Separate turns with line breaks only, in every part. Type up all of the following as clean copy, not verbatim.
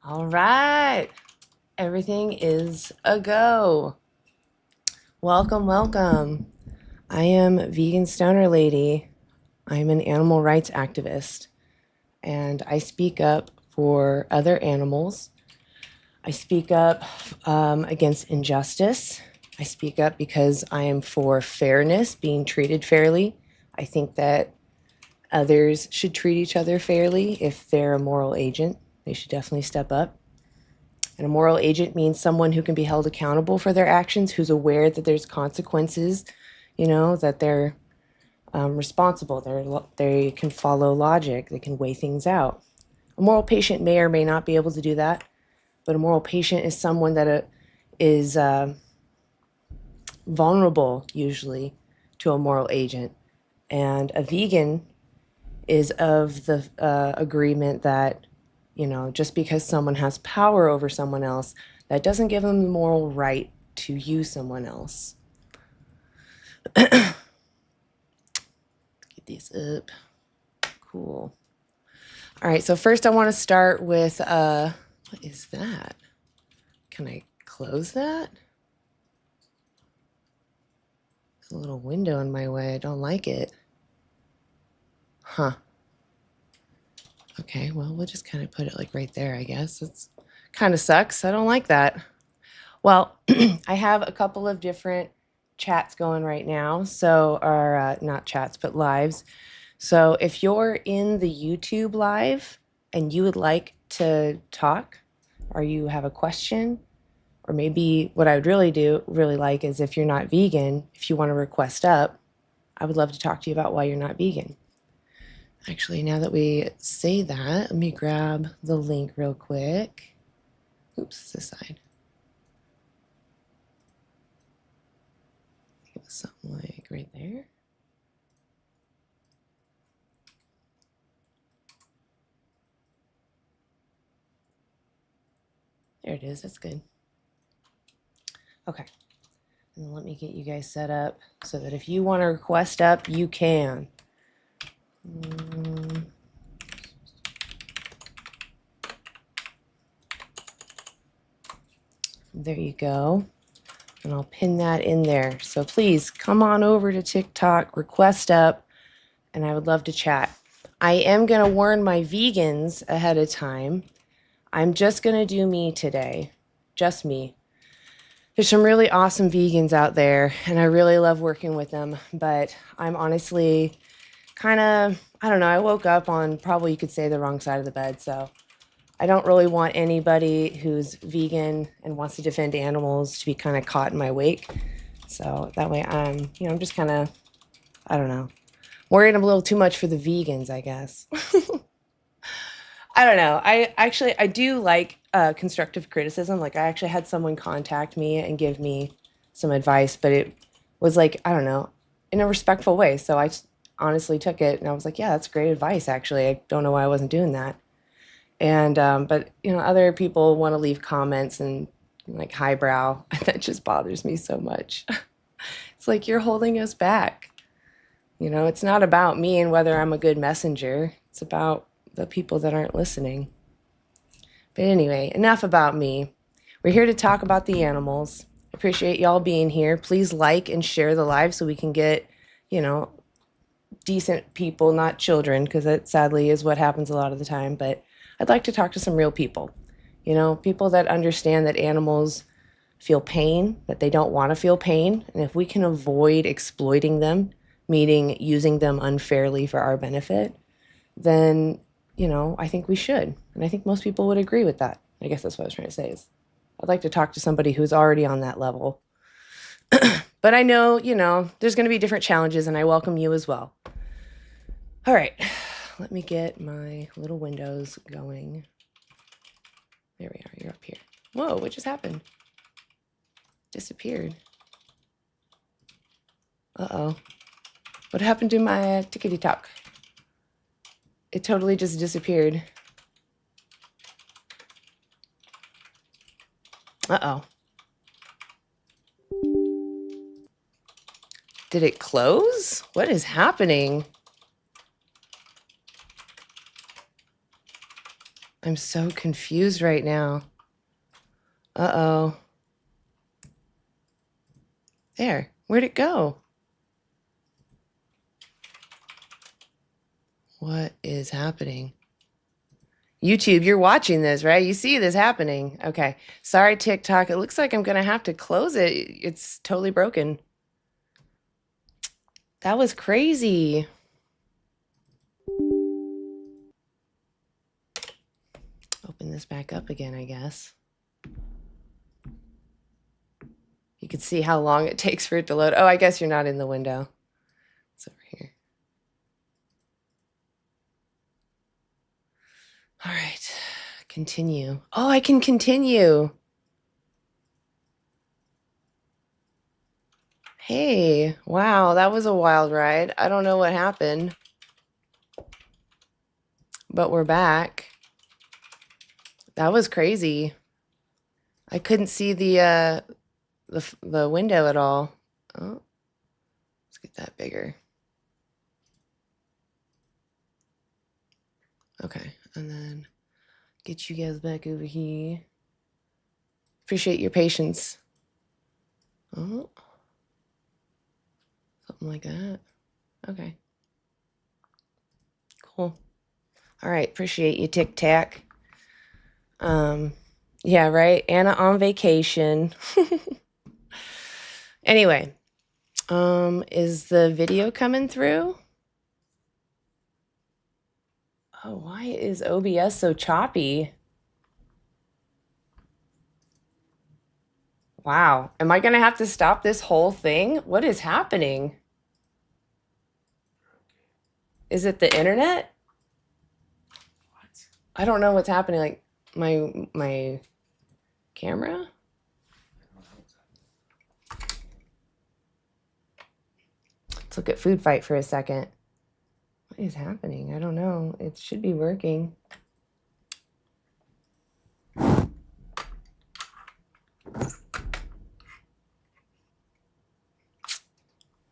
All right, everything is a go. Welcome, welcome. I am Vegan Stoner Lady. I'm an animal rights activist, and I speak up for other animals. I speak up against injustice. I speak up because I am for fairness, being treated fairly. I think that others should treat each other fairly. If they're a moral agent, they should definitely step up. And a moral agent means someone who can be held accountable for their actions, who's aware that there's consequences, that they're responsible. They can follow logic. They can weigh things out. A moral patient may or may not be able to do that, but a moral patient is someone that is vulnerable, usually, to a moral agent. And a vegan is of the agreement that just because someone has power over someone else, that doesn't give them the moral right to use someone else. Get these up. Cool. All right, so first I want to start with, what is that? Can I close that? There's a little window in my way. I don't like it. Huh. Okay, well, we'll just kind of put it like right there, I guess. It's kind of sucks. I don't like that. Well, I have a couple of different chats going right now. So, or not chats, but lives. So if you're in the YouTube live and you would like to talk, or you have a question, or maybe what I would really like is if you're not vegan, if you want to request up, I would love to talk to you about why you're not vegan. Actually, now that we say that, let me grab the link real quick. Oops, this side. It was something like right there. There it is. That's good. Okay. And let me get you guys set up so that if you want to request up, you can. There you go. And I'll pin that in there. So please come on over to TikTok, request up, and I would love to chat. I am going to warn my vegans ahead of time. I'm just going to do me today. Just me. There's some really awesome vegans out there, and I really love working with them, but I'm honestly kind of, I don't know, I woke up on probably you could say the wrong side of the bed, so I don't really want anybody who's vegan and wants to defend animals to be kind of caught in my wake. So that way I'm just kind of, I don't know, worried a little too much for the vegans, I guess. I don't know. I do like constructive criticism. Like I actually had someone contact me and give me some advice, but it was like, I don't know, in a respectful way. So I honestly took it and I was like, yeah, that's great advice. Actually, I don't know why I wasn't doing that. And but other people want to leave comments and like highbrow. That just bothers me so much. It's like you're holding us back. It's not about me and whether I'm a good messenger. It's about the people that aren't listening. But anyway, enough about me. We're here to talk about the animals. Appreciate y'all being here. Please like and share the live so we can get, decent people, not children, because that sadly is what happens a lot of the time. But I'd like to talk to some real people, people that understand that animals feel pain, that they don't want to feel pain. And if we can avoid exploiting them, meaning using them unfairly for our benefit, then I think we should. And I think most people would agree with that. I guess that's what I was trying to say is I'd like to talk to somebody who's already on that level. But I know, there's going to be different challenges and I welcome you as well. All right, let me get my little windows going. There we are, you're up here. Whoa, what just happened? Disappeared. Uh-oh. What happened to my tickety-tock? It totally just disappeared. Uh-oh. Did it close? What is happening? I'm so confused right now. Uh-oh. There. Where'd it go? What is happening? YouTube, you're watching this, right? You see this happening. Okay. Sorry, TikTok. It looks like I'm going to have to close it. It's totally broken. That was crazy. Open this back up again, I guess. You can see how long it takes for it to load. Oh, I guess you're not in the window. It's over here. All right. Continue. Oh, I can continue. Hey, wow, that was a wild ride. I don't know what happened, but we're back. That was crazy. I couldn't see the window at all. Oh, let's get that bigger. Okay, and then get you guys back over here. Appreciate your patience. Oh, something like that. Okay. Cool. All right, appreciate you, Tic Tac. Yeah, right. Anna on vacation. Anyway, is the video coming through? Oh, why is OBS so choppy? Wow. Am I going to have to stop this whole thing? What is happening? Is it the internet? What? I don't know what's happening. Like my camera? Let's look at Food Fight for a second. What is happening? I don't know. It should be working.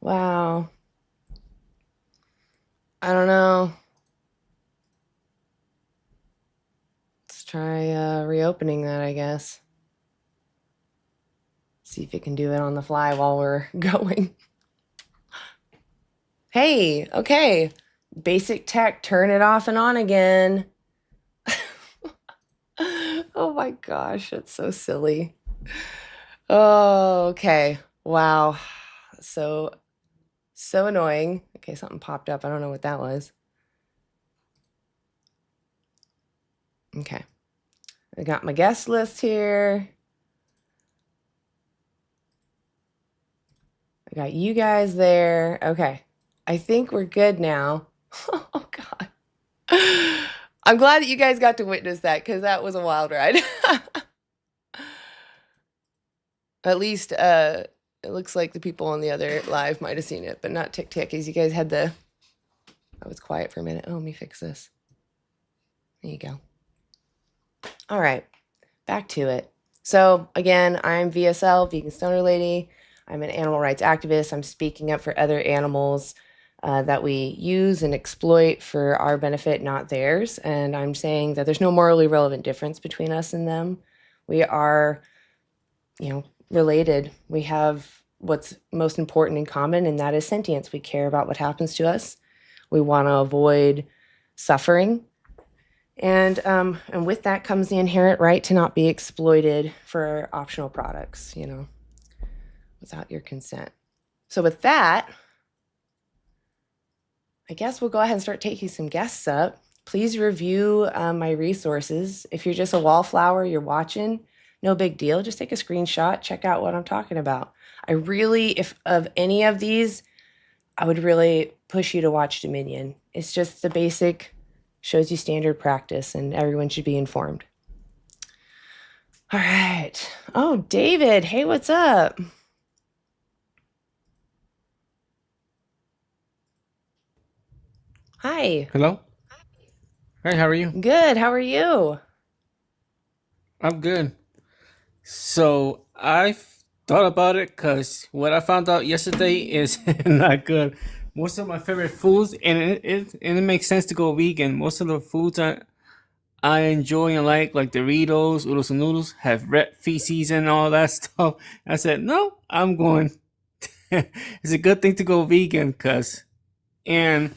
Wow. I don't know. Let's try reopening that, I guess. See if it can do it on the fly while we're going. Hey, okay. Basic tech, turn it off and on again. Oh my gosh, that's so silly. Oh, okay. Wow. So annoying. Okay, something popped up. I don't know what that was. Okay. I got my guest list here. I got you guys there. Okay. I think we're good now. Oh God. I'm glad that you guys got to witness that because that was a wild ride. At least it looks like the people on the other live might have seen it, but not TikTok, as you guys had the... I was quiet for a minute. Oh, let me fix this. There you go. All right, back to it. So again, I'm VSL, Vegan Stoner Lady. I'm an animal rights activist. I'm speaking up for other animals that we use and exploit for our benefit, not theirs. And I'm saying that there's no morally relevant difference between us and them. We are, related. We have what's most important in common, and that is sentience. We care about what happens to us. We want to avoid suffering. And with that comes the inherent right to not be exploited for optional products, without your consent. So with that, I guess we'll go ahead and start taking some guests up. Please review my resources. If you're just a wallflower, you're watching, no big deal. Just take a screenshot, check out what I'm talking about. I really, if of any of these, I would really push you to watch Dominion. It's just the basic, shows you standard practice, and everyone should be informed. All right. Oh, David. Hey, what's up? Hi.
Hello? Hey, how are you?
Good. How are you?
I'm good. So I thought about it because what I found out yesterday is not good. Most of my favorite foods, and it makes sense to go vegan. Most of the foods I enjoy and like Doritos, oodles and noodles, have red feces and all that stuff. I said, no, I'm going. It's a good thing to go vegan, cause and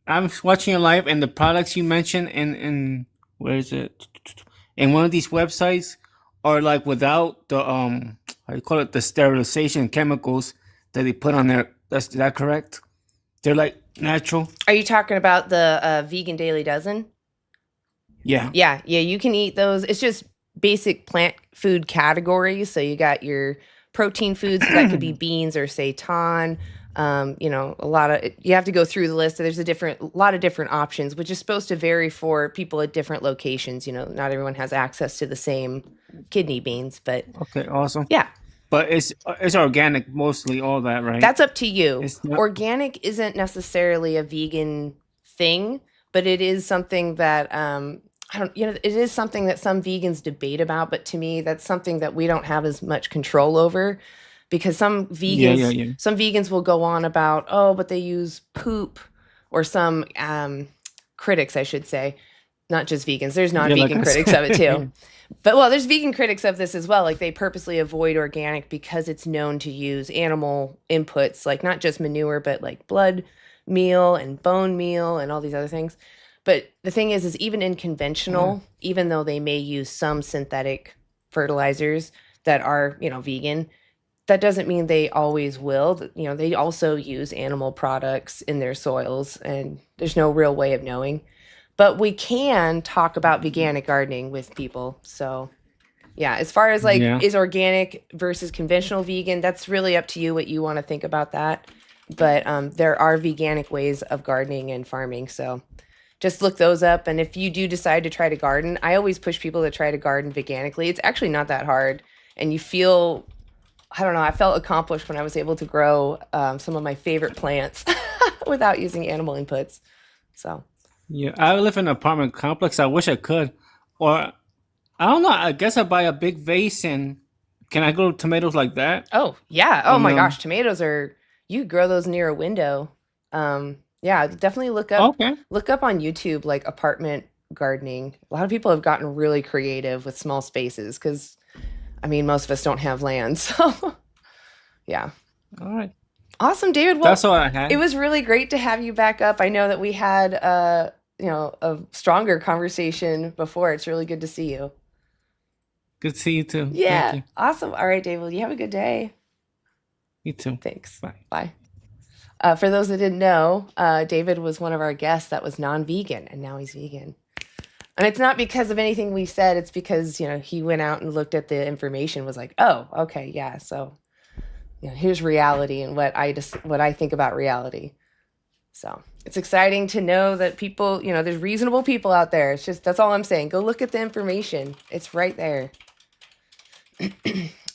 I'm watching your live and the products you mentioned in where is it? In one of these websites are like without the how you call it, the sterilization chemicals that they put on there. Is that correct? They're like natural.
Are you talking about the vegan Daily Dozen?
Yeah.
Yeah, you can eat those. It's just basic plant food categories. So you got your protein foods, so that could be beans or seitan. A lot of you have to go through the list. So there's a lot of different options, which is supposed to vary for people at different locations. Not everyone has access to the same kidney beans, but
Okay. Awesome.
yeah,
But it's organic mostly, all that, right?
that's up to you.
It's not.
Organic isn't necessarily a vegan thing, but it is something that I don't, it is something that some vegans debate about, but to me, that's something that we don't have as much control over because
Yeah. Yeah. Yeah.
some vegans will go on about, oh, but they use poop, or some critics, I should say, not just vegans. There's
Yeah. Like
non-vegan
I
critics of it
said.
too. But well, there's vegan critics of this as well. Like they purposely avoid organic because it's known to use animal inputs, like not just manure, but like blood meal and bone meal and all these other things. But the thing is even in conventional, even though they may use some synthetic fertilizers that are, vegan, that doesn't mean they always will. They also use animal products in their soils, and there's no real way of knowing. But we can talk about veganic gardening with people. So, yeah, as far as like
Yeah.
is organic versus conventional vegan, that's really up to you what you want to think about that. But there are veganic ways of gardening and farming. So just look those up. And if you do decide to try to garden, I always push people to try to garden veganically. It's actually not that hard. And you feel, I don't know, I felt accomplished when I was able to grow some of my favorite plants without using animal inputs. So.
Yeah. I live in an apartment complex. I wish I could, or I don't know. I guess I buy a big vase and can I grow tomatoes like that?
Oh, yeah.
Or
Oh my
no?
gosh, tomatoes are, you could grow those near a window. Yeah, definitely
Okay.
look up on YouTube like apartment gardening. A lot of people have gotten really creative with small spaces because most of us don't have land. So, yeah.
All right.
Awesome, David.
That's
Well,
all I
it
had.
was really great to have you back up. I know that we had a stronger conversation before. It's really good to see you.
Good to see you too. Thank
Yeah.
you.
Awesome. All right, David. You have a good day.
You too.
Thanks.
Bye.
Bye. For those that didn't know, David was one of our guests that was non-vegan, and now he's vegan. And it's not because of anything we said. It's because, he went out and looked at the information, was like, oh, okay, yeah. So, here's reality and what I think about reality. So it's exciting to know that people, there's reasonable people out there. It's just, that's all I'm saying. Go look at the information. It's right there.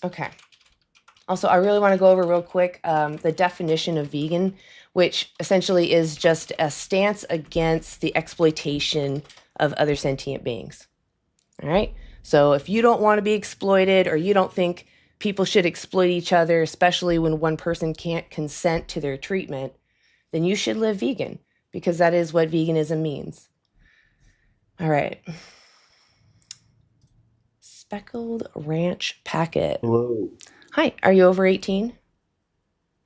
Okay. Also, I really want to go over real quick the definition of vegan, which essentially is just a stance against the exploitation of other sentient beings. All right. So if you don't want to be exploited, or you don't think people should exploit each other, especially when one person can't consent to their treatment, then you should live vegan, because that is what veganism means. All right. Speckled Ranch Packet.
Hello.
Hi, are you over 18?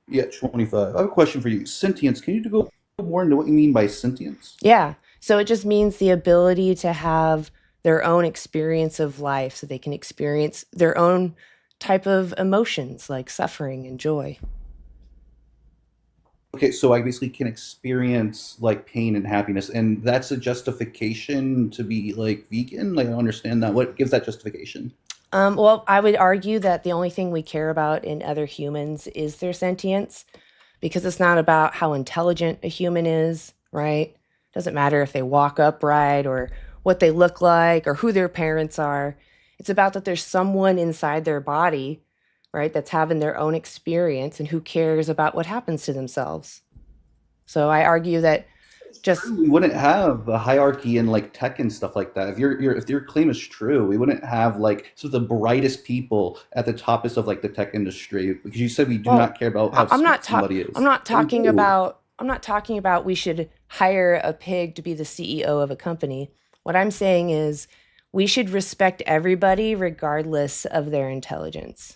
Yeah, 25. I have a question for you. Sentience. Can you go more into what you mean by sentience?
Yeah. So it just means the ability to have their own experience of life, so they can experience their own type of emotions like suffering and joy.
Okay, so I basically can experience like pain and happiness, and that's a justification to be like vegan. Like I don't understand that. What gives that justification?
Well, I would argue that the only thing we care about in other humans is their sentience, because it's not about how intelligent a human is, right? Doesn't matter if they walk upright or what they look like or who their parents are. It's about that there's someone inside their body, right, that's having their own experience and who cares about what happens to themselves. So I argue that just,
We wouldn't have a hierarchy in like tech and stuff like that. If your claim is true, we wouldn't have like some of the brightest people at the toppest of like the tech industry, because you said we do
well,
not care about how
I'm
smart somebody
I'm
is.
not
But we
talking
do.
about we should hire a pig to be the CEO of a company. What I'm saying is we should respect everybody regardless of their intelligence.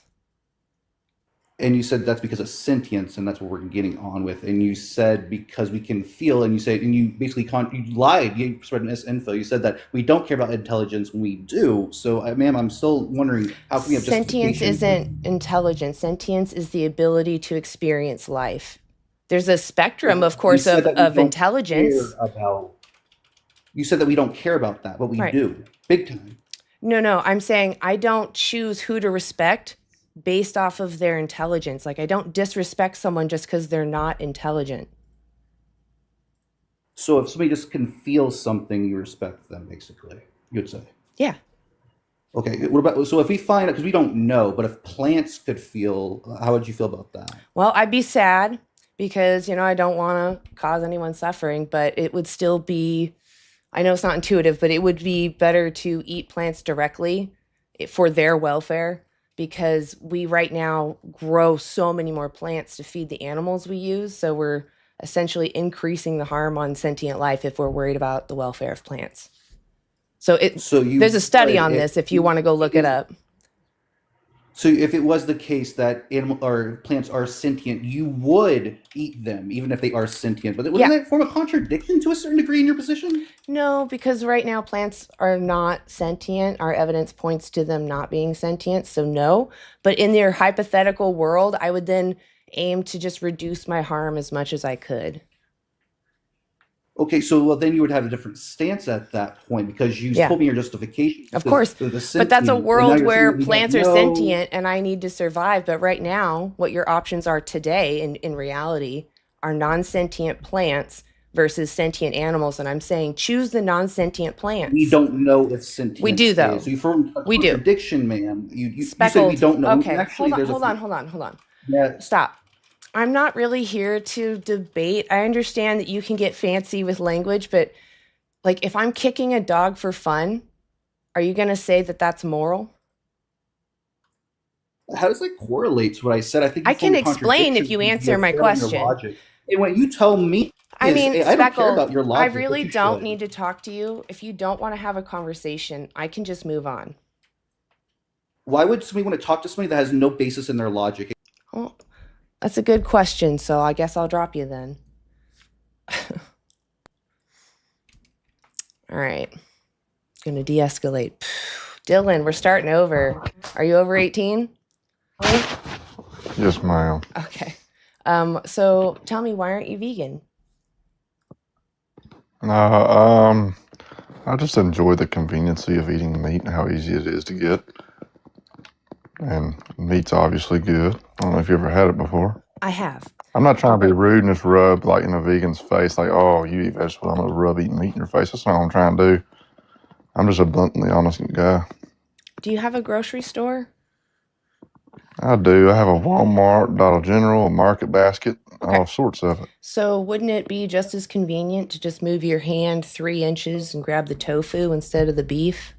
And you said that's because of sentience, and that's what we're getting on with. And you said because we can feel, and you said, and you basically you lied. You spread misinfo. You said that we don't care about intelligence when we do. So, ma'am, I'm still wondering how can we have
Sentience
justification?
isn't intelligence. Sentience is the ability to experience life. There's a spectrum, of course,
You said that we
of
don't
intelligence.
care about. You said that we don't care about that, but we
Right.
do, big time.
No, I'm saying I don't choose who to respect based off of their intelligence. Like I don't disrespect someone just because they're not intelligent.
So if somebody just can feel something, you respect them, basically, you'd say.
Yeah.
Okay, what about, so if we find out, because we don't know, but if plants could feel, how would you feel about that?
Well, I'd be sad because, I don't want to cause anyone suffering, but it would still be, I know it's not intuitive, but it would be better to eat plants directly for their welfare because we right now grow so many more plants to feed the animals we use. So we're essentially increasing the harm on sentient life if we're worried about the welfare of plants. So there's a study on this if you want to go look it up.
So if it was the case that animal or plants are sentient, you would eat them, even if they are sentient. But wouldn't that form a contradiction to a certain degree in your position?
No, because right now plants are not sentient. Our evidence points to them not being sentient, so no. But in their hypothetical world, I would then aim to just reduce my harm as much as I could.
Okay, so then you would have a different stance at that point because you told me your justification.
Of course, but that's a world where plants are sentient and I need to survive. But right now, what your options are today in reality are non-sentient plants versus sentient animals. And I'm saying choose the non-sentient plants.
We don't know if sentient.
We do, though.
So you form a
we do.
Contradiction, ma'am. You said we don't know.
Okay,
Actually,
hold on.
Yeah.
Stop. I'm not really here to debate. I understand that you can get fancy with language, but like if I'm kicking a dog for fun, are you going to say that that's moral?
How does that correlate to what I said? I think
I can explain if you answer my question.
And when you tell me,
I mean,
I don't care about your logic.
I really don't need to talk to you. If you don't want to have a conversation, I can just move on.
Why would somebody want to talk to somebody that has no basis in their logic?
Well, that's a good question, so I guess I'll drop you then. All right. Gonna de-escalate. Dylan, we're starting over. Are you over 18?
Yes, ma'am.
Okay. So tell me, why aren't you vegan?
I just enjoy the conveniency of eating meat and how easy it is to get. And meat's obviously good. I don't know if you ever had it before.
I have.
I'm not trying to be rude and just rub like in a vegan's face, like, oh, you eat vegetables, I'm gonna rub eating meat in your face. That's not what I'm trying to do. I'm just a bluntly honest guy.
Do you have a grocery store?
I do. I have a Walmart, Dollar General, a Market Basket, all sorts of it.
So wouldn't it be just as convenient to just move your hand 3 inches and grab the tofu instead of the beef?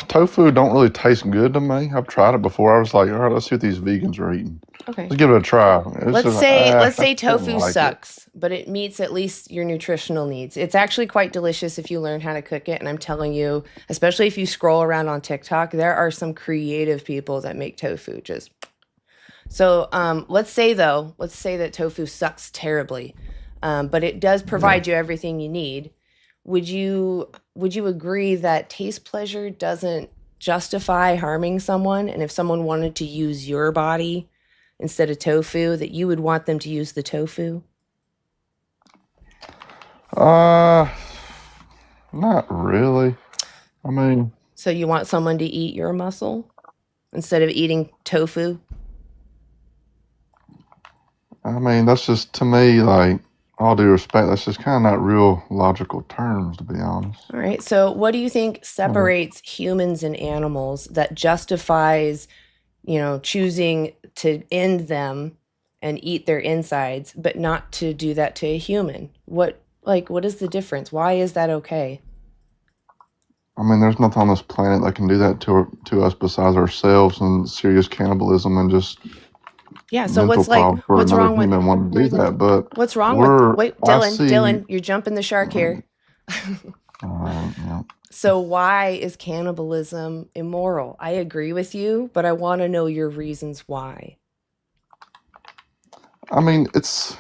Tofu don't really taste good to me. I've tried it before. I was like, all right, let's see what these vegans are eating.
Okay.
Let's give it a try.
Let's say tofu sucks, but it meets at least your nutritional needs. It's actually quite delicious if you learn how to cook it. And I'm telling you, especially if you scroll around on TikTok, there are some creative people that make tofu So let's say that tofu sucks terribly, but it does provide you everything you need. Would you agree that taste pleasure doesn't justify harming someone? And if someone wanted to use your body instead of tofu, that you would want them to use the tofu?
Not really. I mean...
So you want someone to eat your muscle instead of eating tofu?
I mean, that's just, to me, like, all due respect, that's just kind of not real logical terms, to be honest.
All right. So what do you think separates humans and animals that justifies, choosing to end them and eat their insides, but not to do that to a human? What is the difference? Why is that okay?
I mean, there's nothing on this planet that can do that to us besides ourselves and serious cannibalism and just
Yeah. So
mental problem for
what's
another
wrong with
human wanting to do that. But
what's wrong with
we're,
wait,
I
Dylan,
see.
Dylan, you're jumping the shark here.
Yeah.
So why is cannibalism immoral? I agree with you, but I want to know your reasons why.
I mean, it's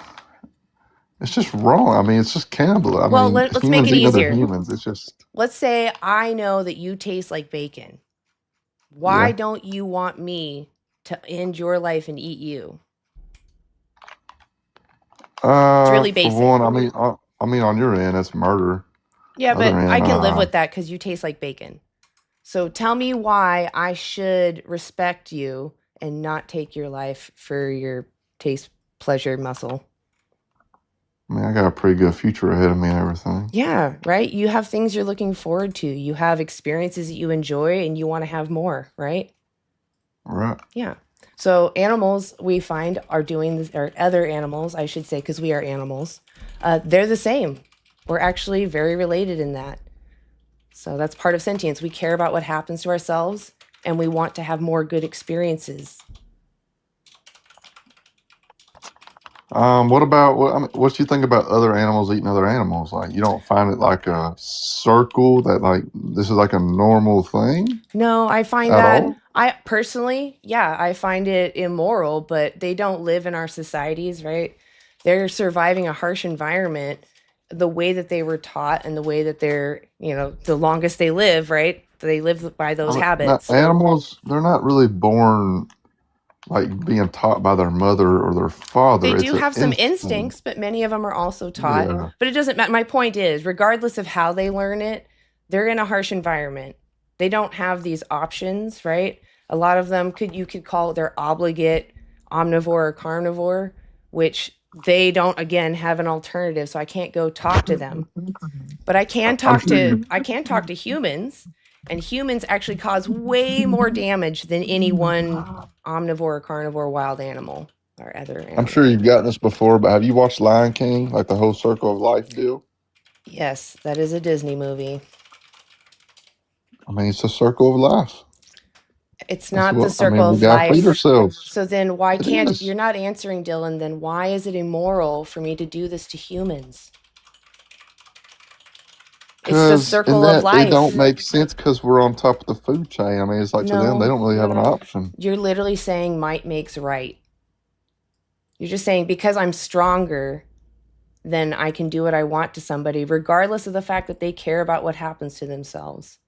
just wrong. I mean, it's just cannibal. I
Well,
mean,
let's make
humans
it
eating other
easier.
humans. It's just,
Let's say I know that you taste like bacon. Why
yeah.
don't you want me to end your life and eat you? It's really
For
basic.
one, I mean, on your end, it's murder.
Yeah,
Other
but
end,
I can live with that because you taste like bacon. So tell me why I should respect you and not take your life for your taste, pleasure, muscle.
I mean, I got a pretty good future ahead of me and everything.
Yeah, right? You have things you're looking forward to. You have experiences that you enjoy and you want to have more, right?
Right.
Yeah. So animals we find are doing this, or other animals, I should say, because we are animals. They're the same. We're actually very related in that. So that's part of sentience. We care about what happens to ourselves and we want to have more good experiences.
What about what? I mean, what do you think about other animals eating other animals? Like, you don't find it like a circle that like this is like a normal thing
No, I find
at
that
all?
I personally, yeah, I find it immoral, but they don't live in our societies, right? They're surviving a harsh environment the way that they were taught and the way that they're, the longest they live, right? They live by
I
those
mean, not,
habits.
animals, they're not really born like being taught by their mother or their father.
They
It's
do
an
have some
instinct.
instincts, but many of them are also taught.
Yeah.
But it doesn't matter. My point is, regardless of how they learn it, they're in a harsh environment. They don't have these options, right? A lot of them you could call they're obligate omnivore or carnivore, which they don't again have an alternative. So I can't go talk to them. But I can
I'm
talk
sure you.
to humans, and humans actually cause way more damage than any one omnivore or carnivore wild animal or other
I'm
animal.
sure you've gotten this before, but have you watched Lion King, like the whole Circle of Life deal?
Yes, that is a Disney movie.
I mean, it's a circle of life.
It's
That's
not the
what I mean.
circle
We
of
gotta feed
life.
ourselves.
So then why
It
can't
is
you're not answering, Dylan, then why is it immoral for me to do this to humans? It's the
because in
circle of
that it
life.
don't make sense because we're on top of the food chain. I mean, it's like to them they
No,
don't really have an option.
you're literally saying might makes right. You're just saying because I'm stronger, then I can do what I want to somebody, regardless of the fact that they care about what happens to themselves.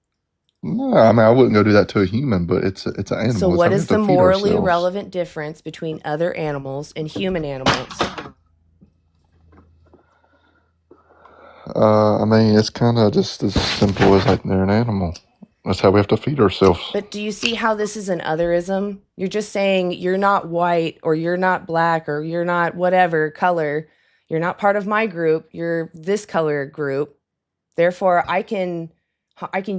No, I mean I wouldn't go do that to a human, but it's an
So
animal.
what
We
is
have
the
to feed
morally
ourselves.
relevant difference between other animals and human animals?
I mean, it's kind of just as simple as like they're an animal. That's how we have to feed ourselves.
But do you see how this is an otherism? You're just saying you're not white or you're not black or you're not whatever color. You're not part of my group. You're this color group. Therefore, I can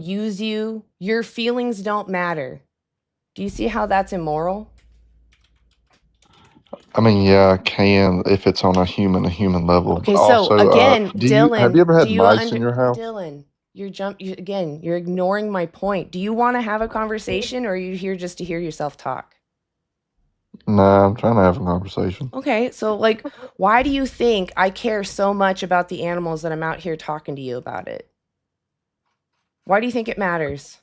use you. Your feelings don't matter. Do you see how that's immoral?
I mean, yeah, I can if it's on a human level. But
Okay, so
also,
again,
have you
Dylan,
ever
do
had
you
mice in your house?
Dylan, you're ignoring my point. Do you want to have a conversation or are you here just to hear yourself talk?
Nah, I'm trying to have a conversation.
Okay, so why do you think I care so much about the animals that I'm out here talking to you about it? Why do you think it matters?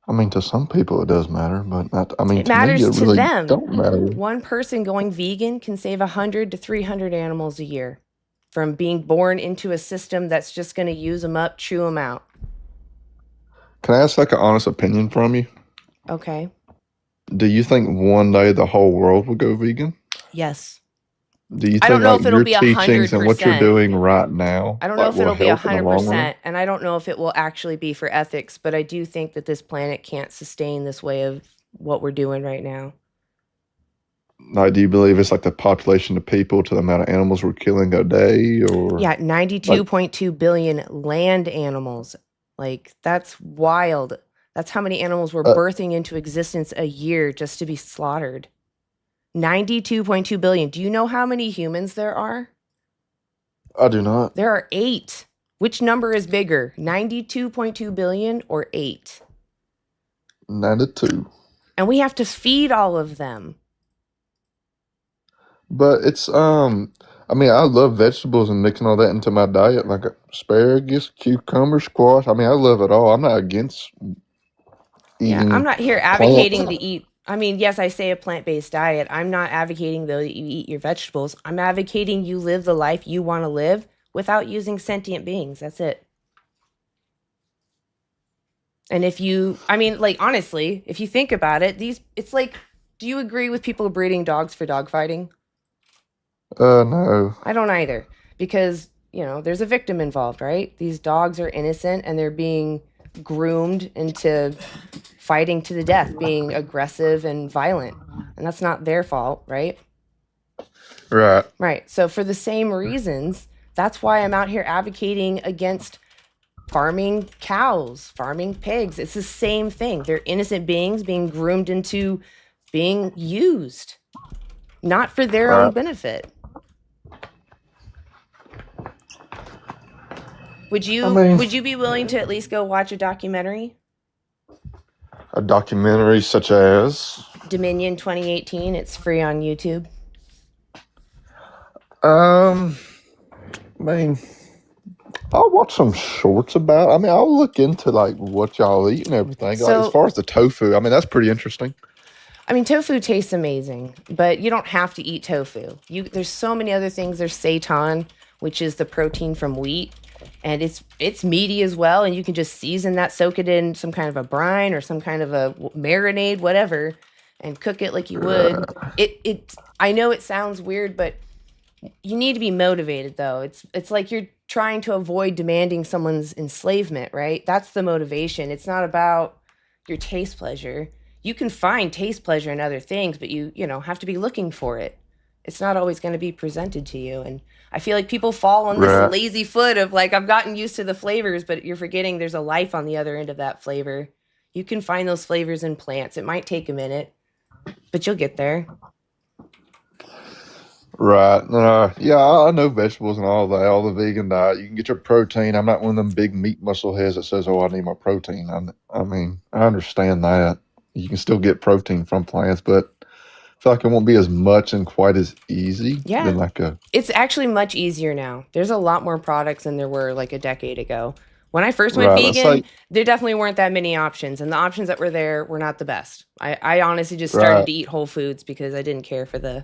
I mean, to some people it does matter, but not. I mean,
It
to me,
matters
it
to
really
them.
don't matter.
One person going vegan can save 100 to 300 animals a year from being born into a system that's just going to use them up, chew them out.
Can I ask like an honest opinion from you?
Okay.
Do you think one day the whole world will go vegan?
Yes.
Do you
I don't
think
know
like
if it'll
your
be
teachings and what you're
100%.
doing right now
I don't know
like
if
will
it'll be
help in the long run?
100%, and I don't know if it will actually be for ethics, but I do think that this planet can't sustain this way of what we're doing right now.
Like, do you believe it's like the population of people to the amount of animals we're killing a day, or
Yeah,
like
92.2 billion land animals. That's wild. That's how many animals we're
uh,
birthing into existence a year just to be slaughtered. 92.2 billion. Do you know how many humans there are?
I do not.
There are 8. Which number is bigger, 92.2 billion or 8?
92.
And we have to feed all of them.
But it's I mean, I love vegetables and mixing all that into my diet, like asparagus, cucumber, squash. I mean, I love it all. I'm not against
Yeah, I'm
eating
not here
plants.
advocating to eat. I mean, yes, I say a plant-based diet. I'm not advocating though that you eat your vegetables. I'm advocating you live the life you want to live without using sentient beings. That's it. And if you, I mean, like honestly, if you think about it, it's like, do you agree with people breeding dogs for dog fighting?
No.
I don't either, because, there's a victim involved, right? These dogs are innocent and they're being groomed into fighting to the death, being aggressive and violent. And that's not their fault, right?
Right.
Right. So for the same reasons, that's why I'm out here advocating against farming cows, farming pigs. It's the same thing. They're innocent beings being groomed into being used, not for their own
Right.
benefit. Would
I
you
mean,
would you be willing to at least go watch a documentary?
a documentary such as
Dominion 2018. It's free on YouTube.
I mean, I'll watch some shorts about. I mean, I'll look into like what y'all eat and everything. Like as
So,
far as the tofu, I mean, that's pretty interesting.
I mean, tofu tastes amazing, but you don't have to eat tofu. There's so many other things. There's seitan, which is the protein from wheat, and it's meaty as well. And you can just season that, soak it in some kind of a brine or some kind of a marinade, whatever, and cook it like you would. I know it sounds weird, but you need to be motivated though. It's like you're trying to avoid demanding someone's enslavement, right? That's the motivation. It's not about your taste pleasure. You can find taste pleasure in other things, but you have to be looking for it. It's not always going to be presented to you. And I feel like people fall on this
Right.
lazy foot of like, I've gotten used to the flavors, but you're forgetting there's a life on the other end of that flavor. You can find those flavors in plants. It might take a minute, but you'll get there.
Right. Yeah, I know vegetables and all that, all the vegan diet. You can get your protein. I'm not one of them big meat muscle heads that says, "Oh, I need my protein." I mean, I understand that you can still get protein from plants, but I feel like it won't be as much and quite as easy
Yeah.
than like a
It's actually much easier now. There's a lot more products than there were like a decade ago. When I first went
right. That's
vegan,
like
there definitely weren't that many options, and the options that were there were not the best. I honestly just started
right.
to eat whole foods because I didn't care for the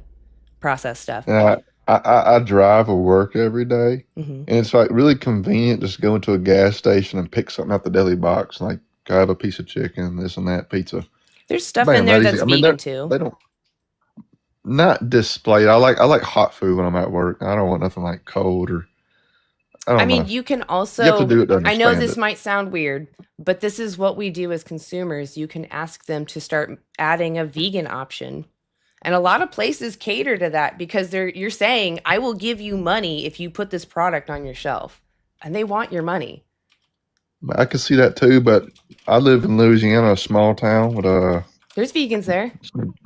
processed stuff.
Yeah, I drive or work every day,
Hmm.
and it's like really convenient just go into a gas station and pick something out the deli box, like grab a piece of chicken, this and that, pizza.
There's stuff in
Bam,
there
that easy.
that's
I mean,
vegan too.
they don't not display it. I like hot food when I'm at work. I don't want nothing like cold or I
I
don't
mean,
know.
you can
You have to
also,
do it to
I know
understand
this
it.
might sound weird, but this is what we do as consumers. You can ask them to start adding a vegan option. And a lot of places cater to that because you're saying, I will give you money if you put this product on your shelf. And they want your money.
I can see that too, but I live in Louisiana, a small town with
There's vegans there.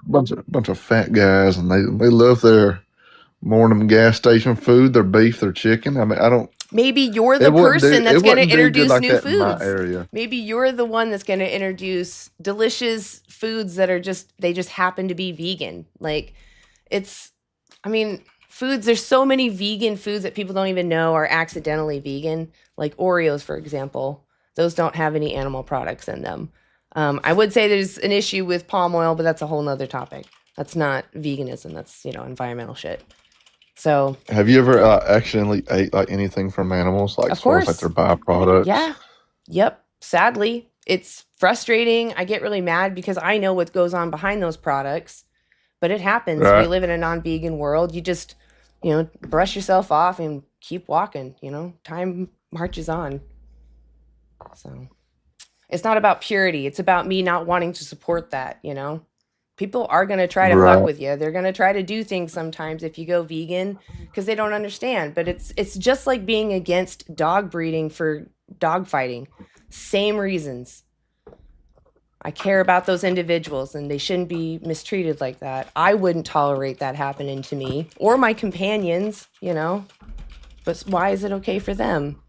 bunch of fat guys, and they love their morning gas station food, their beef, their chicken. I mean, I don't.
Maybe you're the person that's
It
going to
wouldn't do good
introduce
like
new
that in my
foods.
area.
Maybe you're the one that's going to introduce delicious foods that are they just happen to be vegan. Like I mean, there's so many vegan foods that people don't even know are accidentally vegan. Like Oreos, for example. Those don't have any animal products in them. I would say there's an issue with palm oil, but that's a whole nother topic. That's not veganism. That's, environmental shit. So,
Have you ever accidentally ate like anything from animals, like
of
as far as like
course.
their byproducts?
Yeah. Yep. Sadly, it's frustrating. I get really mad because I know what goes on behind those products, but it happens. We
Right.
live in a non-vegan world. You just, brush yourself off and keep walking, time marches on. So it's not about purity. It's about me not wanting to support that, People are going to try to fuck
Right.
with you. They're going to try to do things sometimes if you go vegan because they don't understand. But it's just like being against dog breeding for dog fighting. Same reasons. I care about those individuals and they shouldn't be mistreated like that. I wouldn't tolerate that happening to me or my companions, But why is it okay for them?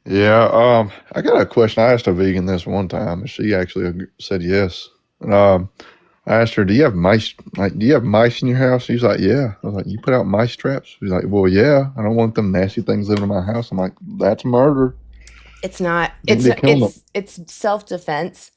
Yeah, I got a question. I asked a vegan this one time, and she actually said yes. And I asked her, "Do you have mice? Like, do you have mice in your house?" She's like, "Yeah." I was like, "You put out mice traps?" She's like, "Well, yeah. I don't want them nasty things living in my house." I'm like, "That's murder.
It's not.
You need to kill them."
It's self-defense.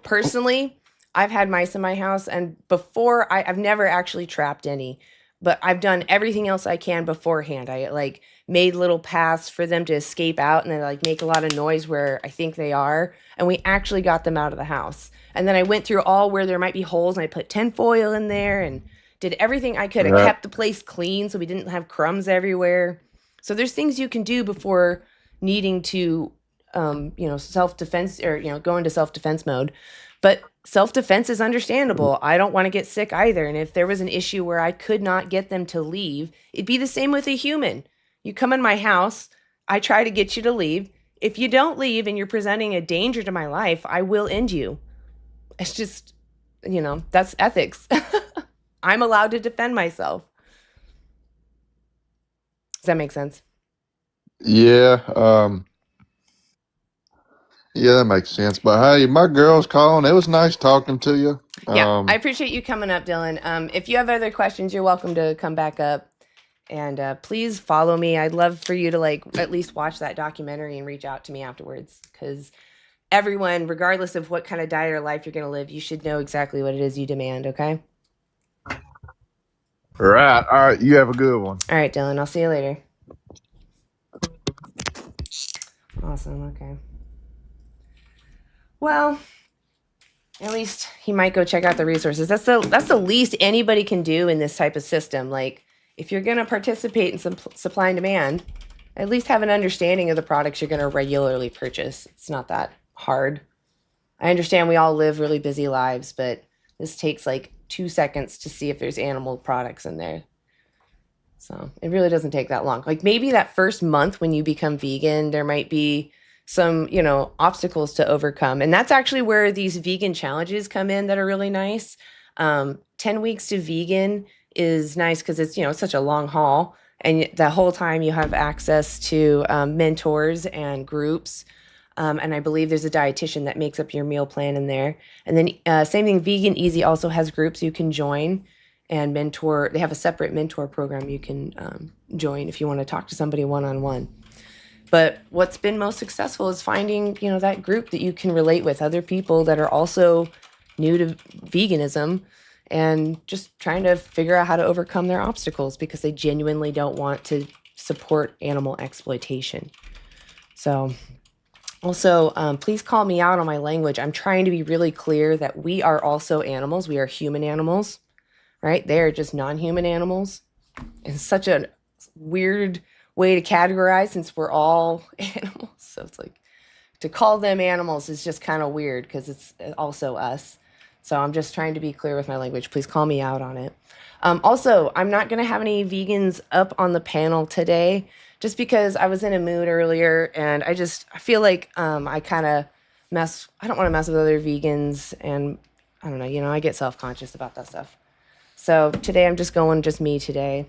Personally, I've had mice in my house, and before I've never actually trapped any, but I've done everything else I can beforehand. I like made little paths for them to escape out, and they like make a lot of noise where I think they are, and we actually got them out of the house. And then I went through all where there might be holes, and I put tinfoil in there and did everything I could. I
Right.
kept the place clean so we didn't have crumbs everywhere. So there's things you can do before needing to self-defense or go into self-defense mode. But self-defense is understandable. I don't want to get sick either, and if there was an issue where I could not get them to leave, it'd be the same with a human. You come in my house, I try to get you to leave. If you don't leave and you're presenting a danger to my life, I will end you. It's just, that's ethics. I'm allowed to defend myself. Does that make sense?
Yeah, yeah, that makes sense. But hey, my girl's calling. It was nice talking to you.
Yeah, I appreciate you coming up, Dylan. If you have other questions, you're welcome to come back up. And please follow me. I'd love for you to at least watch that documentary and reach out to me afterwards. Because everyone, regardless of what kind of diet or life you're going to live, you should know exactly what it is you demand, okay?
Right. All right. You have a good one.
All right, Dylan. I'll see you later. Awesome. Okay. Well, at least he might go check out the resources. That's the least anybody can do in this type of system. Like, if you're going to participate in some supply and demand, at least have an understanding of the products you're going to regularly purchase. It's not that hard. I understand we all live really busy lives, but this takes like 2 seconds to see if there's animal products in there. So it really doesn't take that long. Like maybe that first month when you become vegan, there might be some, obstacles to overcome. And that's actually where these vegan challenges come in that are really nice. 10 weeks to vegan is nice because it's, it's such a long haul. And the whole time you have access to mentors and groups. And I believe there's a dietitian that makes up your meal plan in there. And then same thing, Vegan Easy also has groups you can join and mentor. They have a separate mentor program you can join if you want to talk to somebody one-on-one. But what's been most successful is finding, that group that you can relate with, other people that are also new to veganism and just trying to figure out how to overcome their obstacles because they genuinely don't want to support animal exploitation. So also, please call me out on my language. I'm trying to be really clear that we are also animals. We are human animals, right? They are just non-human animals. It's such a weird way to categorize since we're all animals. So it's like to call them animals is just kind of weird because it's also us. So I'm just trying to be clear with my language. Please call me out on it. Also, I'm not going to have any vegans up on the panel today just because I was in a mood earlier and I feel like I kind of I don't want to mess with other vegans and I don't know, I get self-conscious about that stuff. So today I'm just going just me today.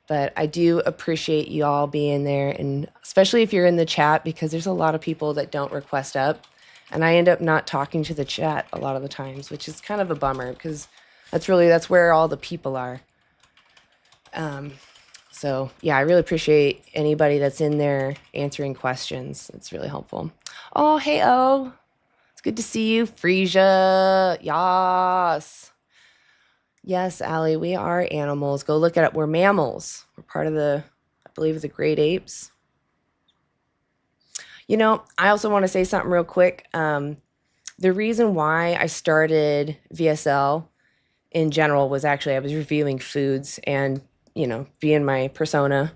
But I do appreciate you all being there, and especially if you're in the chat, because there's a lot of people that don't request up, and I end up not talking to the chat a lot of the times, which is kind of a bummer, because that's where all the people are. So yeah, I really appreciate anybody that's in there answering questions. It's really helpful. Oh, hey, it's good to see you, Frisia. Yas. Yes, Allie, we are animals. Go look it up. We're mammals. We're part of I believe, the great apes. I also want to say something real quick. The reason why I started VSL in general was actually I was reviewing foods and, being my persona.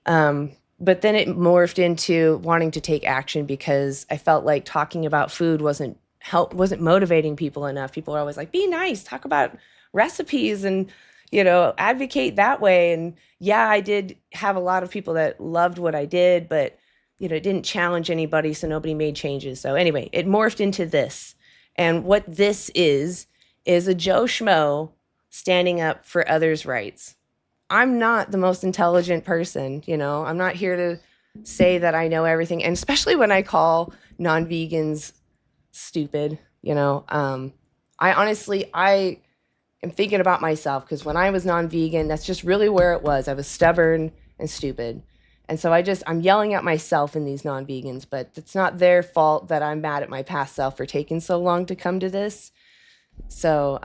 But then it morphed into wanting to take action because I felt like talking about food wasn't motivating people enough. People are always like, be nice, talk about recipes and advocate that way. And yeah, I did have a lot of people that loved what I did, but it didn't challenge anybody, so nobody made changes. So anyway, it morphed into this. And what this is a Joe Schmo standing up for others' rights. I'm not the most intelligent person, I'm not here to say that I know everything, and especially when I call non-vegans stupid, I am thinking about myself, because when I was non-vegan, that's just really where it was. I was stubborn and stupid. And so I'm yelling at myself in these non-vegans, but it's not their fault that I'm mad at my past self for taking so long to come to this. So,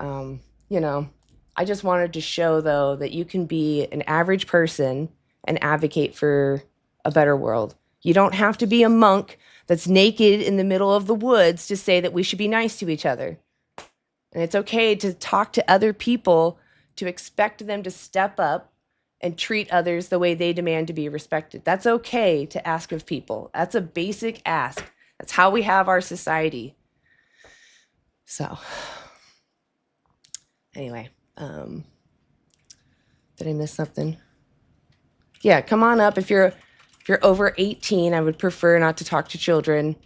I just wanted to show, though, that you can be an average person and advocate for a better world. You don't have to be a monk that's naked in the middle of the woods to say that we should be nice to each other. And it's okay to talk to other people, to expect them to step up and treat others the way they demand to be respected. That's okay to ask of people. That's a basic ask. That's how we have our society. So, anyway, did I miss something? Yeah, come on up. If you're over 18, I would prefer not to talk to children,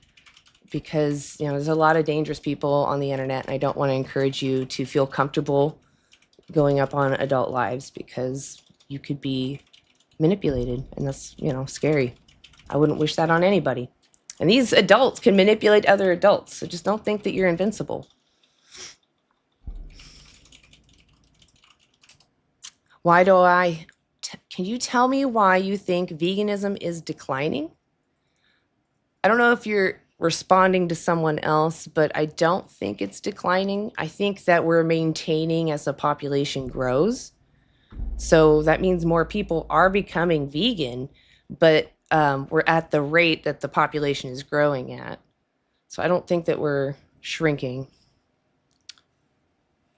because there's a lot of dangerous people on the internet, and I don't want to encourage you to feel comfortable going up on adult lives, because you could be manipulated, and that's scary. I wouldn't wish that on anybody. And these adults can manipulate other adults, so just don't think that you're invincible. Can you tell me why you think veganism is declining? I don't know if you're responding to someone else, but I don't think it's declining. I think that we're maintaining as the population grows. So that means more people are becoming vegan, but we're at the rate that the population is growing at. So I don't think that we're shrinking.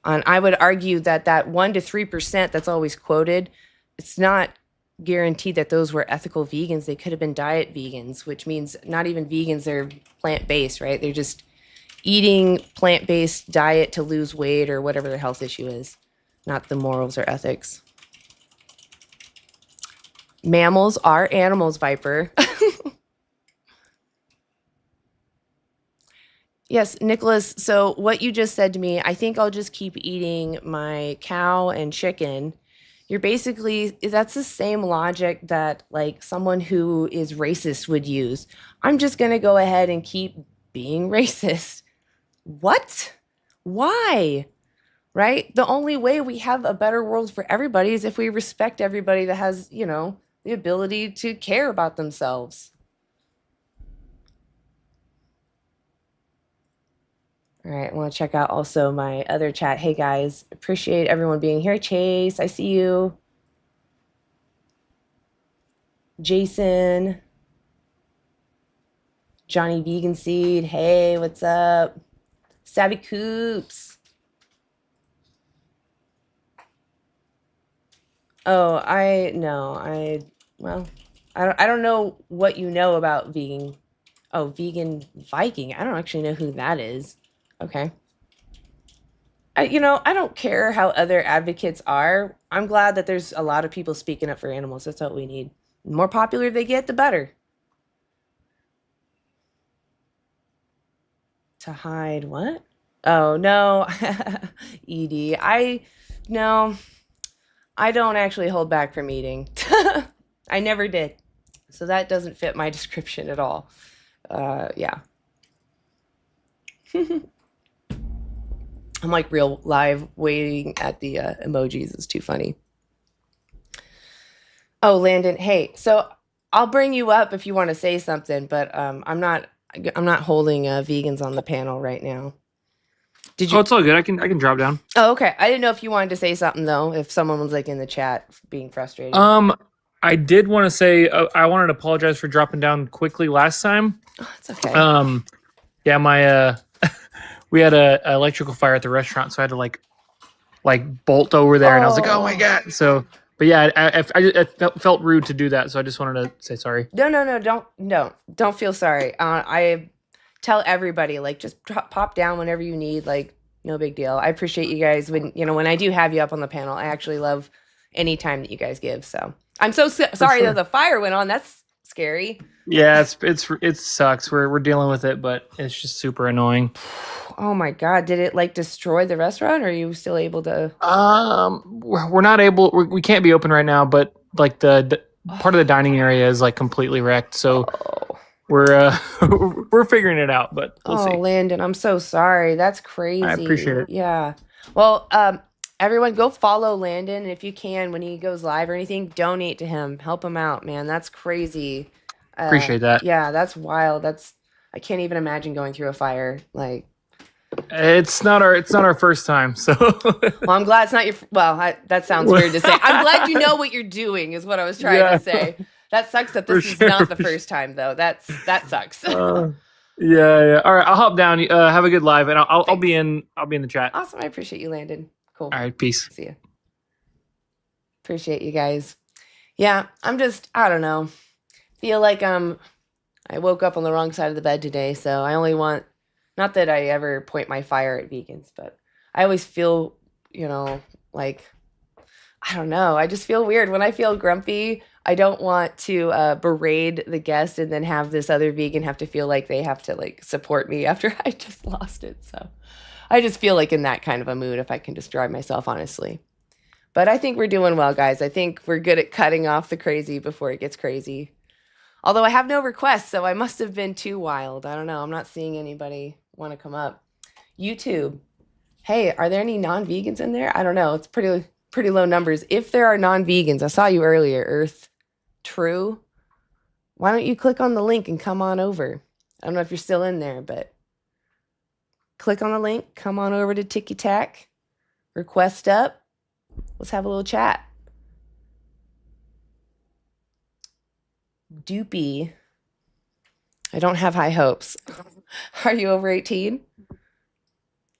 And I would argue that 1 to 3% that's always quoted, it's not guaranteed that those were ethical vegans. They could have been diet vegans, which means not even vegans, they're plant-based, right? They're just eating plant-based diet to lose weight or whatever their health issue is, not the morals or ethics. Mammals are animals, Viper. Yes, Nicholas, so what you just said to me, I think I'll just keep eating my cow and chicken. That's the same logic that like someone who is racist would use. I'm just going to go ahead and keep being racist. What? Why? Right? The only way we have a better world for everybody is if we respect everybody that has, the ability to care about themselves. All right, I want to check out also my other chat. Hey guys, appreciate everyone being here. Chase, I see you. Jason, Johnny Vegan Seed, hey, what's up? Savvy Coops. Oh, I don't know what you know about vegan. Oh, vegan Viking. I don't actually know who that is. Okay. I don't care how other advocates are. I'm glad that there's a lot of people speaking up for animals. That's what we need. The more popular they get, the better. To hide what? Oh, no. Edie, no, I don't actually hold back from eating. I never did. So that doesn't fit my description at all. Yeah. I'm like real live waiting at the emojis. It's too funny. Oh, Landon, hey, so I'll bring you up if you want to say something, but I'm not holding vegans on the panel right now. Did you?
Oh, it's all good. I can drop down.
Oh, okay. I didn't know if you wanted to say something though. If someone was like in the chat being frustrated.
I did want to say I wanted to apologize for dropping down quickly last time.
Oh, it's okay.
Yeah, my we had a electrical fire at the restaurant, so I had to like bolt over there, and I was like, oh my god. So, but yeah, I felt rude to do that, so I just wanted to say sorry.
No, don't feel sorry. I tell everybody, like, just pop down whenever you need, like, no big deal. I appreciate you guys when I do have you up on the panel. I actually love any time that you guys give. So I'm so sorry that the fire went on. That's scary.
Yeah, it sucks. We're dealing with it, but it's just super annoying.
Oh my god, did it like destroy the restaurant, or are you still able to?
We're not able. We can't be open right now, but like the part of the dining area is like completely wrecked. So
Oh,
we're we're figuring it out, but we'll
oh,
see.
Landon, I'm so sorry. That's
I
crazy.
appreciate it.
Yeah. Well, everyone go follow Landon, and if you can, when he goes live or anything, donate to him. Help him out, man. That's crazy.
Appreciate that.
Yeah, that's wild. I can't even imagine going through a fire. Like,
It's not our first time. So
well, I'm glad it's not your. Well, that sounds weird to say. I'm glad you know what you're doing. Is what I was trying
Yeah.
to say. That sucks that
For
this is
sure,
not the
for
first time, though. That sucks.
yeah. All right, I'll hop down. Have a good live, and I'll be
Thanks.
in the chat.
Awesome. I appreciate you, Landon. Cool.
All right, peace.
See ya. Appreciate you guys. Yeah, I don't know. Feel like I woke up on the wrong side of the bed today, so I only want, not that I ever point my fire at vegans, but I always feel, like, I don't know. I just feel weird when I feel grumpy. I don't want to berate the guest and then have this other vegan have to feel like they have to like support me after I just lost it. So I just feel like in that kind of a mood if I can describe myself honestly. But I think we're doing well, guys. I think we're good at cutting off the crazy before it gets crazy. Although I have no requests, so I must have been too wild. I don't know. I'm not seeing anybody want to come up. YouTube. Hey, are there any non-vegans in there? I don't know. It's pretty low numbers. If there are non-vegans, I saw you earlier, Earth True. Why don't you click on the link and come on over? I don't know if you're still in there, but click on the link, come on over to TikTalk, request up. Let's have a little chat. Doopy. I don't have high hopes. Are you over 18?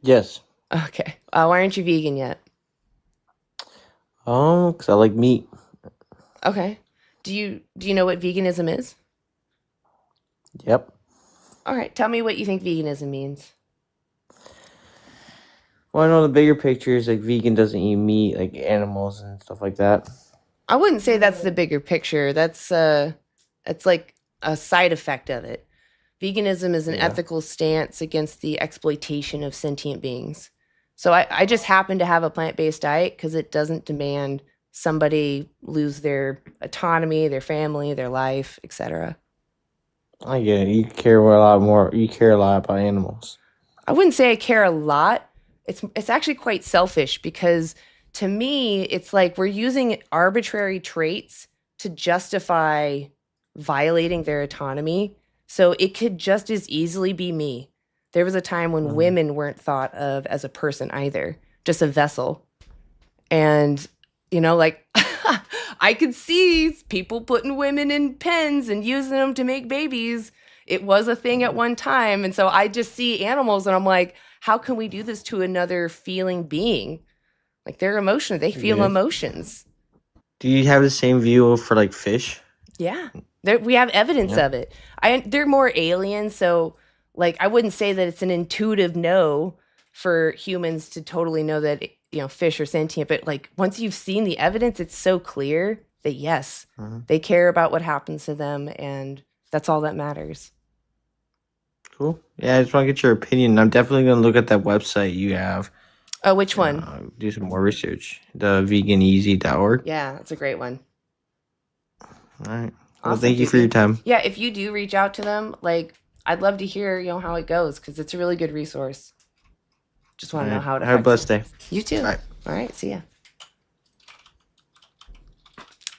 Yes.
Okay. Why aren't you vegan yet?
Because I like meat.
Okay. Do you know what veganism is?
Yep.
All right. Tell me what you think veganism means.
Well, I know the bigger picture is like vegan doesn't eat meat, like animals and stuff like that.
I wouldn't say that's the bigger picture. It's like a side effect of it. Veganism is an
Yeah.
ethical stance against the exploitation of sentient beings. So I just happen to have a plant-based diet because it doesn't demand somebody lose their autonomy, their family, their life, etc.
I get it. You care a lot more. You care a lot about animals.
I wouldn't say I care a lot. It's actually quite selfish because to me, it's like we're using arbitrary traits to justify violating their autonomy. So it could just as easily be me. There was a time when women weren't thought of as a person either, just a vessel. And, like I could see people putting women in pens and using them to make babies. It was a thing at one time. And so I just see animals and I'm like, how can we do this to another feeling being? Like they're emotional. They feel
Yeah.
emotions.
Do you have the same view for like fish?
Yeah. We have evidence
Yeah.
of it. They're more alien. So like, I wouldn't say that it's an intuitive no for humans to totally know that, fish are sentient. But like once you've seen the evidence, it's so clear that yes, they care about what happens to them. And that's all that matters.
Cool. Yeah, I just want to get your opinion. I'm definitely going to look at that website you have.
Oh, which one?
Do some more research. The veganeasy.org.
Yeah, that's a great one.
All right. Well,
Awesome,
thank you for your
Doopy.
time.
Yeah, if you do reach out to them, like I'd love to hear, how it goes because it's a really good resource. Just want to know how it affects
Have a blessed day.
you too.
Bye.
All right, see ya.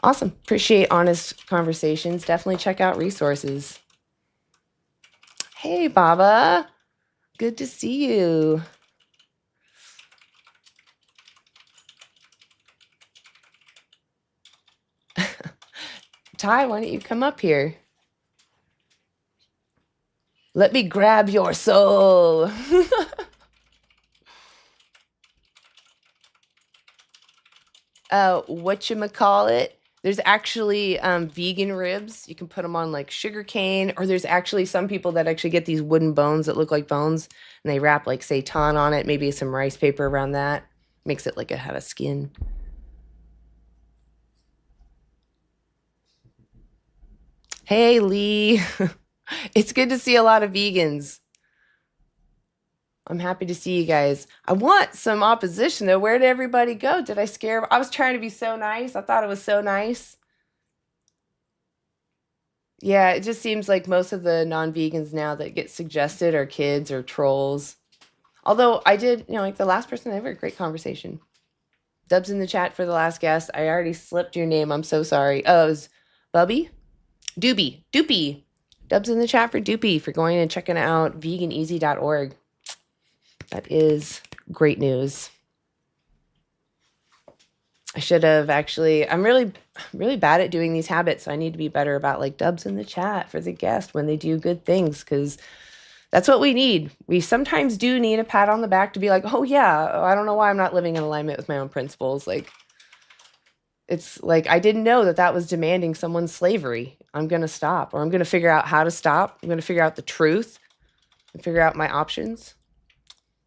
Awesome. Appreciate honest conversations. Definitely check out resources. Hey, Baba. Good to see you. Ty, why don't you come up here? Let me grab your soul. Whatchamacallit? There's actually vegan ribs. You can put them on like sugar cane, or there's actually some people that actually get these wooden bones that look like bones, and they wrap like seitan on it, maybe some rice paper around that. Makes it like have a skin. Hey, Lee. It's good to see a lot of vegans. I'm happy to see you guys. I want some opposition though. Where did everybody go? Did I scare? I was trying to be so nice. I thought it was so nice. Yeah, it just seems like most of the non-vegans now that get suggested are kids or trolls. Although I did, like the last person, I had a great conversation. Dubs in the chat for the last guest. I already slipped your name. I'm so sorry. Oh, it was Bubby? Doopy. Dubs in the chat for Doopy for going and checking out veganeasy.org. That is great news. I should have actually, I'm really bad at doing these habits. So I need to be better about like dubs in the chat for the guest when they do good things, because that's what we need. We sometimes do need a pat on the back to be like, oh yeah, I don't know why I'm not living in alignment with my own principles. Like, it's like, I didn't know that was demanding someone's slavery. I'm going to stop, or I'm going to figure out how to stop. I'm going to figure out the truth and figure out my options.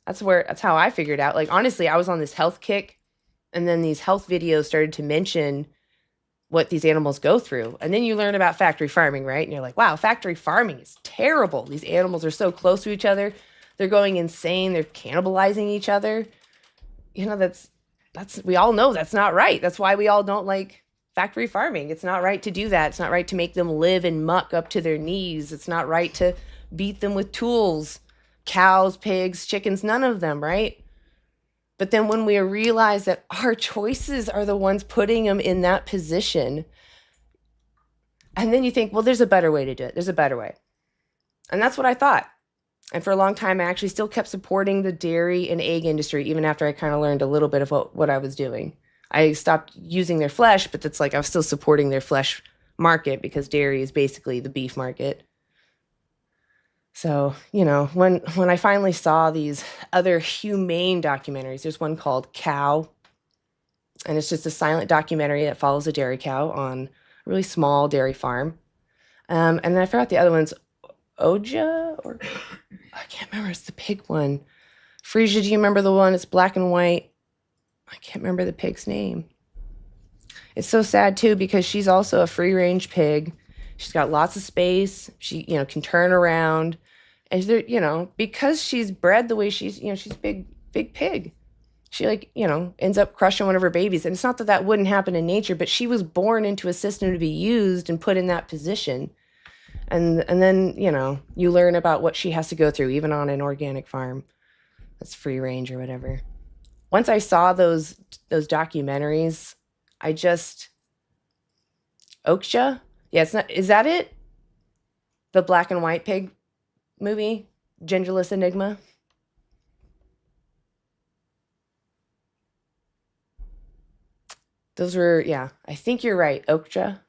That's how I figured out. Like, honestly, I was on this health kick, and then these health videos started to mention what these animals go through. And then you learn about factory farming, right? And you're like, wow, factory farming is terrible. These animals are so close to each other. They're going insane. They're cannibalizing each other. That's we all know that's not right. That's why we all don't like factory farming. It's not right to do that. It's not right to make them live in muck up to their knees. It's not right to beat them with tools. Cows, pigs, chickens, none of them, right? But then when we realize that our choices are the ones putting them in that position, and then you think, well, there's a better way to do it. There's a better way. And that's what I thought. And for a long time, I actually still kept supporting the dairy and egg industry, even after I kind of learned a little bit of what I was doing. I stopped using their flesh, but that's like I was still supporting their flesh market, because dairy is basically the beef market. So, when I finally saw these other humane documentaries, there's one called Cow, and it's just a silent documentary that follows a dairy cow on a really small dairy farm. And then I forgot the other one's Oja, or I can't remember. It's the pig one. Frisia, do you remember the one? It's black and white. I can't remember the pig's name. It's so sad too, because she's also a free range pig. She's got lots of space. She, can turn around. And there, because she's bred the way she's big pig. She ends up crushing one of her babies. And it's not that wouldn't happen in nature, but she was born into a system to be used and put in that position. And then, you learn about what she has to go through, even on an organic farm that's free range or whatever. Once I saw those documentaries, I just, Oksha? Yeah, is that it? The black and white pig movie? Genderless Enigma? Those were, yeah, I think you're right, Oksha.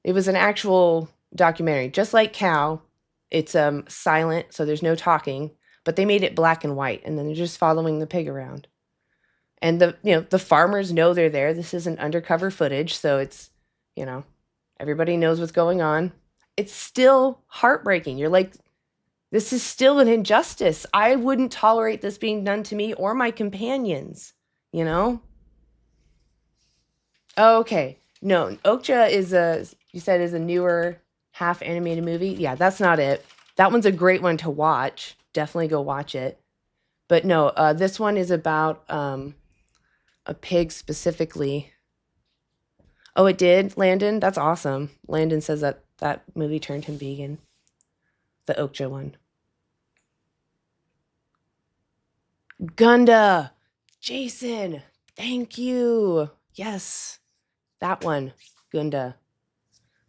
It was an actual documentary, just like Cow. It's silent, so there's no talking, but they made it black and white, and then they're just following the pig around. And the farmers know they're there. This isn't undercover footage, so it's, everybody knows what's going on. It's still heartbreaking. You're like, this is still an injustice. I wouldn't tolerate this being done to me or my companions, Oh, okay. No, Okja is a newer half animated movie. Yeah, that's not it. That one's a great one to watch. Definitely go watch it. But no, this one is about a pig specifically. Oh, it did, Landon? That's awesome. Landon says that movie turned him vegan. The Okja one. Gunda! Jason! Thank you! Yes, that one. Gunda.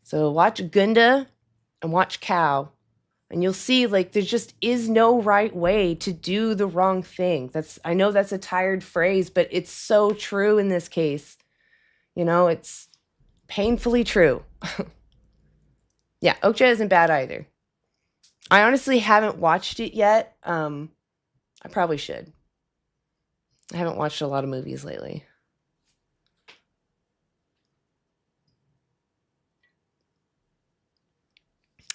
So watch Gunda and watch Cow, and you'll see there just is no right way to do the wrong thing. I know that's a tired phrase, but it's so true in this case. It's painfully true. Yeah, Okja isn't bad either. I honestly haven't watched it yet. I probably should. I haven't watched a lot of movies lately.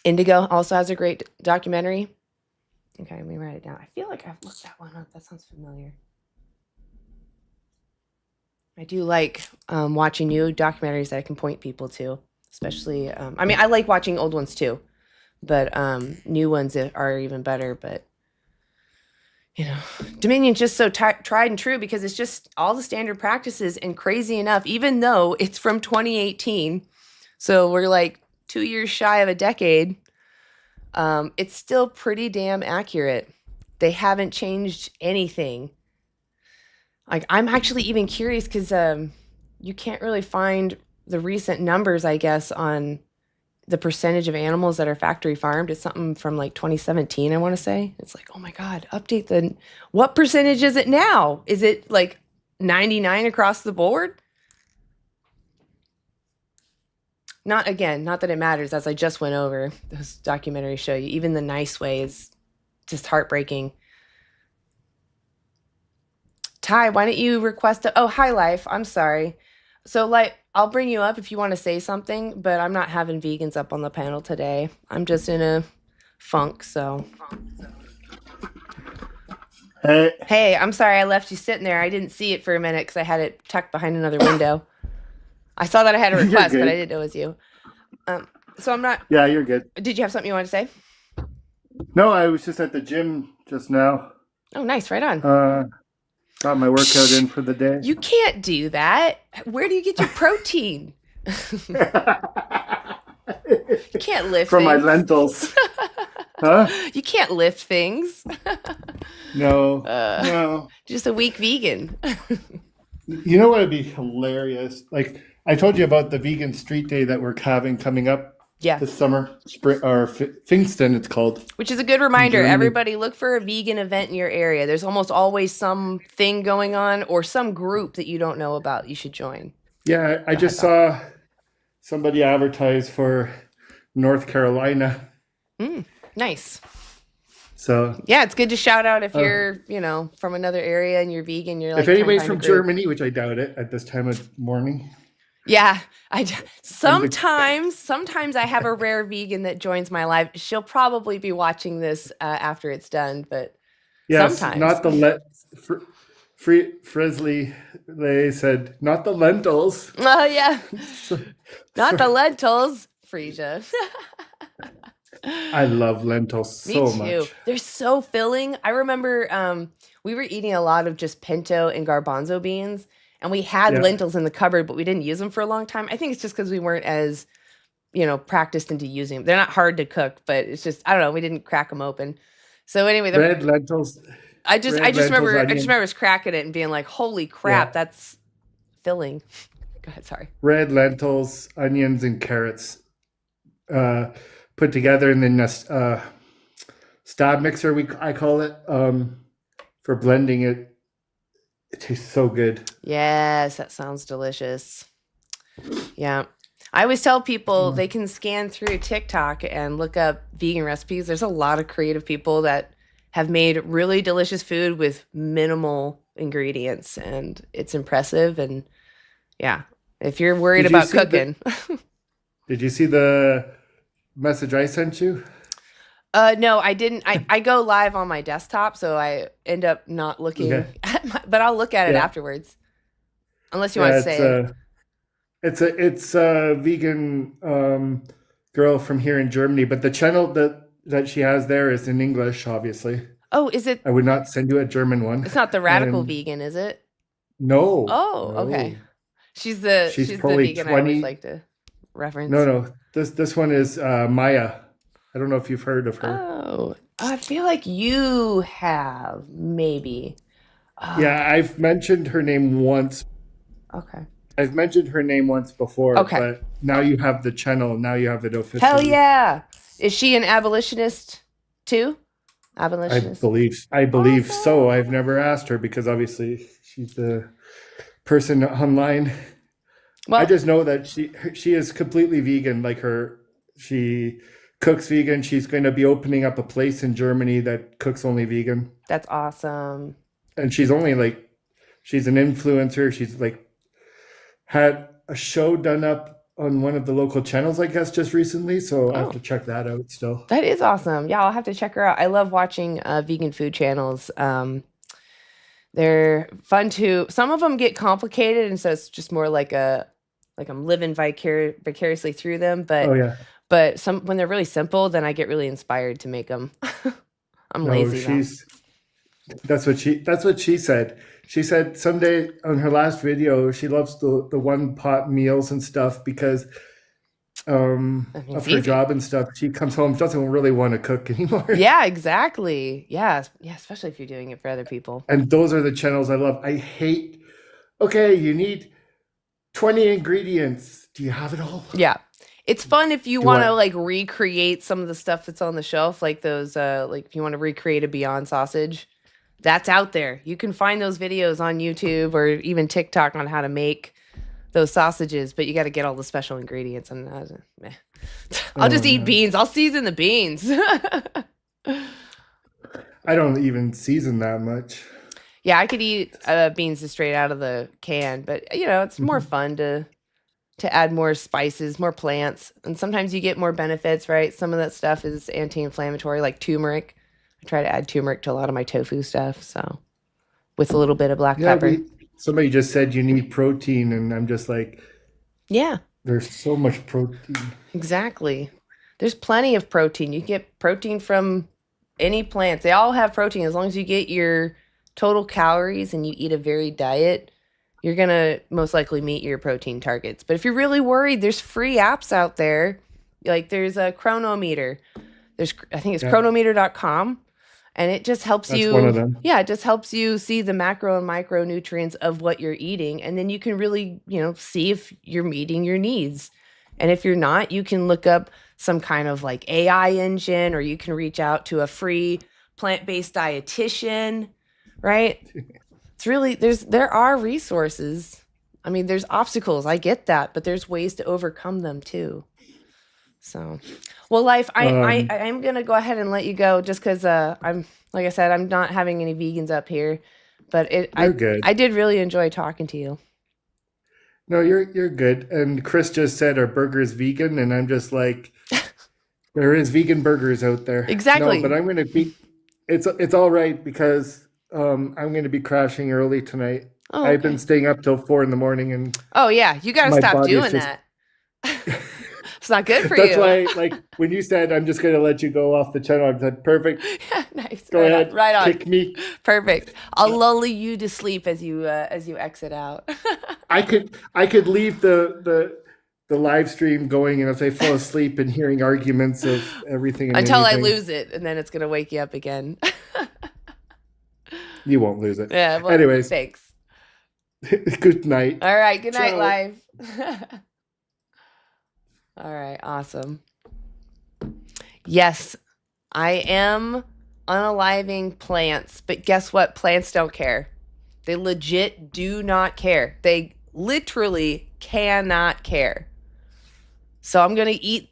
Indigo also has a great documentary. Okay, let me write it down. I feel like I've looked that one up. That sounds familiar. I do like watching new documentaries that I can point people to, especially, I like watching old ones too, but new ones are even better. But, Dominion's just so tried and true, because it's just all the standard practices, and crazy enough, even though it's from 2018, so we're 2 years shy of a decade, it's still pretty damn accurate. They haven't changed anything. Like, I'm actually even curious because you can't really find the recent numbers, I guess, on the percentage of animals that are factory farmed. It's something from like 2017, I want to say. It's like, oh my God, what percentage is it now? Is it like 99 across the board? Not that it matters, as I just went over. Those documentaries show you, even the nice way is just heartbreaking. Ty, why don't you request oh, hi, Life. I'm sorry. So, like, I'll bring you up if you want to say something, but I'm not having vegans up on the panel today. I'm just in a funk, so. Hey, I'm sorry I left you sitting there. I didn't see it for a minute because I had it tucked behind another window. I saw that I had a request, but I didn't know it was you. So I'm not.
Yeah, you're good.
Did you have something you wanted to say?
No, I was just at the gym just now.
Oh, nice. Right on.
Got my workout in for the day.
You can't do that. Where do you get your protein? You can't lift
From
things.
my lentils. Huh?
You can't lift things.
No. No.
Just a weak vegan.
You know what would be hilarious? Like, I told you about the vegan street day that we're having coming up
Yeah.
this summer. Pfingsten, it's called.
Which is a good reminder.
Germany.
Everybody look for a vegan event in your area. There's almost always something going on or some group that you don't know about you should join.
Yeah, I just saw somebody advertise for North Carolina.
Nice.
So
Yeah, it's good to shout out if you're, from another area and you're vegan. You're like,
if anybody's
trying to
from
find a group.
Germany, which I doubt it at this time of morning.
Yeah, sometimes I have a rare vegan that joins my live. She'll probably be watching this after it's done, but
Yes,
sometimes.
not the Frizzly. They said not the lentils.
Oh yeah, not the lentils, Frisia.
I love lentils so
Me too.
much.
They're so filling. I remember we were eating a lot of just pinto and garbanzo beans. And we had lentils in the cupboard, but we didn't use them for a long time. I think it's just because we weren't as, practiced into using them. They're not hard to cook, but it's just, I don't know, we didn't crack them open. So anyway,
Red lentils.
I just remember us cracking it and being like, holy crap,
Yeah.
that's filling. Go ahead, sorry.
Red lentils, onions, and carrots put together, and then a stab mixer, I call it, for blending it. It tastes so good.
Yes, that sounds delicious. Yeah. I always tell people they can scan through TikTok and look up vegan recipes. There's a lot of creative people that have made really delicious food with minimal ingredients, and it's impressive. And yeah, if you're worried about cooking.
Did you see the message I sent you?
No, I didn't. I go live on my desktop, so I end up not looking at but I'll look at it afterwards. Unless you want to say it.
It's a vegan girl from here in Germany, but the channel that she has there is in English, obviously.
Oh, is it?
I would not send you a German one.
It's not the radical vegan, is it?
No.
Oh,
no.
okay. She's the vegan
20.
I always like to reference.
No. This one is Maya. I don't know if you've heard of her.
Oh, I feel like you have, maybe.
Yeah, I've mentioned her name once.
Okay.
I've mentioned her name once before,
Okay.
but now you have the channel. Now you have it officially.
Hell yeah. Is she an abolitionist too? Abolitionist?
I believe so. I've never asked her because obviously she's the person online.
Well,
I just know that she is completely vegan. Like she cooks vegan. She's going to be opening up a place in Germany that cooks only vegan.
that's awesome.
And she's an influencer. She's had a show done up on one of the local channels, I guess, just recently. So I have to check that out still.
That is awesome. Yeah, I'll have to check her out. I love watching vegan food channels. They're fun too. Some of them get complicated, and so it's just more like I'm living vicariously through them. But
Oh yeah.
but when they're really simple, then I get really inspired to make them. I'm lazy though.
That's what she said. She said someday on her last video, she loves the one pot meals and stuff because
I mean,
of
it's
her
easy.
job and stuff. She comes home, doesn't really want to cook anymore.
Yeah, exactly. Yeah, especially if you're doing it for other people.
And those are the channels I love. I hate. Okay, you need 20 ingredients. Do you have it all?
Yeah. It's fun if you
Do
want
I-
to like recreate some of the stuff that's on the shelf, like those like if you want to recreate a Beyond sausage, that's out there. You can find those videos on YouTube or even TikTok on how to make those sausages, but you got to get all the special ingredients and meh. I'll just
Oh,
eat
no.
beans. I'll season the beans.
I don't even season that much.
Yeah, I could eat beans just straight out of the can, but you know, it's more fun to add more spices, more plants, and sometimes you get more benefits, right? Some of that stuff is anti-inflammatory, like turmeric. I try to add turmeric to a lot of my tofu stuff, so with a little bit of black
Yeah,
pepper.
somebody just said you need protein, and I'm just like,
Yeah,
there's so much protein.
exactly. There's plenty of protein. You can get protein from any plants. They all have protein as long as you get your total calories and you eat a varied diet. You're going to most likely meet your protein targets. But if you're really worried, there's free apps out there. Like there's a Cronometer. I think it's
Yeah.
cronometer.com, and it just helps
That's
you.
one of them.
Yeah, it just helps you see the macro and micronutrients of what you're eating, and then you can really, see if you're meeting your needs. And if you're not, you can look up some kind of like AI engine, or you can reach out to a free plant-based dietitian, right? It's really there are resources. I mean, there's obstacles. I get that, but there's ways to overcome them too. So, well, Life, I'm gonna go ahead and let you go just because I'm like I said, I'm not having any vegans up here, but
You're good.
I did really enjoy talking to you.
No, you're good. And Chris just said our burger is vegan, and I'm just like, there is vegan burgers out there.
Exactly.
No, but I'm gonna be. It's all right because I'm gonna be crashing early tonight.
Oh,
I've
okay.
been staying up till 4 a.m, and
Oh yeah, you gotta
My
stop
body is
doing
just-
that. It's not good for
that's
you.
why, like, when you said I'm just gonna let you go off the channel, I said perfect.
Yeah, nice.
Go
right
ahead,
on, right on.
kick me.
Perfect. I'll lull you to sleep as you exit out.
I could leave the live stream going, and if I fall asleep and hearing arguments of everything and
Until I
anything,
lose it, and then it's gonna wake you up again.
you won't lose it.
Yeah. Well,
Anyways.
thanks.
Good night.
All right. Good night,
Ciao.
Live. All right. Awesome. Yes, I am unaliving plants, but guess what? Plants don't care. They legit do not care. They literally cannot care. So I'm going to eat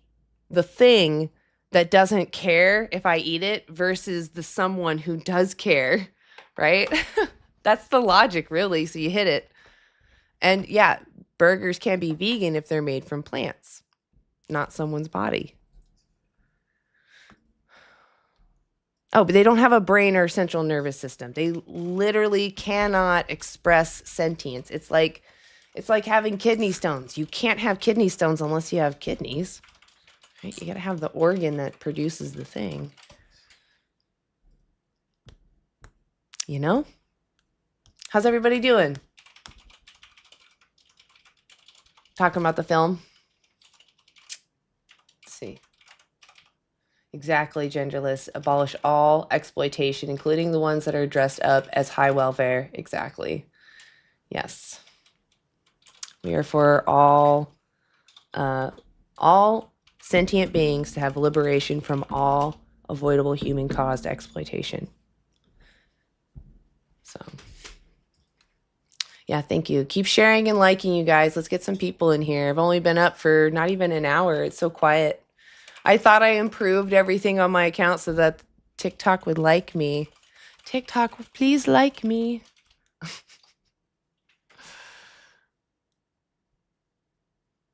the thing that doesn't care if I eat it versus the someone who does care, right? That's the logic, really. So you hit it. And yeah, burgers can be vegan if they're made from plants, not someone's body. Oh, but they don't have a brain or central nervous system. They literally cannot express sentience. It's like having kidney stones. You can't have kidney stones unless you have kidneys. Right? You got to have the organ that produces the thing. You know? How's everybody doing? Talking about the film? Let's see. Exactly, genderless. Abolish all exploitation, including the ones that are dressed up as high welfare. Exactly. Yes. We are for all sentient beings to have liberation from all avoidable human-caused exploitation. So, yeah, thank you. Keep sharing and liking, you guys. Let's get some people in here. I've only been up for not even an hour. It's so quiet. I thought I improved everything on my account so that TikTok would like me. TikTok, please like me.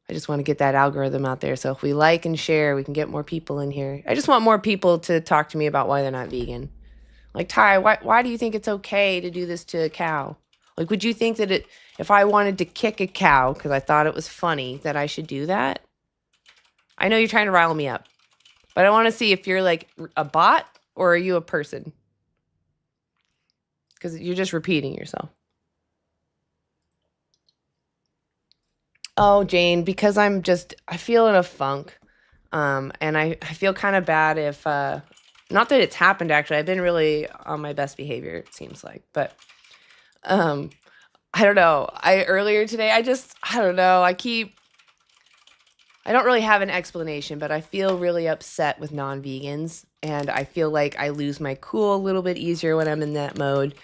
I just want to get that algorithm out there. So if we like and share, we can get more people in here. I just want more people to talk to me about why they're not vegan. Like, Ty, why do you think it's okay to do this to a cow? Like, would you think that if I wanted to kick a cow because I thought it was funny, that I should do that? I know you're trying to rile me up, but I want to see if you're like a bot or are you a person? Because you're just repeating yourself. Oh, Jane, because I feel in a funk. And I feel kind of bad if, not that it's happened actually. I've been really on my best behavior, it seems like. But um, I don't know. Earlier today, I don't know. I don't really have an explanation, but I feel really upset with non-vegans. And I feel like I lose my cool a little bit easier when I'm in that mode.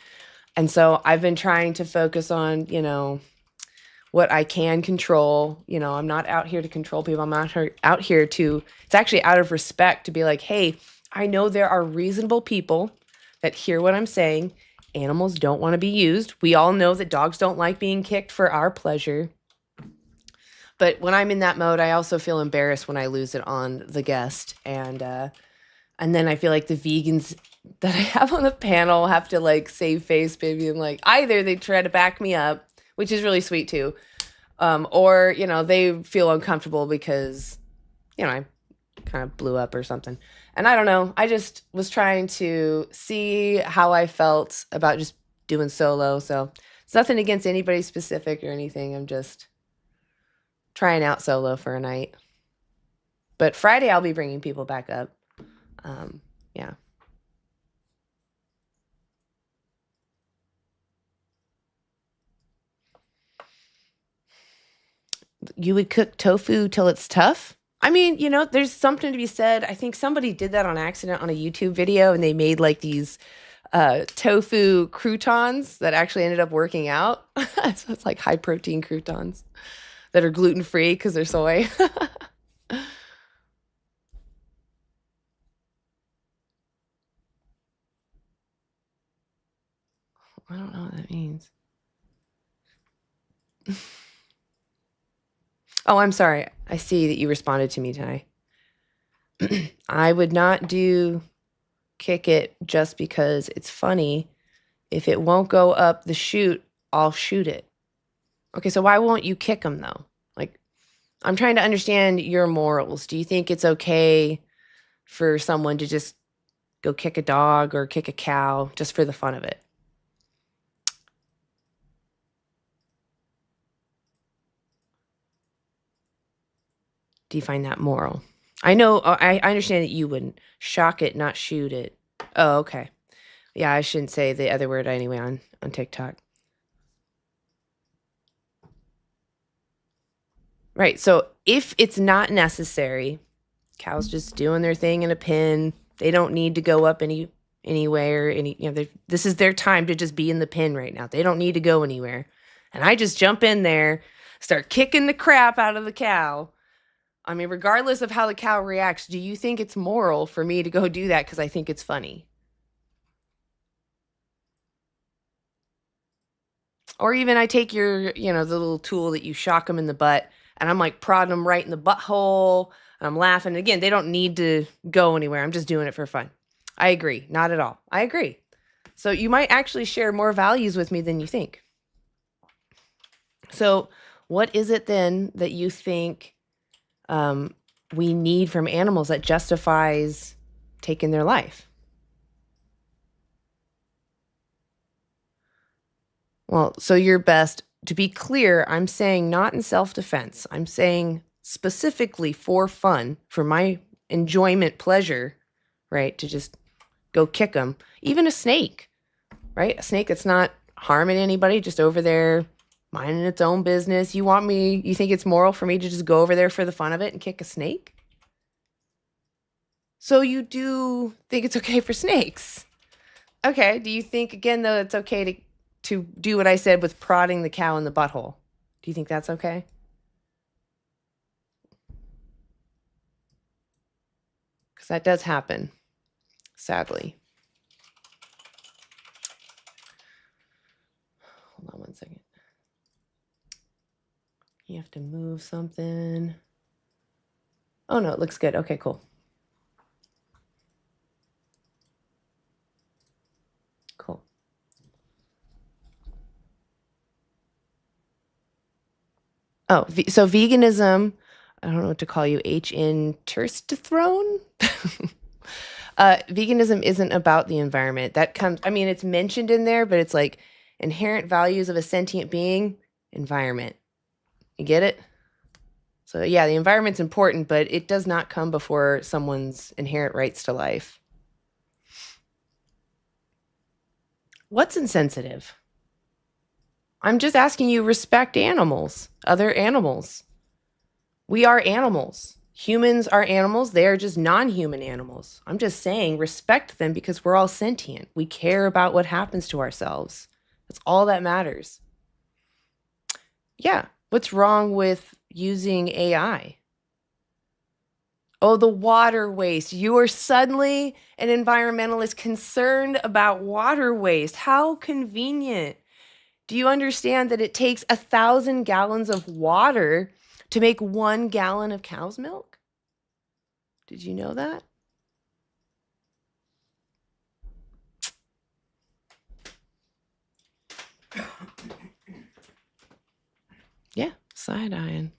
And so I've been trying to focus on, what I can control. I'm not out here to control people. I'm out here to, it's actually out of respect to be like, hey, I know there are reasonable people that hear what I'm saying. Animals don't want to be used. We all know that dogs don't like being kicked for our pleasure. But when I'm in that mode, I also feel embarrassed when I lose it on the guest. And then I feel like the vegans that I have on the panel have to like save face, baby. And like either they try to back me up, which is really sweet too. Or, they feel uncomfortable because, I kind of blew up or something. And I don't know. I just was trying to see how I felt about just doing solo. So it's nothing against anybody specific or anything. I'm just trying out solo for a night. But Friday, I'll be bringing people back up. Yeah. You would cook tofu till it's tough? I mean, there's something to be said. I think somebody did that on accident on a YouTube video and they made like these tofu croutons that actually ended up working out. So it's like high protein croutons that are gluten free because they're soy. I don't know what that means. Oh, I'm sorry. I see that you responded to me tonight. I would not do kick it just because it's funny. If it won't go up the chute, I'll shoot it. Okay, so why won't you kick them though? Like, I'm trying to understand your morals. Do you think it's okay for someone to just go kick a dog or kick a cow just for the fun of it? Do you find that moral? I know, I understand that you wouldn't. Shock it, not shoot it. Oh, okay. Yeah, I shouldn't say the other word anyway on TikTok. Right, so if it's not necessary, cows just doing their thing in a pen. They don't need to go up anywhere. This is their time to just be in the pen right now. They don't need to go anywhere. And I just jump in there, start kicking the crap out of the cow. I mean, regardless of how the cow reacts, do you think it's moral for me to go do that because I think it's funny? Or even I take your, the little tool that you shock them in the butt, and I'm like prodding them right in the butthole, and I'm laughing. Again, they don't need to go anywhere. I'm just doing it for fun. I agree. Not at all. I agree. So you might actually share more values with me than you think. So what is it then that you think we need from animals that justifies taking their life? Well, so your best, to be clear, I'm saying not in self-defense. I'm saying specifically for fun, for my enjoyment, pleasure, right? To just go kick them. Even a snake, right? A snake that's not harming anybody, just over there minding its own business. You think it's moral for me to just go over there for the fun of it and kick a snake? So you do think it's okay for snakes? Okay. Do you think, again, though, it's okay to do what I said with prodding the cow in the butthole? Do you think that's okay? Because that does happen, sadly. Hold on one second. You have to move something. Oh, no, it looks good. Okay, cool. Cool. Oh, so veganism, I don't know what to call you, H.N. Terstothrone? Veganism isn't about the environment. It's mentioned in there, but it's like inherent values of a sentient being, environment. You get it? So yeah, the environment's important, but it does not come before someone's inherent rights to life. What's insensitive? I'm just asking you, respect animals, other animals. We are animals. Humans are animals. They are just non-human animals. I'm just saying, respect them because we're all sentient. We care about what happens to ourselves. That's all that matters. Yeah. What's wrong with using AI? Oh, the water waste. You are suddenly an environmentalist concerned about water waste. How convenient. Do you understand that it takes 1,000 gallons of water to make 1 gallon of cow's milk? Did you know that? Yeah, side-eyeing.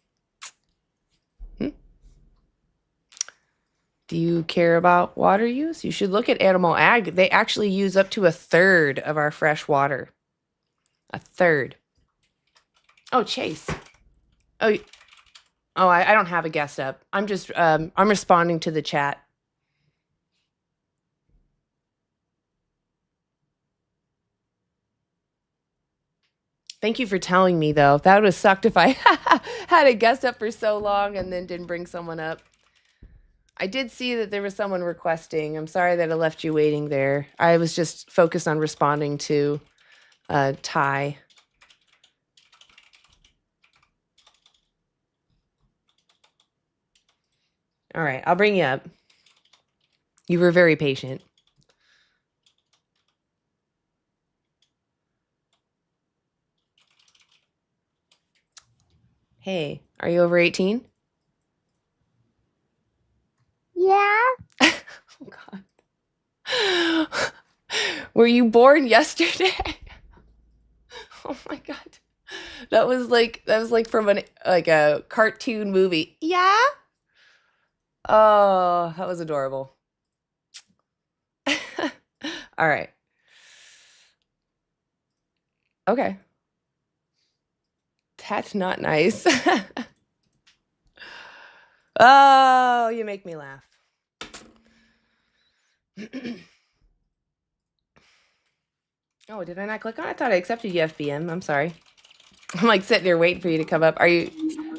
Do you care about water use? You should look at animal ag. They actually use up to 1/3 of our fresh water. 1/3. Oh, Chase. Oh, I don't have a guest up. I'm just I'm responding to the chat. Thank you for telling me, though. That would have sucked if I had a guest up for so long and then didn't bring someone up. I did see that there was someone requesting. I'm sorry that I left you waiting there. I was just focused on responding to Ty. All right, I'll bring you up. You were very patient. Hey, are you over 18?
Yeah.
Oh, God. Were you born yesterday? Oh my God. That was like from a cartoon movie. Yeah? Oh, that was adorable. All right. Okay. That's not nice. Oh, you make me laugh. Oh, did I not click on it? I thought I accepted you, FBM. I'm sorry. I'm like sitting there waiting for you to come up. Are you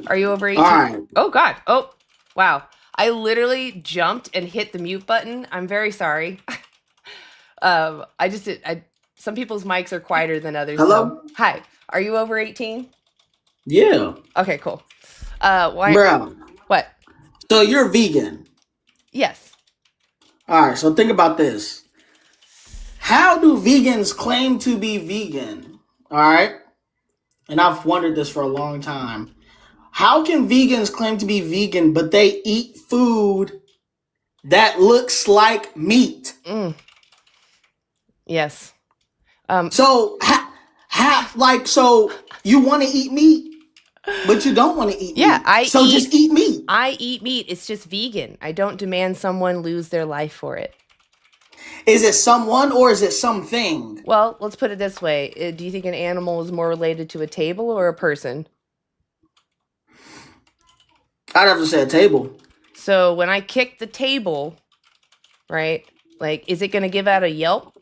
over 18?
All right.
Oh God. Oh, wow. I literally jumped and hit the mute button. I'm very sorry. Some people's mics are quieter than others.
Hello?
So. Hi. Are you over 18?
Yeah.
Okay, cool. Why?
Bro.
What?
So you're vegan.
Yes.
All right. So think about this. How do vegans claim to be vegan? All right. And I've wondered this for a long time. How can vegans claim to be vegan, but they eat food that looks like meat?
Yes.
So so you want to eat meat, but you don't want to eat
Yeah,
meat. Just eat meat.
I eat meat. It's just vegan. I don't demand someone lose their life for it.
Is it someone or is it something?
Well, let's put it this way. Do you think an animal is more related to a table or a person?
I'd have to say a table.
So when I kick the table, right? Like, is it going to give out a yelp?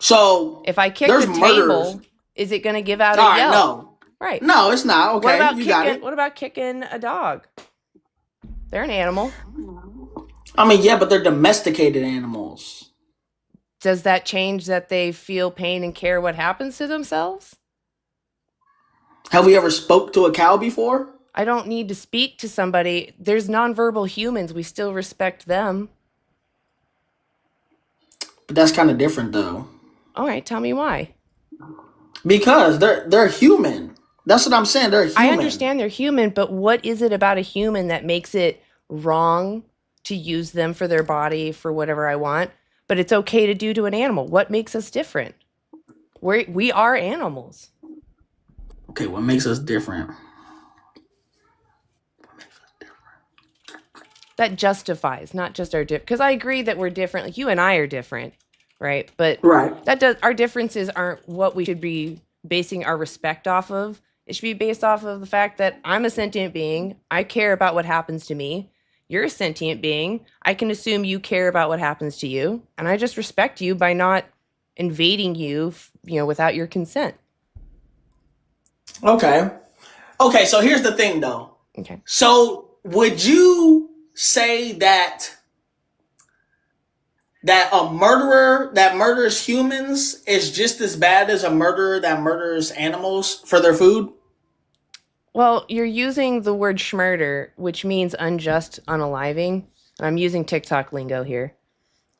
So
if I kick the table, is it going to give out a yelp?
No.
Right.
No, it's not. Okay.
What about kicking a dog? They're an animal.
I mean, yeah, but they're domesticated animals.
Does that change that they feel pain and care what happens to themselves?
Have we ever spoke to a cow before?
I don't need to speak to somebody. There's nonverbal humans. We still respect them.
But that's kind of different, though.
All right, tell me why.
Because they're human. That's what I'm saying. They're human.
I understand they're human, but what is it about a human that makes it wrong to use them for their body for whatever I want, but it's okay to do to an animal? What makes us different? We are animals.
Okay, what makes us different?
That justifies not just our because I agree that we're different. Like you and I are different, right? But
right.
That does our differences aren't what we should be basing our respect off of. It should be based off of the fact that I'm a sentient being. I care about what happens to me. You're a sentient being. I can assume you care about what happens to you. And I just respect you by not invading you, without your consent.
Okay. Okay, so here's the thing though.
Okay.
So would you say that a murderer that murders humans is just as bad as a murderer that murders animals for their food?
Well, you're using the word schmurder, which means unjust, unaliving. I'm using TikTok lingo here.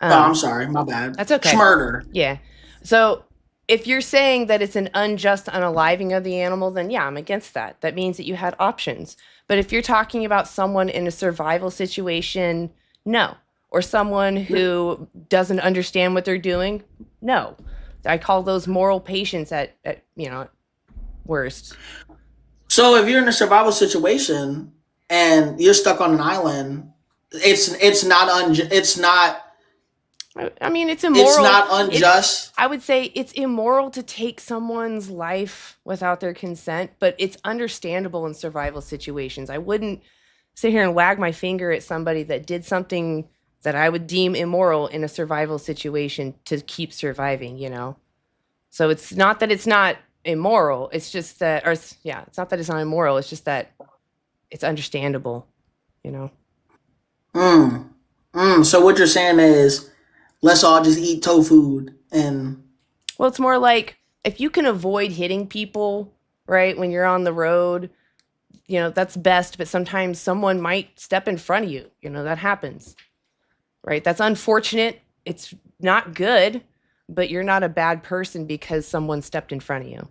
I'm sorry, my bad.
That's okay.
Schmurder.
Yeah. So if you're saying that it's an unjust unaliving of the animal, then yeah, I'm against that. That means that you had options. But if you're talking about someone in a survival situation, no. Or someone who doesn't understand what they're doing, no. I call those moral patients at worst.
So if you're in a survival situation and you're stuck on an island, it's not
I mean, it's immoral.
It's not unjust.
I would say it's immoral to take someone's life without their consent, but it's understandable in survival situations. I wouldn't sit here and wag my finger at somebody that did something that I would deem immoral in a survival situation to keep surviving, So it's not that it's not immoral. It's just that, it's not that it's not immoral. It's just that it's understandable,
So what you're saying is, let's all just eat tofu and.
Well, it's more like if you can avoid hitting people, right, when you're on the road, that's best. But sometimes someone might step in front of you. That happens, right? That's unfortunate. It's not good, but you're not a bad person because someone stepped in front of you.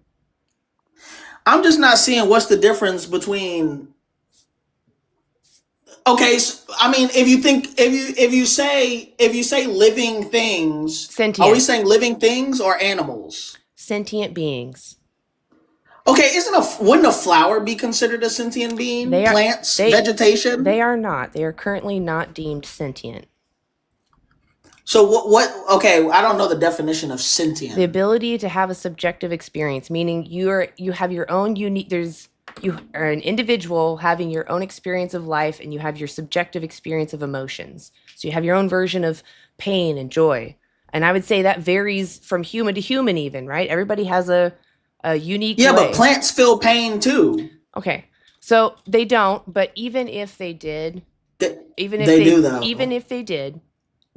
I'm just not seeing what's the difference between. Okay, so, I mean, if you say living things,
sentient.
Are we saying living things or animals?
Sentient beings.
Okay, wouldn't a flower be considered a sentient being? Plants, vegetation?
They are not. They are currently not deemed sentient.
So what? Okay, I don't know the definition of sentient.
The ability to have a subjective experience, meaning you have your own unique. You are an individual having your own experience of life, and you have your subjective experience of emotions. So you have your own version of pain and joy. And I would say that varies from human to human even, right? Everybody has a unique way.
But plants feel pain too.
Okay. So they don't, but even if they did, even if they did,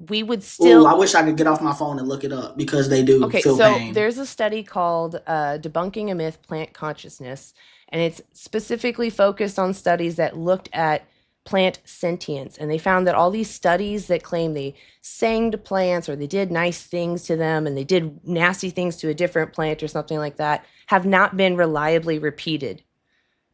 we would still.
Ooh, I wish I could get off my phone and look it up because they do feel pain.
So there's a study called Debunking a Myth, Plant Consciousness, and it's specifically focused on studies that looked at plant sentience. And they found that all these studies that claim they sang to plants or they did nice things to them and they did nasty things to a different plant or something like that have not been reliably repeated.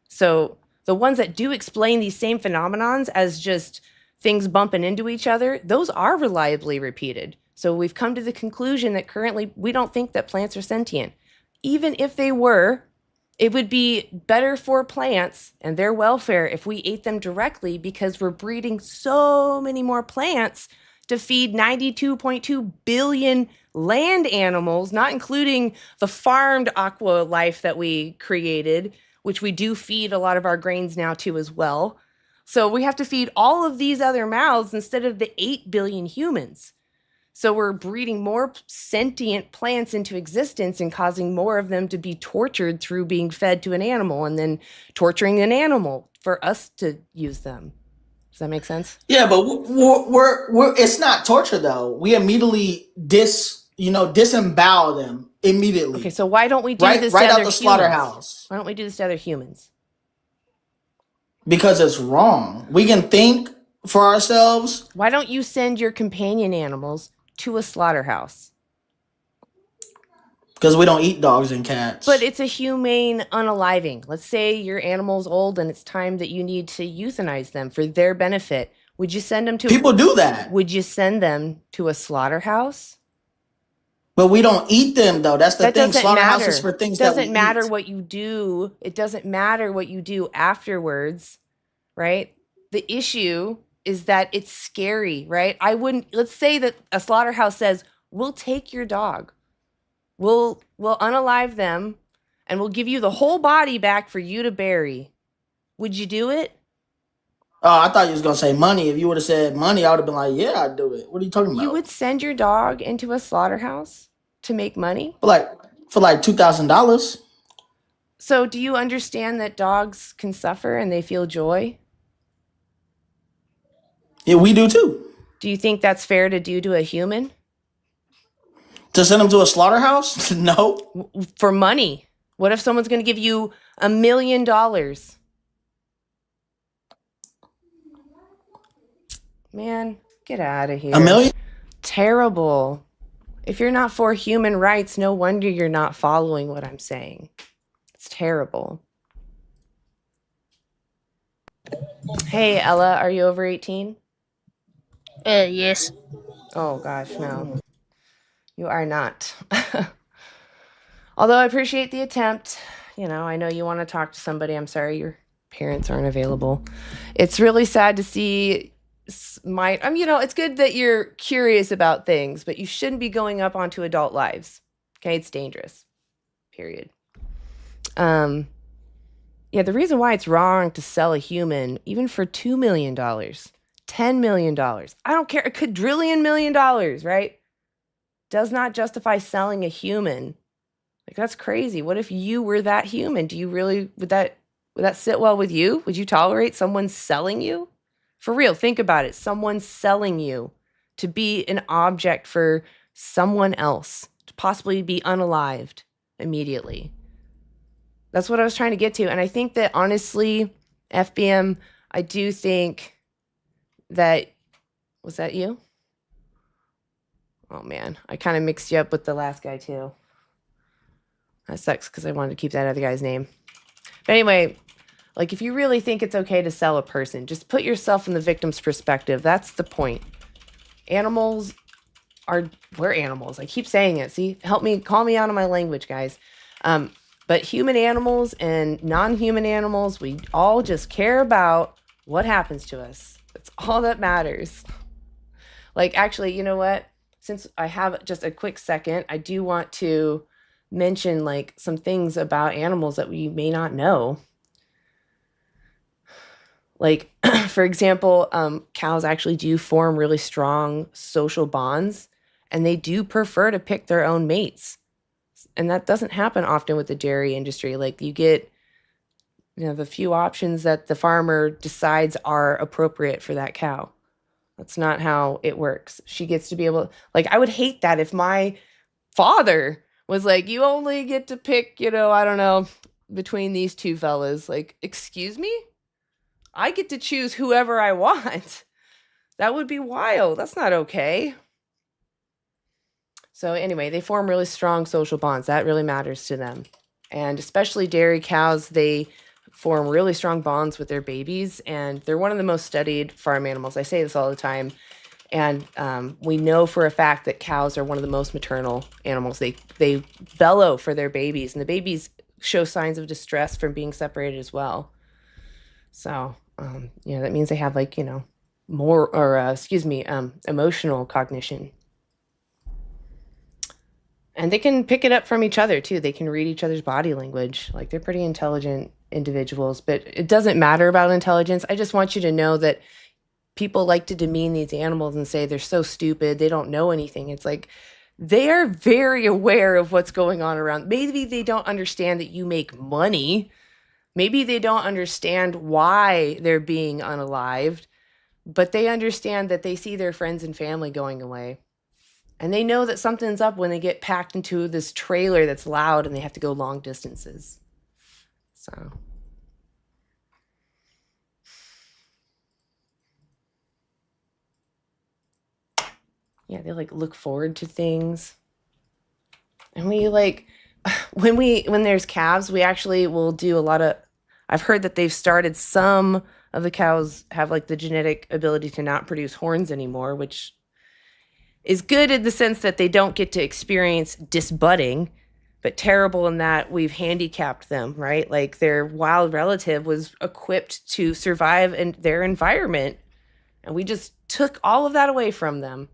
So the ones that do explain these same phenomenons as just things bumping into each other, those are reliably repeated. So we've come to the conclusion that currently we don't think that plants are sentient. Even if they were, it would be better for plants and their welfare if we ate them directly because we're breeding so many more plants to feed 92.2 billion land animals, not including the farmed aqua life that we created, which we do feed a lot of our grains now too as well. So we have to feed all of these other mouths instead of the 8 billion humans. So we're breeding more sentient plants into existence and causing more of them to be tortured through being fed to an animal and then torturing an animal for us to use them. Does that make sense?
Yeah, but we're it's not torture though. We immediately disembowel them immediately.
Okay, so why don't we do this
right
to
out
other
the
humans?
slaughterhouse?
Why don't we do this to other humans?
Because it's wrong. We can think for ourselves.
Why don't you send your companion animals to a slaughterhouse?
Because we don't eat dogs and cats.
But it's a humane unaliving. Let's say your animal's old and it's time that you need to euthanize them for their benefit. Would you send them to...
People do that.
Would you send them to a slaughterhouse?
But we don't eat them, though. That's the thing. Slaughterhouses for things that we eat.
It doesn't matter what you do. It doesn't matter what you do afterwards, right? The issue is that it's scary, right? Let's say that a slaughterhouse says, we'll take your dog. We'll unalive them and we'll give you the whole body back for you to bury. Would you do it?
Oh, I thought you was gonna say money. If you would have said money, I would have been like, yeah, I'd do it. What are you talking about?
You would send your dog into a slaughterhouse to make money?
For like $2,000.
So do you understand that dogs can suffer and they feel joy?
Yeah, we do too.
Do you think that's fair to do to a human?
To send them to a slaughterhouse? No.
For money. What if someone's going to give you $1 million? Man, get out of here.
$1 million?
Terrible. If you're not for human rights, no wonder you're not following what I'm saying. It's terrible. Hey, Ella, are you over 18?
Yes.
Oh, gosh, no. You are not. Although I appreciate the attempt. You know, I know you want to talk to somebody. I'm sorry your parents aren't available. It's really sad to see it's good that you're curious about things, but you shouldn't be going up onto adult lives. Okay, it's dangerous. Period. Yeah, the reason why it's wrong to sell a human, even for $2 million, $10 million, I don't care, a quadrillion $1 million, right? Does not justify selling a human. Like, that's crazy. What if you were that human? Do you really, would that sit well with you? Would you tolerate someone selling you? For real, think about it. Someone selling you to be an object for someone else, to possibly be unalived immediately. That's what I was trying to get to. And I think that, honestly, FBM, I do think that, was that you? Oh, man. I kind of mixed you up with the last guy, too. That sucks because I wanted to keep that other guy's name. But anyway, like, if you really think it's okay to sell a person, just put yourself in the victim's perspective. That's the point. We're animals. I keep saying it. See, help me, call me out on my language, guys. But human animals and non-human animals, we all just care about what happens to us. That's all that matters. Like, actually, you know what? Since I have just a quick second, I do want to mention, like, some things about animals that we may not know. Like, for example, cows actually do form really strong social bonds, and they do prefer to pick their own mates. And that doesn't happen often with the dairy industry. Like, you get, the few options that the farmer decides are appropriate for that cow. That's not how it works. She gets to be able, like, I would hate that if my father was like, you only get to pick, I don't know, between these two fellas. Like, excuse me? I get to choose whoever I want. That would be wild. That's not okay. So anyway, they form really strong social bonds. That really matters to them. And especially dairy cows, they form really strong bonds with their babies. And they're one of the most studied farm animals. I say this all the time. And we know for a fact that cows are one of the most maternal animals. They bellow for their babies. And the babies show signs of distress from being separated as well. So, that means they have, like, emotional cognition. And they can pick it up from each other, too. They can read each other's body language. Like, they're pretty intelligent individuals. But it doesn't matter about intelligence. I just want you to know that people like to demean these animals and say they're so stupid, they don't know anything. It's like, they are very aware of what's going on around. Maybe they don't understand that you make money. Maybe they don't understand why they're being unalived, but they understand that they see their friends and family going away. And they know that something's up when they get packed into this trailer that's loud and they have to go long distances. So. Yeah, they, like, look forward to things. And we, like, when there's calves, we actually will do a lot of, I've heard that they've started, some of the cows have, like, the genetic ability to not produce horns anymore, which is good in the sense that they don't get to experience disbudding, but terrible in that we've handicapped them, right? Like, their wild relative was equipped to survive in their environment, and we just took all of that away from them.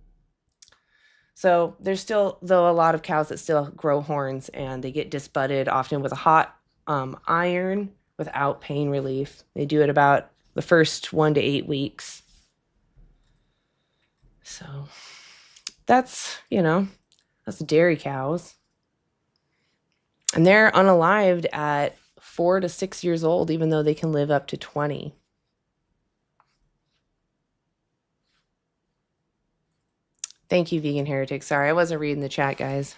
So there's still, though, a lot of cows that still grow horns, and they get disbudded often with a hot iron without pain relief. They do it about the first 1 to 8 weeks. So that's, that's dairy cows. And they're unalived at 4 to 6 years old, even though they can live up to 20. Thank you, Vegan Heretic. Sorry, I wasn't reading the chat, guys.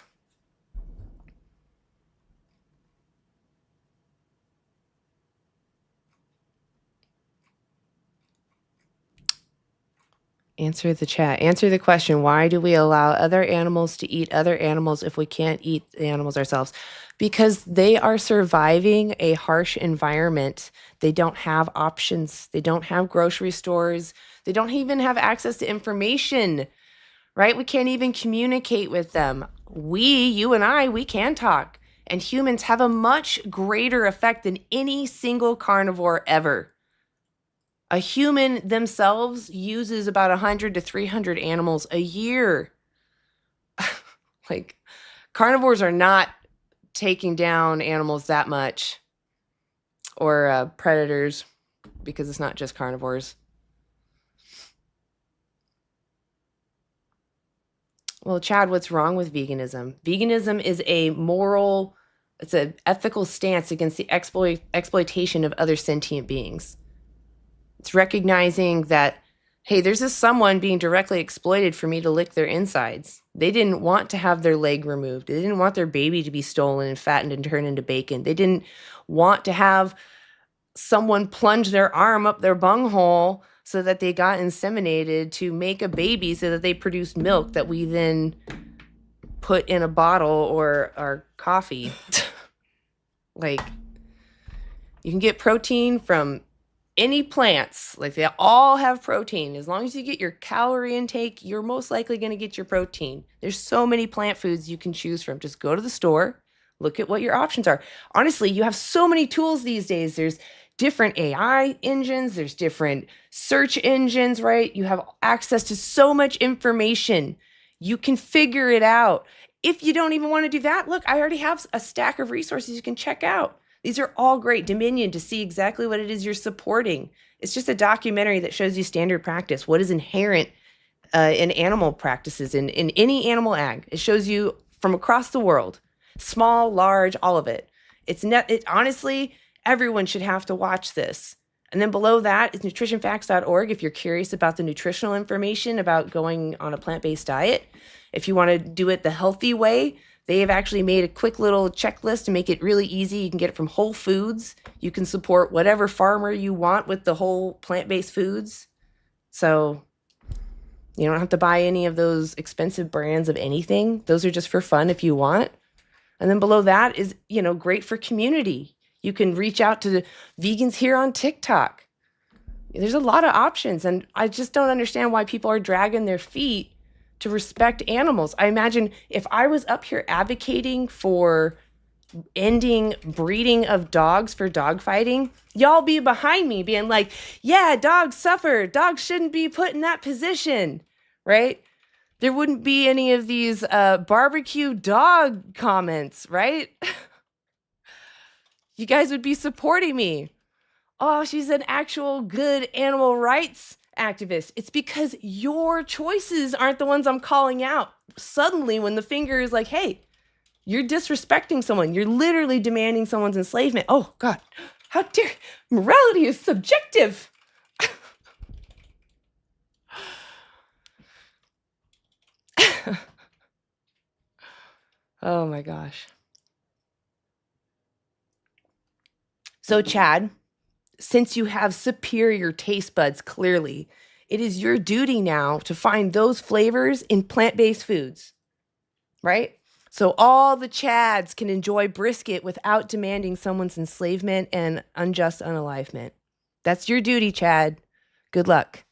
Answer the chat. Answer the question. Why do we allow other animals to eat other animals if we can't eat the animals ourselves? Because they are surviving a harsh environment. They don't have options. They don't have grocery stores. They don't even have access to information, right? We can't even communicate with them. You and I, we can talk. And humans have a much greater effect than any single carnivore ever. A human themselves uses about 100 to 300 animals a year. Like, carnivores are not taking down animals that much, or predators, because it's not just carnivores. Well, Chad, what's wrong with veganism? Veganism is a moral, it's an ethical stance against the exploitation of other sentient beings. It's recognizing that, hey, there's this someone being directly exploited for me to lick their insides. They didn't want to have their leg removed. They didn't want their baby to be stolen and fattened and turned into bacon. They didn't want to have someone plunge their arm up their bunghole so that they got inseminated to make a baby so that they produced milk that we then put in a bottle or our coffee. Like, you can get protein from any plants. Like, they all have protein. As long as you get your calorie intake, you're most likely going to get your protein. There's so many plant foods you can choose from. Just go to the store, look at what your options are. Honestly, you have so many tools these days. There's different AI engines, there's different search engines, right? You have access to so much information. You can figure it out. If you don't even want to do that, look, I already have a stack of resources you can check out. These are all great. Dominion, to see exactly what it is you're supporting. It's just a documentary that shows you standard practice, what is inherent in animal practices, in any animal ag. It shows you from across the world, small, large, all of it. Honestly, everyone should have to watch this. And then below that is nutritionfacts.org if you're curious about the nutritional information about going on a plant-based diet. If you want to do it the healthy way, they have actually made a quick little checklist to make it really easy. You can get it from Whole Foods. You can support whatever farmer you want with the whole plant-based foods. So you don't have to buy any of those expensive brands of anything. Those are just for fun if you want. And then below that is, great for community. You can reach out to the vegans here on TikTok. There's a lot of options, and I just don't understand why people are dragging their feet to respect animals. I imagine if I was up here advocating for ending breeding of dogs for dog fighting, y'all be behind me being like, yeah, dogs suffer. Dogs shouldn't be put in that position, right? There wouldn't be any of these barbecue dog comments, right? You guys would be supporting me. Oh, she's an actual good animal rights activist. It's because your choices aren't the ones I'm calling out. Suddenly, when the finger is like, hey, you're disrespecting someone, you're literally demanding someone's enslavement. Oh, God, how dare, morality is subjective. Oh, my gosh. So, Chad, since you have superior taste buds, clearly, it is your duty now to find those flavors in plant-based foods, right? So all the Chads can enjoy brisket without demanding someone's enslavement and unjust unalivement. That's your duty, Chad. Good luck.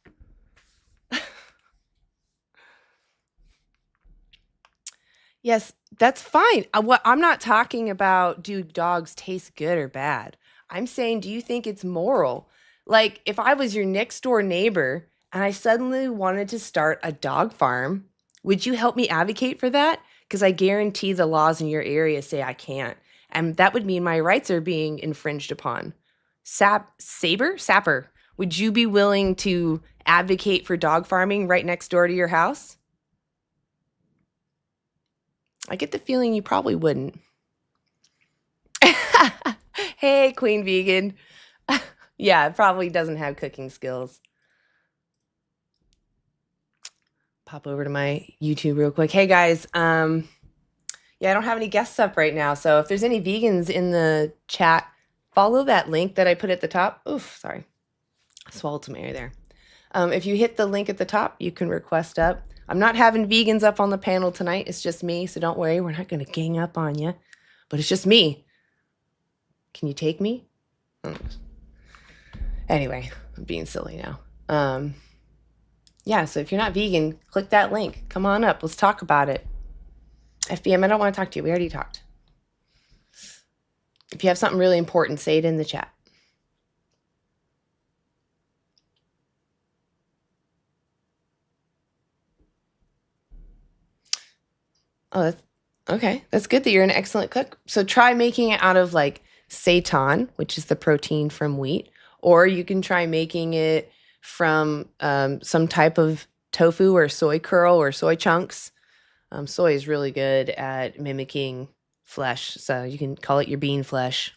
Yes, that's fine. I'm not talking about, do dogs taste good or bad? I'm saying, do you think it's moral? Like, if I was your next door neighbor and I suddenly wanted to start a dog farm Would you help me advocate for that? Because I guarantee the laws in your area say I can't. And that would mean my rights are being infringed upon. Sapper, would you be willing to advocate for dog farming right next door to your house? I get the feeling you probably wouldn't. Hey, Queen Vegan. Yeah, it probably doesn't have cooking skills. Pop over to my YouTube real quick. Hey guys, yeah, I don't have any guests up right now, so if there's any vegans in the chat, follow that link that I put at the top. Oof, sorry. I swallowed some air there. If you hit the link at the top, you can request up. I'm not having vegans up on the panel tonight. It's just me, so don't worry. We're not going to gang up on you, but it's just me. Can you take me? Anyway, I'm being silly now. Yeah, so if you're not vegan, click that link. Come on up. Let's talk about it. FBM, I don't want to talk to you. We already talked. If you have something really important, say it in the chat. Oh, that's, okay. That's good that you're an excellent cook. So try making it out of like seitan, which is the protein from wheat, or you can try making it from some type of tofu or soy curl or soy chunks. Soy is really good at mimicking flesh, so you can call it your bean flesh.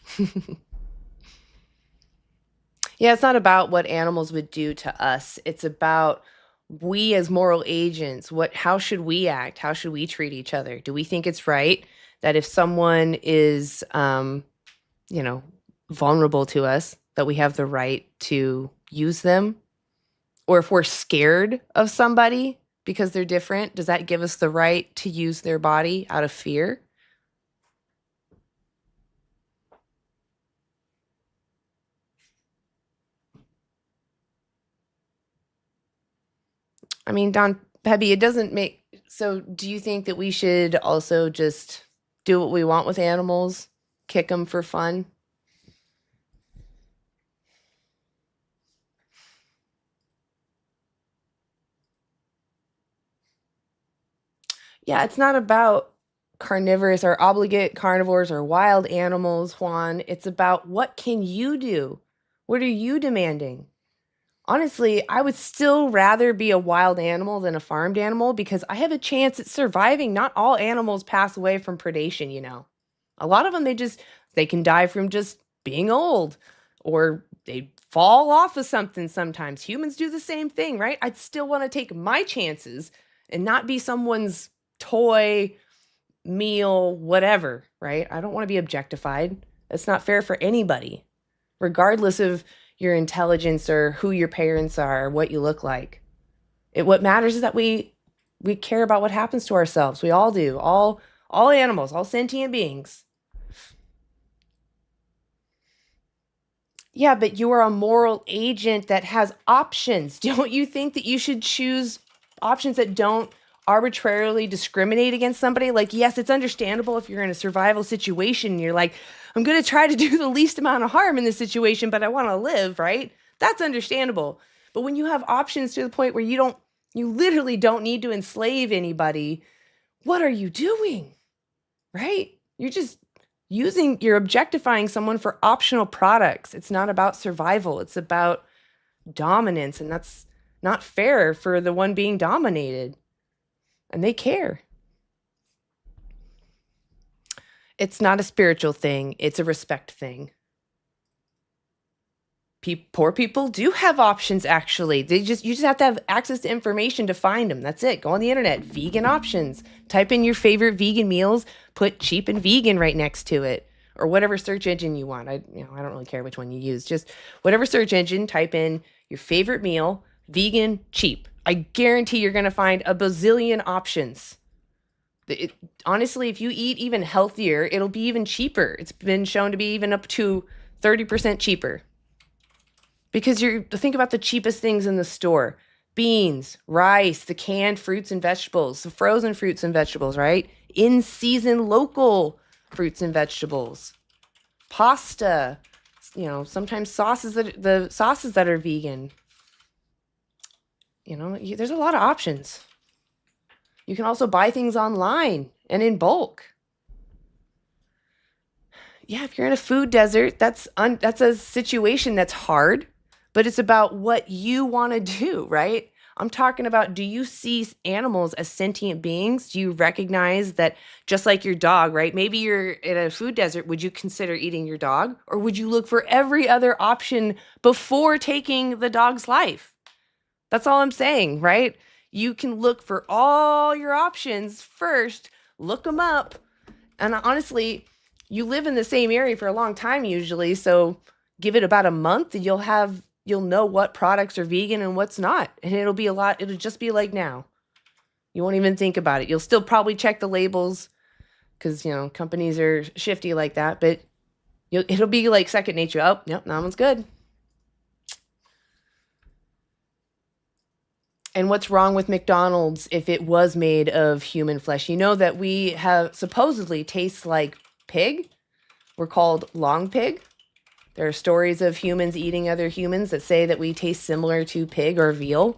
Yeah, it's not about what animals would do to us. It's about we as moral agents. How should we act? How should we treat each other? Do we think it's right that if someone is, vulnerable to us, that we have the right to use them? Or if we're scared of somebody because they're different, does that give us the right to use their body out of fear? I mean, Don Pebby, it doesn't make... So do you think that we should also just do what we want with animals? Kick them for fun? Yeah, it's not about carnivorous or obligate carnivores or wild animals, Juan. It's about what can you do? What are you demanding? Honestly, I would still rather be a wild animal than a farmed animal because I have a chance at surviving. Not all animals pass away from predation, you know. A lot of them, they can die from just being old or they fall off of something sometimes. Humans do the same thing, right? I'd still want to take my chances and not be someone's toy, meal, whatever, right? I don't want to be objectified. That's not fair for anybody, regardless of your intelligence or who your parents are or what you look like. What matters is that we care about what happens to ourselves. We all do. All animals, all sentient beings. Yeah, but you are a moral agent that has options. Don't you think that you should choose options that don't arbitrarily discriminate against somebody? Like, yes, it's understandable if you're in a survival situation and you're like, I'm going to try to do the least amount of harm in this situation, but I want to live, right? That's understandable. But when you have options to the point where you literally don't need to enslave anybody, what are you doing? Right? You're objectifying someone for optional products. It's not about survival. It's about dominance, and that's not fair for the one being dominated. And they care. It's not a spiritual thing. It's a respect thing. Poor people do have options, actually. You just have to have access to information to find them. That's it. Go on the internet. Vegan options. Type in your favorite vegan meals. Put cheap and vegan right next to it. Or whatever search engine you want. I don't really care which one you use. Just whatever search engine, type in your favorite meal, vegan, cheap. I guarantee you're going to find a bazillion options. Honestly, if you eat even healthier, it'll be even cheaper. It's been shown to be even up to 30% cheaper. Because think about the cheapest things in the store. Beans, rice, the canned fruits and vegetables, the frozen fruits and vegetables, right? In-season local fruits and vegetables. Pasta, sometimes the sauces that are vegan. There's a lot of options. You can also buy things online and in bulk. Yeah, if you're in a food desert, that's a situation that's hard, but it's about what you want to do, right? I'm talking about, do you see animals as sentient beings? Do you recognize that just like your dog, right? Maybe you're in a food desert. Would you consider eating your dog? Or would you look for every other option before taking the dog's life? That's all I'm saying, right? You can look for all your options first, look them up. And honestly, you live in the same area for a long time usually, so give it about a month and you'll know what products are vegan and what's not. And it'll just be like now. You won't even think about it. You'll still probably check the labels because, companies are shifty like that, but it'll be like second nature. Oh, yep, that one's good. And what's wrong with McDonald's if it was made of human flesh? You know that we have supposedly tastes like pig. We're called long pig. There are stories of humans eating other humans that say that we taste similar to pig or veal.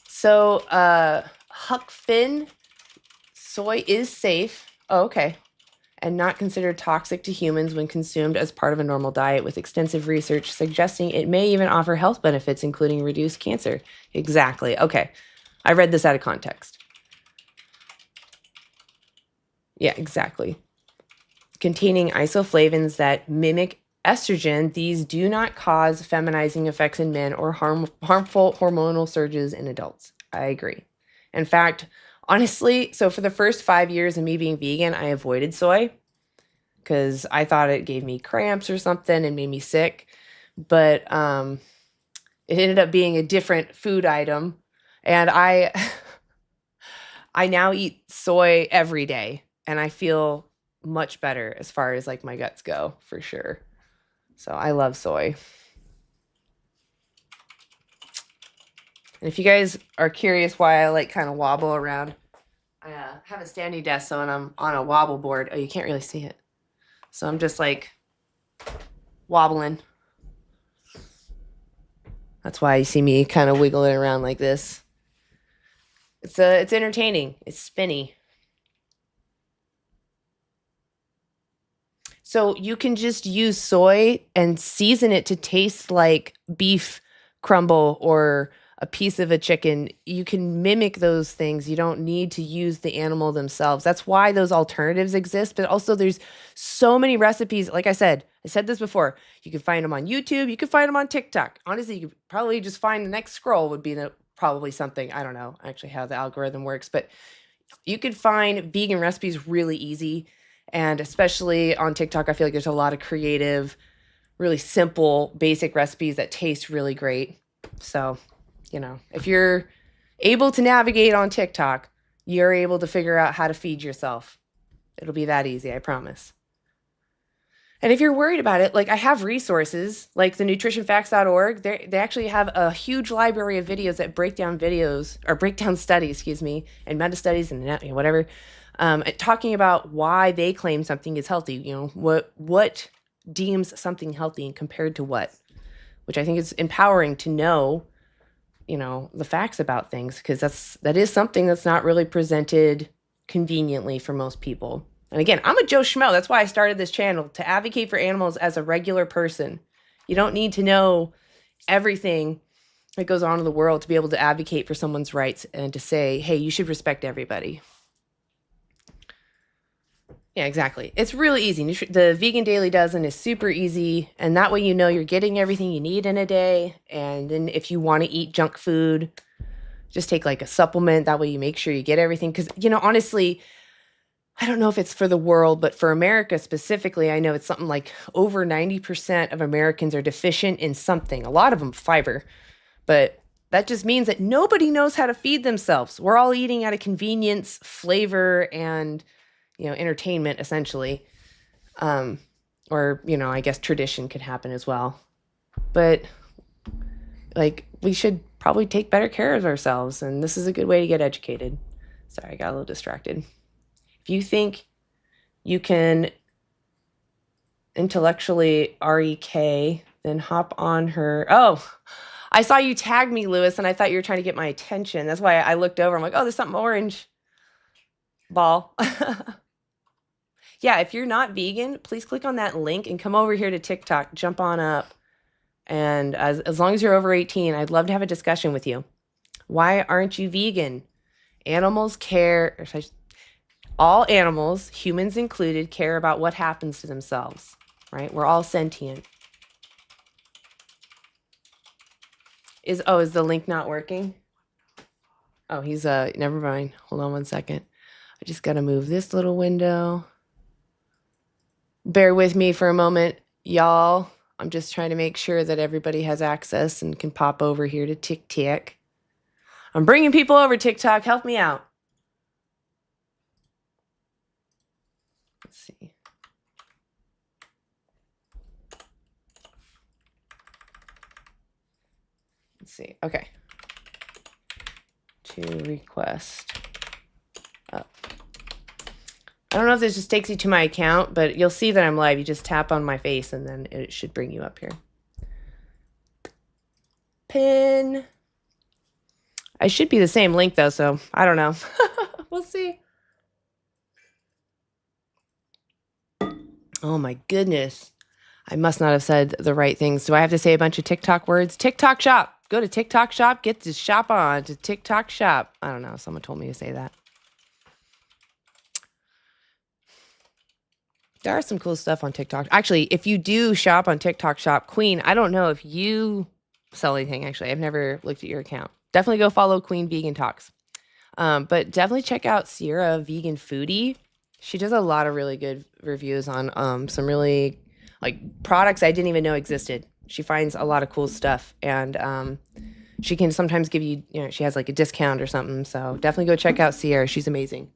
So, Huck Finn, soy is safe. Oh, okay. And not considered toxic to humans when consumed as part of a normal diet, with extensive research suggesting it may even offer health benefits, including reduced cancer. Exactly. Okay. I read this out of context. Yeah, exactly. Containing isoflavones that mimic estrogen, these do not cause feminizing effects in men or harmful hormonal surges in adults. I agree. In fact, honestly, so for the first 5 years of me being vegan, I avoided soy because I thought it gave me cramps or something and made me sick. But it ended up being a different food item. And I now eat soy every day and I feel much better as far as like my guts go, for sure. So I love soy. And if you guys are curious why I like kind of wobble around, I have a standing desk, so when I'm on a wobble board, oh, you can't really see it. So I'm just like wobbling. That's why you see me kind of wiggling around like this. It's entertaining. It's spinny. So you can just use soy and season it to taste like beef crumble or a piece of a chicken. You can mimic those things. You don't need to use the animal themselves. That's why those alternatives exist. But also there's so many recipes. Like I said this before. You can find them on YouTube. You can find them on TikTok. Honestly, you could probably just find the next scroll would be probably something. I don't know actually how the algorithm works, but you could find vegan recipes really easy. And especially on TikTok, I feel like there's a lot of creative, really simple, basic recipes that taste really great. So, if you're able to navigate on TikTok, you're able to figure out how to feed yourself. It'll be that easy, I promise. And if you're worried about it, like I have resources like the nutritionfacts.org. They actually have a huge library of videos that break down studies, and meta studies and whatever. Talking about why they claim something is healthy, what deems something healthy and compared to what, which I think is empowering to know, the facts about things, because that is something that's not really presented conveniently for most people. And again, I'm a Joe Schmo. That's why I started this channel, to advocate for animals as a regular person. You don't need to know everything that goes on in the world to be able to advocate for someone's rights and to say, hey, you should respect everybody. Yeah, exactly. It's really easy. The Vegan Daily Dozen is super easy. And that way, you're getting everything you need in a day. And then if you want to eat junk food, just take like a supplement. That way you make sure you get everything. Because, honestly, I don't know if it's for the world, but for America specifically, I know it's something like over 90% of Americans are deficient in something. A lot of them fiber. But that just means that nobody knows how to feed themselves. We're all eating out of convenience, flavor, and entertainment, essentially. Or, I guess tradition could happen as well. But, we should probably take better care of ourselves, and this is a good way to get educated. Sorry, I got a little distracted. If you think you can intellectually REK, then hop on her. Oh, I saw you tag me, Lewis, and I thought you were trying to get my attention. That's why I looked over. I'm like, oh, there's something orange. Ball. Yeah, if you're not vegan, please click on that link and come over here to TikTok. Jump on up. And as long as you're over 18, I'd love to have a discussion with you. Why aren't you vegan? Animals care. All animals, humans included, care about what happens to themselves, right? We're all sentient. Is the link not working? Oh, he's never mind. Hold on one second. I just got to move this little window. Bear with me for a moment, y'all. I'm just trying to make sure that everybody has access and can pop over here to TikTok. I'm bringing people over TikTok. Help me out. Let's see. Let's see. Okay. To request up. I don't know if this just takes you to my account, but you'll see that I'm live. You just tap on my face and then it should bring you up here. Pin. I should be the same link though, so I don't know. We'll see. Oh my goodness. I must not have said the right things. Do I have to say a bunch of TikTok words? TikTok shop. Go to TikTok shop. Get to shop on to TikTok shop. I don't know. Someone told me to say that. There are some cool stuff on TikTok. Actually, if you do shop on TikTok shop, Queen, I don't know if you sell anything. Actually, I've never looked at your account. Definitely go follow Queen Vegan Talks. But definitely check out Sierra Vegan Foodie. She does a lot of really good reviews on some really like products I didn't even know existed. She finds a lot of cool stuff, and she can sometimes give you, she has like a discount or something. So definitely go check out Sierra. She's amazing.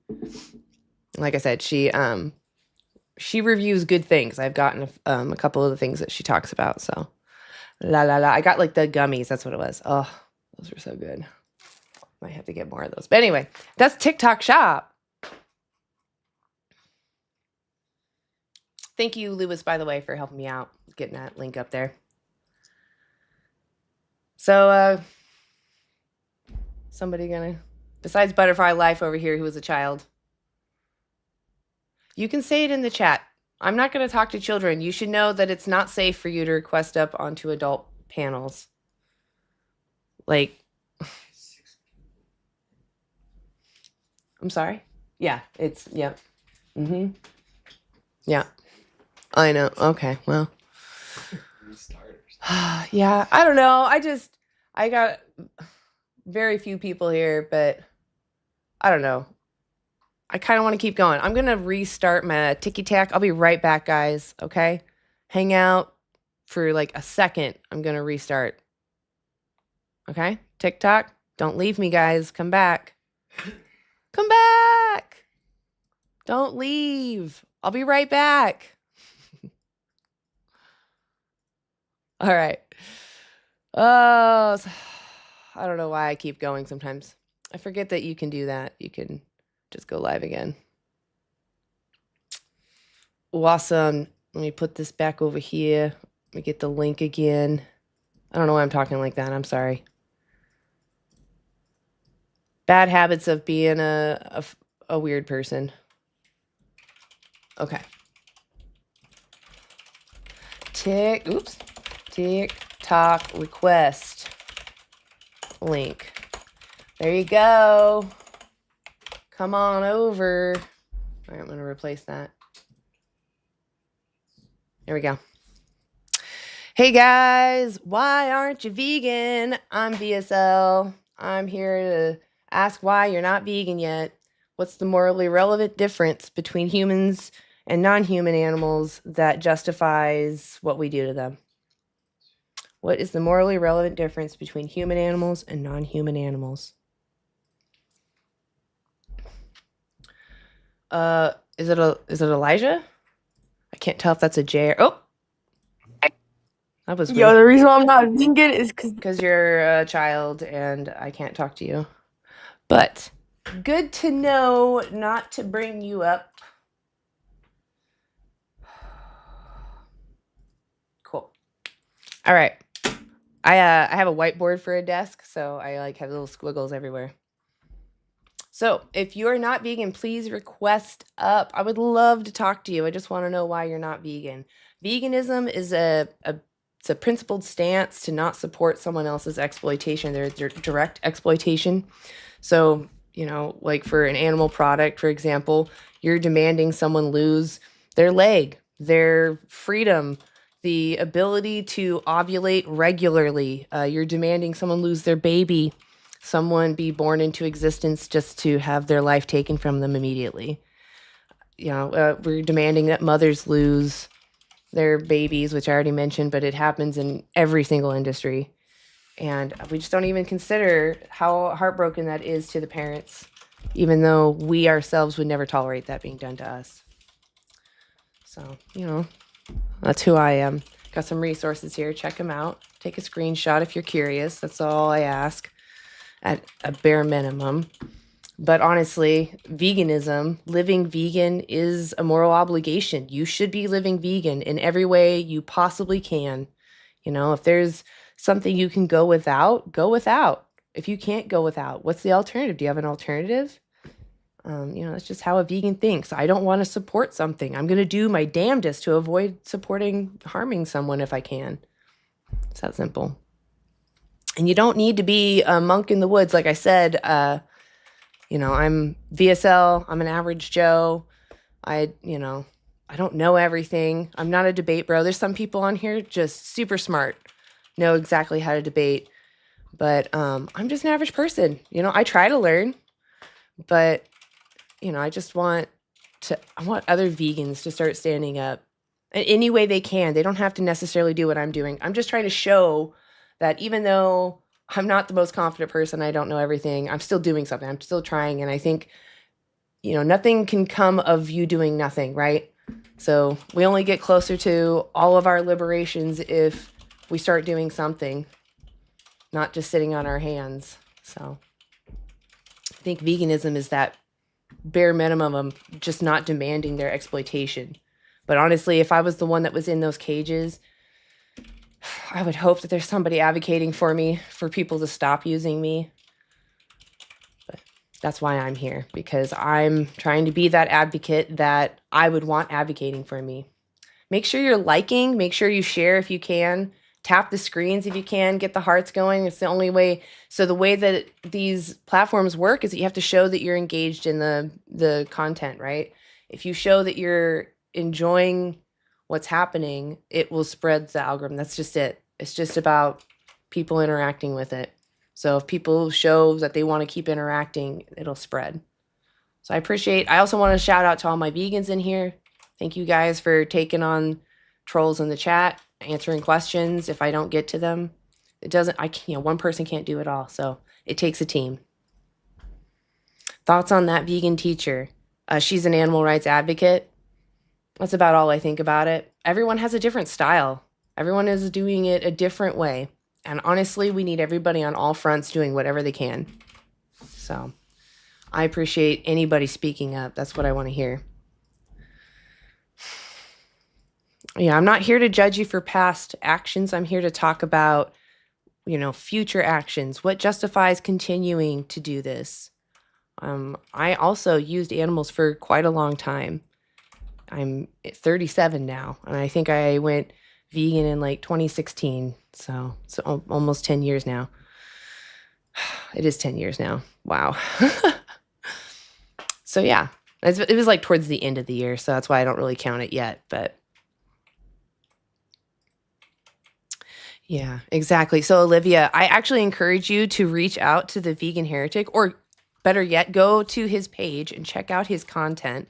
Like I said, she reviews good things. I've gotten a couple of the things that she talks about. So la la la. I got like the gummies. That's what it was. Oh, those were so good. Might have to get more of those. But anyway, that's TikTok shop. Thank you, Lewis, by the way, for helping me out getting that link up there. So, somebody gonna, besides Butterfly Life over here, who was a child, you can say it in the chat. I'm not gonna talk to children. You should know that it's not safe for you to request up onto adult panels. Like, I'm sorry? Yeah, it's, yep. Mm-hmm. Yeah. I know. Okay, well. Yeah, I don't know. I got very few people here, but I don't know. I kind of want to keep going. I'm going to restart my ticky-tack. I'll be right back, guys, okay? Hang out for like a second. I'm going to restart. Okay? TikTok, don't leave me, guys. Come back. Come back. Don't leave. I'll be right back. All right. Oh, I don't know why I keep going sometimes. I forget that you can do that. You can just go live again. Awesome. Let me put this back over here. Let me get the link again. I don't know why I'm talking like that. I'm sorry. Bad habits of being a weird person. Okay. TikTok request link. There you go. Come on over. All right, I'm going to replace that. There we go. Hey guys, why aren't you vegan? I'm VSL. I'm here to ask why you're not vegan yet. What's the morally relevant difference between humans and non-human animals that justifies what we do to them? What is the morally relevant difference between human animals and non-human animals? Is it Elijah? I can't tell if that's a J or, oh, that was
Yo,
weird.
the reason why I'm not vegan is
Because you're a child and I can't talk to you. But good to know not to bring you up. Cool. All right. I have a whiteboard for a desk, so I like have little squiggles everywhere. So if you're not vegan, please request up. I would love to talk to you. I just want to know why you're not vegan. Veganism is it's a principled stance to not support someone else's exploitation, their direct exploitation. So, like for an animal product, for example, you're demanding someone lose their leg, their freedom, the ability to ovulate regularly. You're demanding someone lose their baby, someone be born into existence just to have their life taken from them immediately. We're demanding that mothers lose their babies, which I already mentioned, but it happens in every single industry. And we just don't even consider how heartbroken that is to the parents, even though we ourselves would never tolerate that being done to us. So, that's who I am. Got some resources here. Check them out. Take a screenshot if you're curious. That's all I ask at a bare minimum. But honestly, veganism, living vegan is a moral obligation. You should be living vegan in every way you possibly can. If there's something you can go without, go without. If you can't go without, what's the alternative? Do you have an alternative? That's just how a vegan thinks. I don't want to support something. I'm going to do my damnedest to avoid harming someone if I can. It's that simple. And you don't need to be a monk in the woods. Like I said, I'm VSL. I'm an average Joe. I don't know everything. I'm not a debate bro. There's some people on here just super smart, know exactly how to debate. But I'm just an average person. I try to learn, but I just want other vegans to start standing up in any way they can. They don't have to necessarily do what I'm doing. I'm just trying to show that even though I'm not the most confident person, I don't know everything, I'm still doing something. I'm still trying. And I think, nothing can come of you doing nothing, right? So we only get closer to all of our liberations if we start doing something, not just sitting on our hands. So I think veganism is that bare minimum of just not demanding their exploitation. But honestly, if I was the one that was in those cages, I would hope that there's somebody advocating for me, for people to stop using me. But that's why I'm here, because I'm trying to be that advocate that I would want advocating for me. Make sure you're liking, make sure you share if you can. Tap the screens if you can, get the hearts going. It's the only way. So the way that these platforms work is that you have to show that you're engaged in the content, right? If you show that you're enjoying what's happening, it will spread the algorithm. That's just it. It's just about people interacting with it. So if people show that they want to keep interacting, it'll spread. So I also want to shout out to all my vegans in here. Thank you guys for taking on trolls in the chat, answering questions if I don't get to them. One person can't do it all. So it takes a team. Thoughts on that vegan teacher? She's an animal rights advocate. That's about all I think about it. Everyone has a different style. Everyone is doing it a different way. And honestly, we need everybody on all fronts doing whatever they can. So I appreciate anybody speaking up. That's what I want to hear. Yeah, I'm not here to judge you for past actions. I'm here to talk about, future actions. What justifies continuing to do this? I also used animals for quite a long time. I'm 37 now, and I think I went vegan in like 2016. So it's almost 10 years now. It is 10 years now. Wow. So yeah, it was like towards the end of the year. So that's why I don't really count it yet, but yeah, exactly. So Olivia, I actually encourage you to reach out to the Vegan Heretic, or better yet, go to his page and check out his content.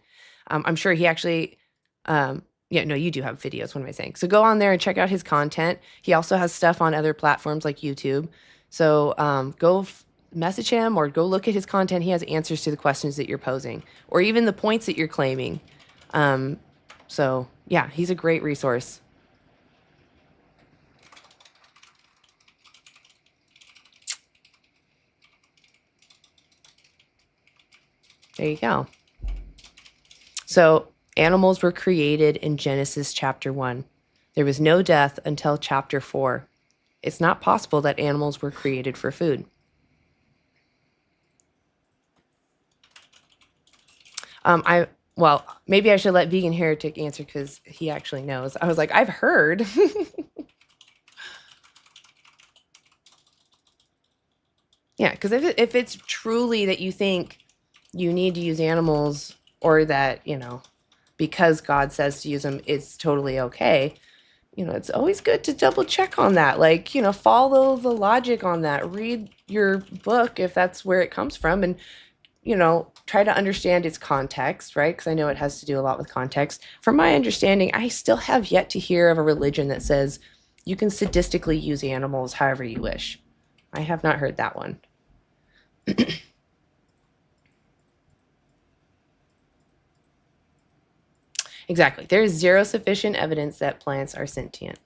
I'm sure he actually, you do have videos. What am I saying? So go on there and check out his content. He also has stuff on other platforms like YouTube. So go message him or go look at his content. He has answers to the questions that you're posing, or even the points that you're claiming. So yeah, he's a great resource. There you go. So animals were created in Genesis chapter 1. There was no death until chapter 4. It's not possible that animals were created for food. Well, maybe I should let Vegan Heretic answer because he actually knows. I was like, I've heard. Yeah, because if it's truly that you think you need to use animals, or that, because God says to use them, it's totally okay. It's always good to double check on that. Like, follow the logic on that. Read your book if that's where it comes from, and try to understand its context, right? Because I know it has to do a lot with context. From my understanding, I still have yet to hear of a religion that says you can sadistically use animals however you wish. I have not heard that one. Exactly. There is zero sufficient evidence that plants are sentient.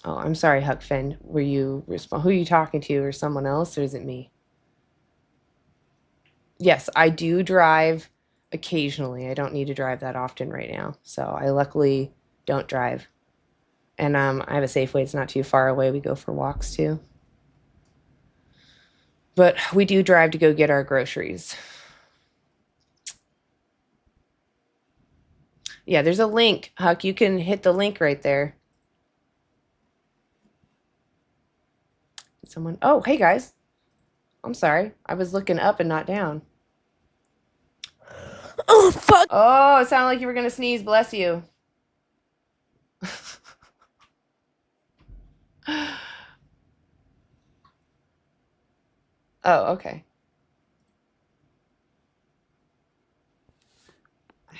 Oh, I'm sorry, Huckfin. Who are you talking to, or someone else, or is it me? Yes, I do drive occasionally. I don't need to drive that often right now. So I luckily don't drive. And I have a Safeway. It's not too far away. We go for walks too. But we do drive to go get our groceries. Yeah, there's a link, Huck. You can hit the link right there. Someone, oh, hey guys. I'm sorry. I was looking up and not down.
Oh, fuck.
Oh, it sounded like you were going to sneeze. Bless you. Oh, okay.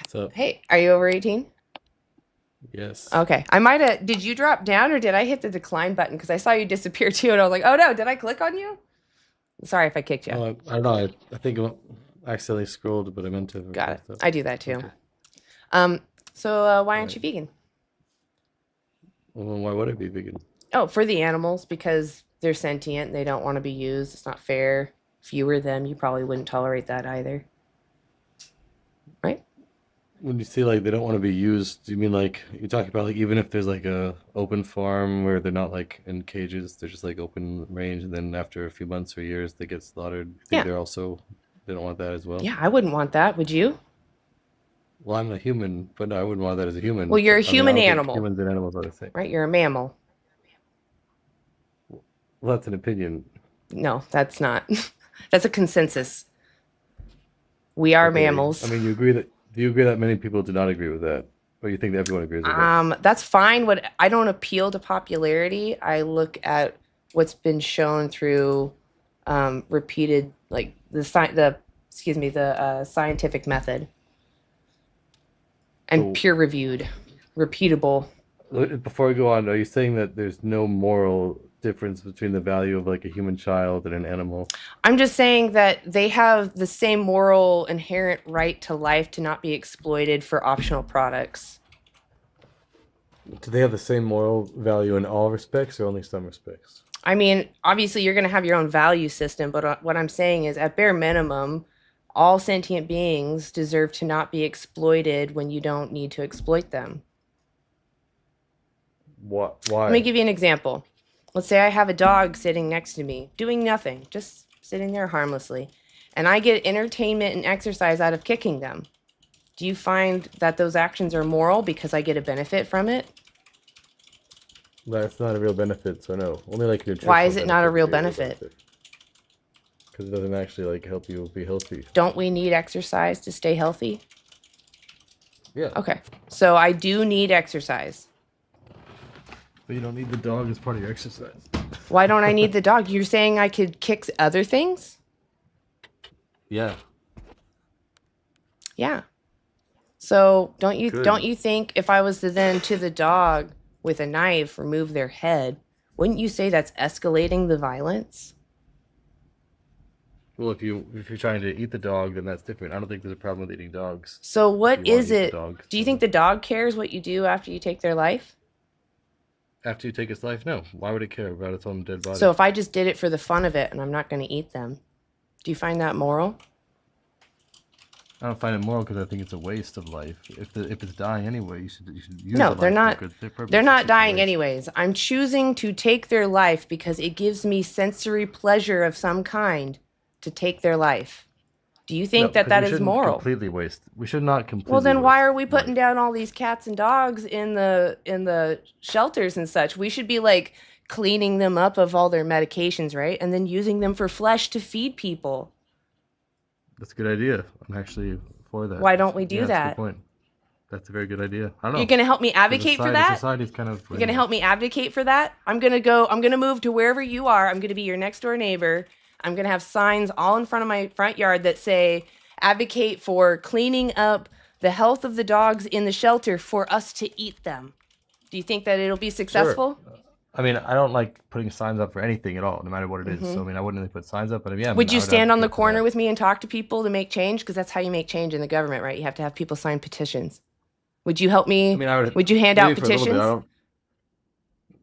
So,
Hey, are you over 18?
yes.
Okay. I might have. Did you drop down, or did I hit the decline button? Because I saw you disappear too, and I was like, oh no, did I click on you? Sorry if I kicked you.
Oh, I don't know. I think I accidentally scrolled, but I meant to.
Got it.
So.
I do that too.
Okay.
So why aren't you vegan?
Well, why would I be vegan?
Oh, for the animals, because they're sentient and they don't want to be used. It's not fair. If you were them, you probably wouldn't tolerate that either. Right?
When you say like they don't want to be used, do you mean like you're talking about like even if there's like a open farm where they're not like in cages, they're just like open range, and then after a few months or years they get slaughtered? You think they don't want that as well?
Yeah, I wouldn't want that. Would you?
Well, I'm a human, but no, I wouldn't want that as a human.
Well, you're a
I mean, I
human
don't think
animal.
humans and animals are the same.
Right? You're a mammal.
Well, that's an opinion.
No, that's not. That's a consensus. We are
Okay.
mammals.
I mean, do you agree that many people do not agree with that? Or you think that everyone agrees with that?
That's fine. I don't appeal to popularity. I look at what's been shown through repeated, like the scientific method, and
So-
peer-reviewed, repeatable.
Before we go on, are you saying that there's no moral difference between the value of like a human child and an animal?
I'm just saying that they have the same moral inherent right to life to not be exploited for optional products.
Do they have the same moral value in all respects or only some respects?
I mean, obviously you're going to have your own value system, but what I'm saying is at bare minimum, all sentient beings deserve to not be exploited when you don't need to exploit them.
What? Why?
Let me give you an example. Let's say I have a dog sitting next to me, doing nothing, just sitting there harmlessly, and I get entertainment and exercise out of kicking them. Do you find that those actions are moral because I get a benefit from it?
That's not a real benefit, so no. Only like nutritional.
Why is it not a real benefit?
Because it doesn't actually like help you be healthy.
Don't we need exercise to stay healthy?
Yeah.
Okay, so I do need exercise.
But you don't need the dog as part of your exercise.
Why don't I need the dog? You're saying I could kick other things?
Yeah.
Yeah. So don't you
Good.
think if I was to then to the dog with a knife remove their head, wouldn't you say that's escalating the violence?
Well, if you're trying to eat the dog, then that's different. I don't think there's a problem with eating dogs.
So what
If you wanna
is
eat the
it?
dog,
Do you
so-
think the dog cares what you do after you take their life?
After you take its life, no. Why would it care about its own dead body?
So if I just did it for the fun of it and I'm not going to eat them, do you find that moral?
I don't find it moral because I think it's a waste of life. If it's dying anyway, you should use
No,
the
they're
life
not.
for a good purpose.
They're
It's
not
just a
dying
waste.
anyways. I'm choosing to take their life because it gives me sensory pleasure of some kind to take their life. Do you
No,
think that
because
that
we
is
shouldn't
moral?
completely waste. We should not completely.
Well, then why
waste
are we putting
life.
down all these cats and dogs in the shelters and such? We should be like cleaning them up of all their medications, right? And then using them for flesh to feed people.
That's a good idea. I'm actually for that.
Why don't we do
That's a
that?
good point. That's a very good idea. I don't know.
You're going to help me
'Cause
advocate for that?
Society's kind of.
You're going to help me advocate for that? I'm going to move to wherever you are. I'm going to be your next door neighbor. I'm going to have signs all in front of my front yard that say, advocate for cleaning up the health of the dogs in the shelter for us to eat them. Do you think that it'll be successful?
Sure. I mean, I don't like putting signs up for anything at all, no matter what it is. So, I mean, I wouldn't really put signs up, but yeah.
Would you
I would
stand on the
advocate for
corner
that.
with me and talk to people to make change? Because that's how you make change in the government, right? You have to have people sign petitions. Would you help me?
I mean, I would
you hand out
maybe for a little bit.
petitions?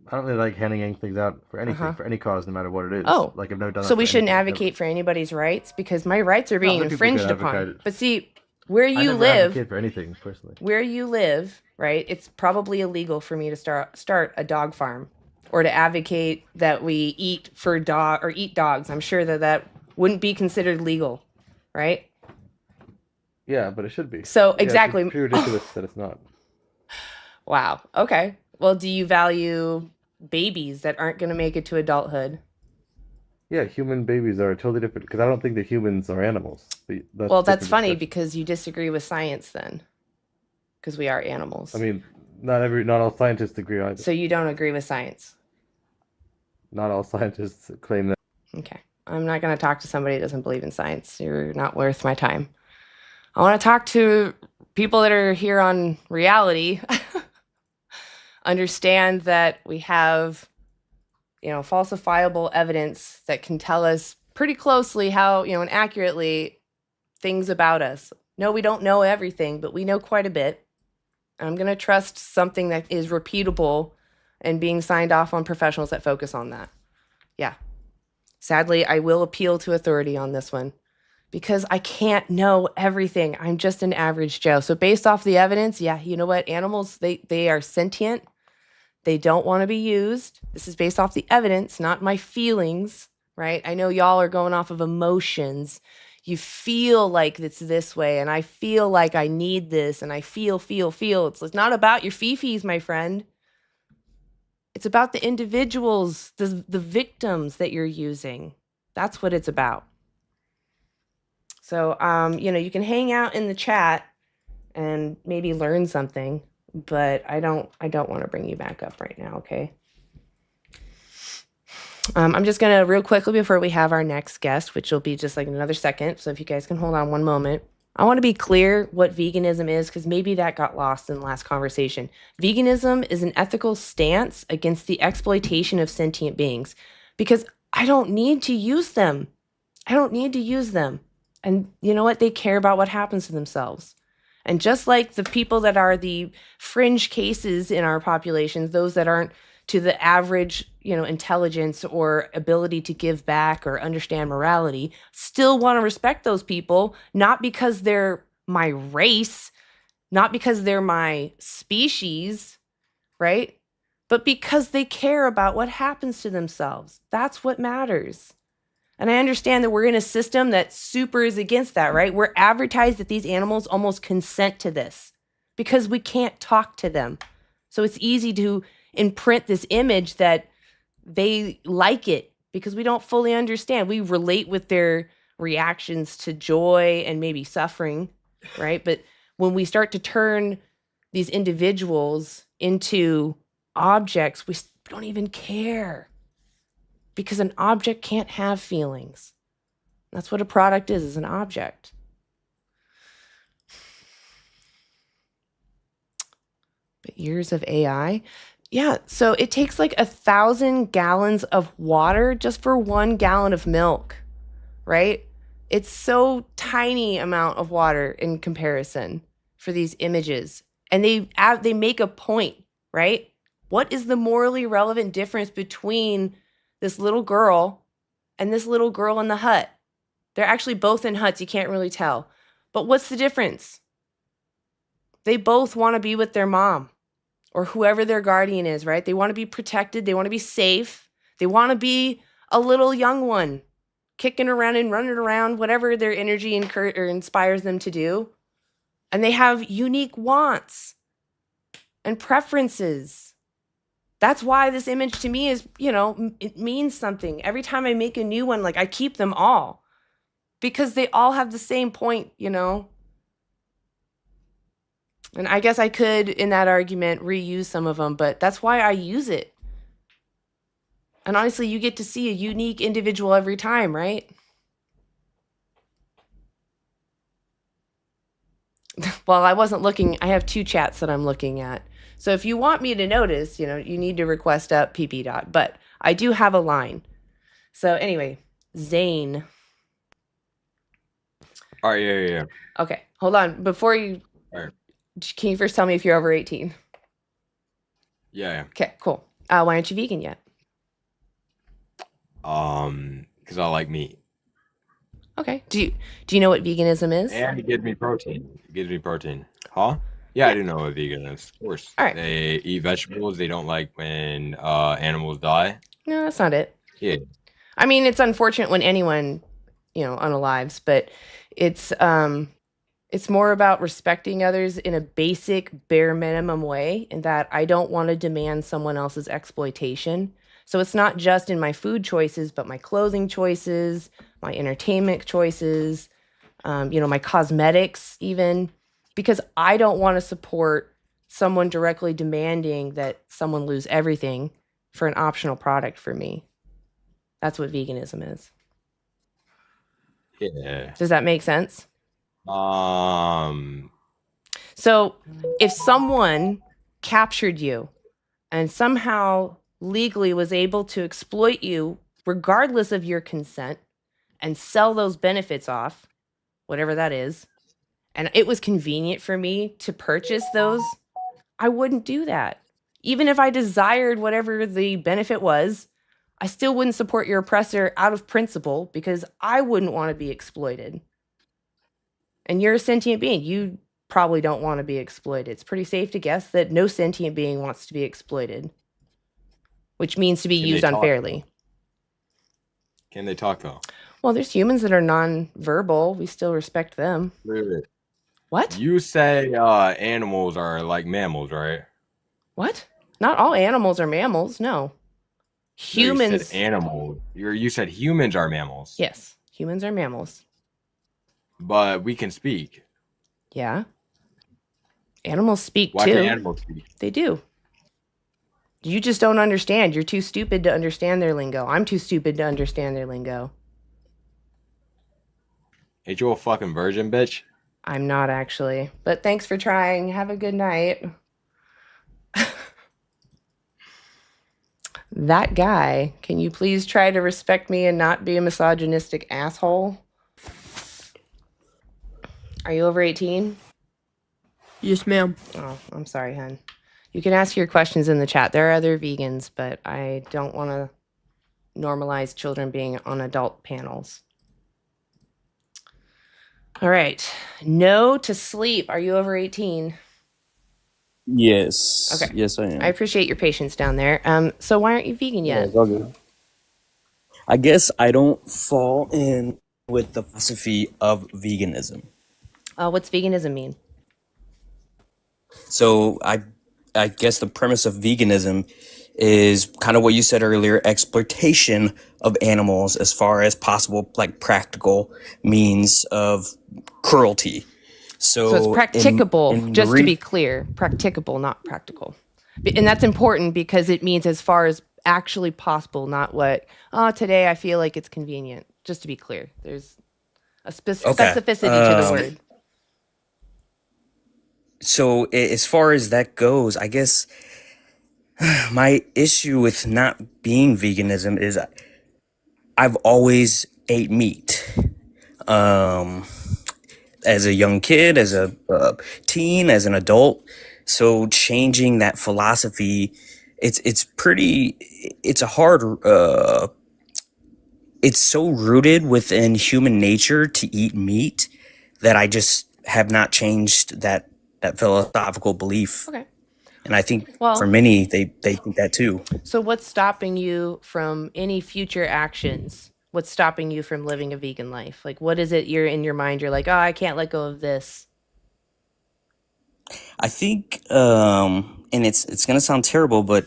I don't really like handing things out for anything,
Uh-huh.
for any cause, no matter what it is.
Oh,
Like I've never done that
So we
for
shouldn't
anything, ever.
advocate for anybody's rights because my rights are being
other people
infringed
could
upon.
advocate.
But see, where
I
you
never
live,
advocate for anything personally.
where you live, right? It's probably illegal for me to start a dog farm or to advocate that we eat dogs. I'm sure that wouldn't be considered legal, right?
Yeah, but it should be.
So
Yeah,
exactly.
It's pretty ridiculous that it's not.
Wow. Okay. Well, do you value babies that aren't going to make it to adulthood?
Yeah, human babies are totally different because I don't think that humans are animals. That's
Well,
a
that's
different
funny
discussion.
because you disagree with science then. Because we are animals.
I mean, not all scientists agree either.
So you don't agree with science.
Not all scientists claim that.
Okay. I'm not going to talk to somebody who doesn't believe in science. You're not worth my time. I want to talk to people that are here on reality. Understand that we have, falsifiable evidence that can tell us pretty closely how, and accurately things about us. No, we don't know everything, but we know quite a bit. I'm going to trust something that is repeatable and being signed off on professionals that focus on that. Yeah. Sadly, I will appeal to authority on this one because I can't know everything. I'm just an average Joe. So based off the evidence, yeah, you know what? Animals, they are sentient. They don't want to be used. This is based off the evidence, not my feelings, right? I know y'all are going off of emotions. You feel like it's this way, and I feel like I need this, and I feel. It's not about your fifis, my friend. It's about the individuals, the victims that you're using. That's what it's about. So, you can hang out in the chat and maybe learn something, but I don't want to bring you back up right now, okay? I'm just going to real quickly before we have our next guest, which will be just like another second. So if you guys can hold on one moment. I want to be clear what veganism is because maybe that got lost in the last conversation. Veganism is an ethical stance against the exploitation of sentient beings because I don't need to use them. And you know what? They care about what happens to themselves. And just like the people that are the fringe cases in our populations, those that aren't to the average, intelligence or ability to give back or understand morality, still want to respect those people, not because they're my race, not because they're my species, right? But because they care about what happens to themselves. That's what matters. And I understand that we're in a system that super is against that, right? We're advertised that these animals almost consent to this because we can't talk to them. So it's easy to imprint this image that they like it because we don't fully understand. We relate with their reactions to joy and maybe suffering, right? But when we start to turn these individuals into objects, we don't even care because an object can't have feelings. That's what a product is an object. But years of AI. Yeah, so it takes like 1,000 gallons of water just for 1 gallon of milk, right? It's so tiny amount of water in comparison for these images. And they make a point, right? What is the morally relevant difference between this little girl and this little girl in the hut? They're actually both in huts. You can't really tell. But what's the difference? They both want to be with their mom or whoever their guardian is, right? They want to be protected. They want to be safe. They want to be a little young one kicking around and running around, whatever their energy or inspires them to do. And they have unique wants and preferences. That's why this image to me is, it means something. Every time I make a new one, like I keep them all because they all have the same point, And I guess I could, in that argument, reuse some of them, but that's why I use it. And honestly, you get to see a unique individual every time, right? Well, I wasn't looking. I have 2 chats that I'm looking at. So if you want me to notice, you need to request up pp dot. But I do have a line. So anyway, Zane.
All right, yeah.
Okay, hold on. Before you,
All right.
Can you first tell me if you're over 18?
Yeah.
Okay, cool. Why aren't you vegan yet?
Because I like meat.
Okay. Do you know what veganism is?
And it gives me protein. Huh? Yeah, I do know what vegan is. Of course.
All right.
They eat vegetables. They don't like when animals die.
No, that's not it.
Yeah.
I mean, it's unfortunate when anyone, unalives, but it's more about respecting others in a basic, bare minimum way, in that I don't want to demand someone else's exploitation. So it's not just in my food choices, but my clothing choices, my entertainment choices, my cosmetics even, because I don't want to support someone directly demanding that someone lose everything for an optional product for me. That's what veganism is.
Yeah.
Does that make sense? So if someone captured you and somehow legally was able to exploit you regardless of your consent and sell those benefits off, whatever that is, and it was convenient for me to purchase those, I wouldn't do that. Even if I desired whatever the benefit was, I still wouldn't support your oppressor out of principle because I wouldn't want to be exploited. And you're a sentient being. You probably don't want to be exploited. It's pretty safe to guess that no sentient being wants to be exploited, which means to be used unfairly.
Can they talk though?
Well, there's humans that are non-verbal. We still respect them.
Really?
What?
You say animals are like mammals, right?
What? Not all animals are mammals. No. Humans.
No, you said animals. You said humans are mammals.
Yes, humans are mammals.
But we can speak.
Yeah. Animals speak
Why
too.
can animals speak?
They do. You just don't understand. You're too stupid to understand their lingo. I'm too stupid to understand their lingo.
Ain't you a fucking virgin, bitch?
I'm not actually. But thanks for trying. Have a good night. That guy, can you please try to respect me and not be a misogynistic asshole? Are you over 18?
Yes, ma'am.
Oh, I'm sorry, hon. You can ask your questions in the chat. There are other vegans, but I don't want to normalize children being on adult panels. All right. No to sleep. Are you over 18?
Yes.
Okay.
Yes, I am.
I appreciate your patience down there. So why aren't you vegan
Yeah,
yet?
it's all good. I guess I don't fall in with the philosophy of veganism.
What's veganism mean?
So I guess the premise of veganism is kind of what you said earlier, exploitation of animals as far as possible, like practical means of cruelty.
So it's practicable, just to be clear, practicable, not practical. And that's important because it means as far as actually possible, not what, today I feel like it's convenient. Just to be clear, there's a specificity to the word.
So as far as that goes, I guess my issue with not being veganism is I've always ate meat. As a young kid, as a teen, as an adult. So changing that philosophy, it's a hard, it's so rooted within human nature to eat meat that I just have not changed that philosophical belief.
Okay.
And I think for
Well,
many, they think that too.
so what's stopping you from any future actions? What's stopping you from living a vegan life? Like, what is it you're in your mind? You're like, oh, I can't let go of this.
I think, and it's gonna sound terrible, but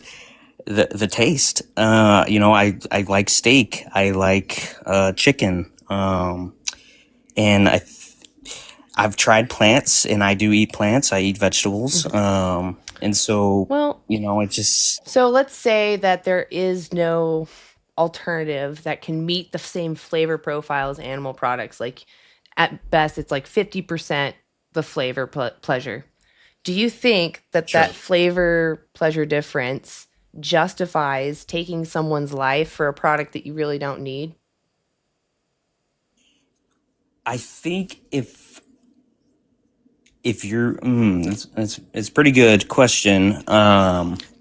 the taste. I like steak. I like chicken. And I've tried plants, and I do eat plants. I eat vegetables. And so,
Well,
it just
so let's say that there is no alternative that can meet the same flavor profile as animal products. Like, at best, it's like 50% the flavor pleasure. Do you think that
sure.
that flavor pleasure difference justifies taking someone's life for a product that you really don't need?
I think if you're, it's a pretty good question.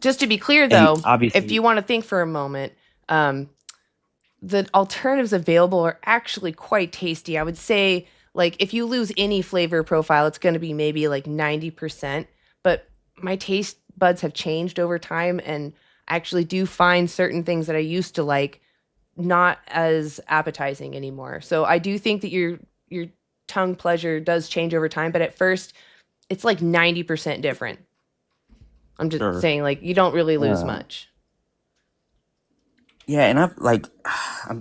Just to be clear,
And
though, if
obviously,
you want to think for a moment, the alternatives available are actually quite tasty. I would say, like, if you lose any flavor profile, it's going to be maybe like 90%. But my taste buds have changed over time, and I actually do find certain things that I used to like not as appetizing anymore. So I do think that your tongue pleasure does change over time, but at first, it's like 90% different. I'm just
sure.
saying, like, you don't really lose
Uh,
much.
yeah, and I've like,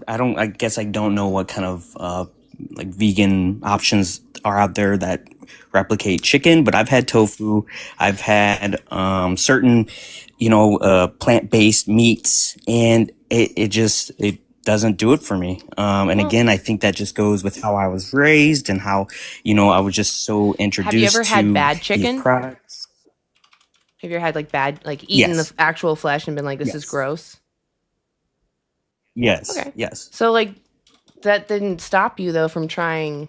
I guess I don't know what kind of like vegan options are out there that replicate chicken, but I've had tofu. I've had certain, plant-based meats, and it doesn't do it for me. And
Well,
again, I think that just goes with how I was raised and how, I was just so
have you ever
introduced
had
to
bad
these
chicken?
products.
Have you ever had like bad, like eaten the
Yes,
actual flesh and been like, this is
yes,
gross?
yes,
Okay.
yes.
So, like, that didn't stop you, though, from trying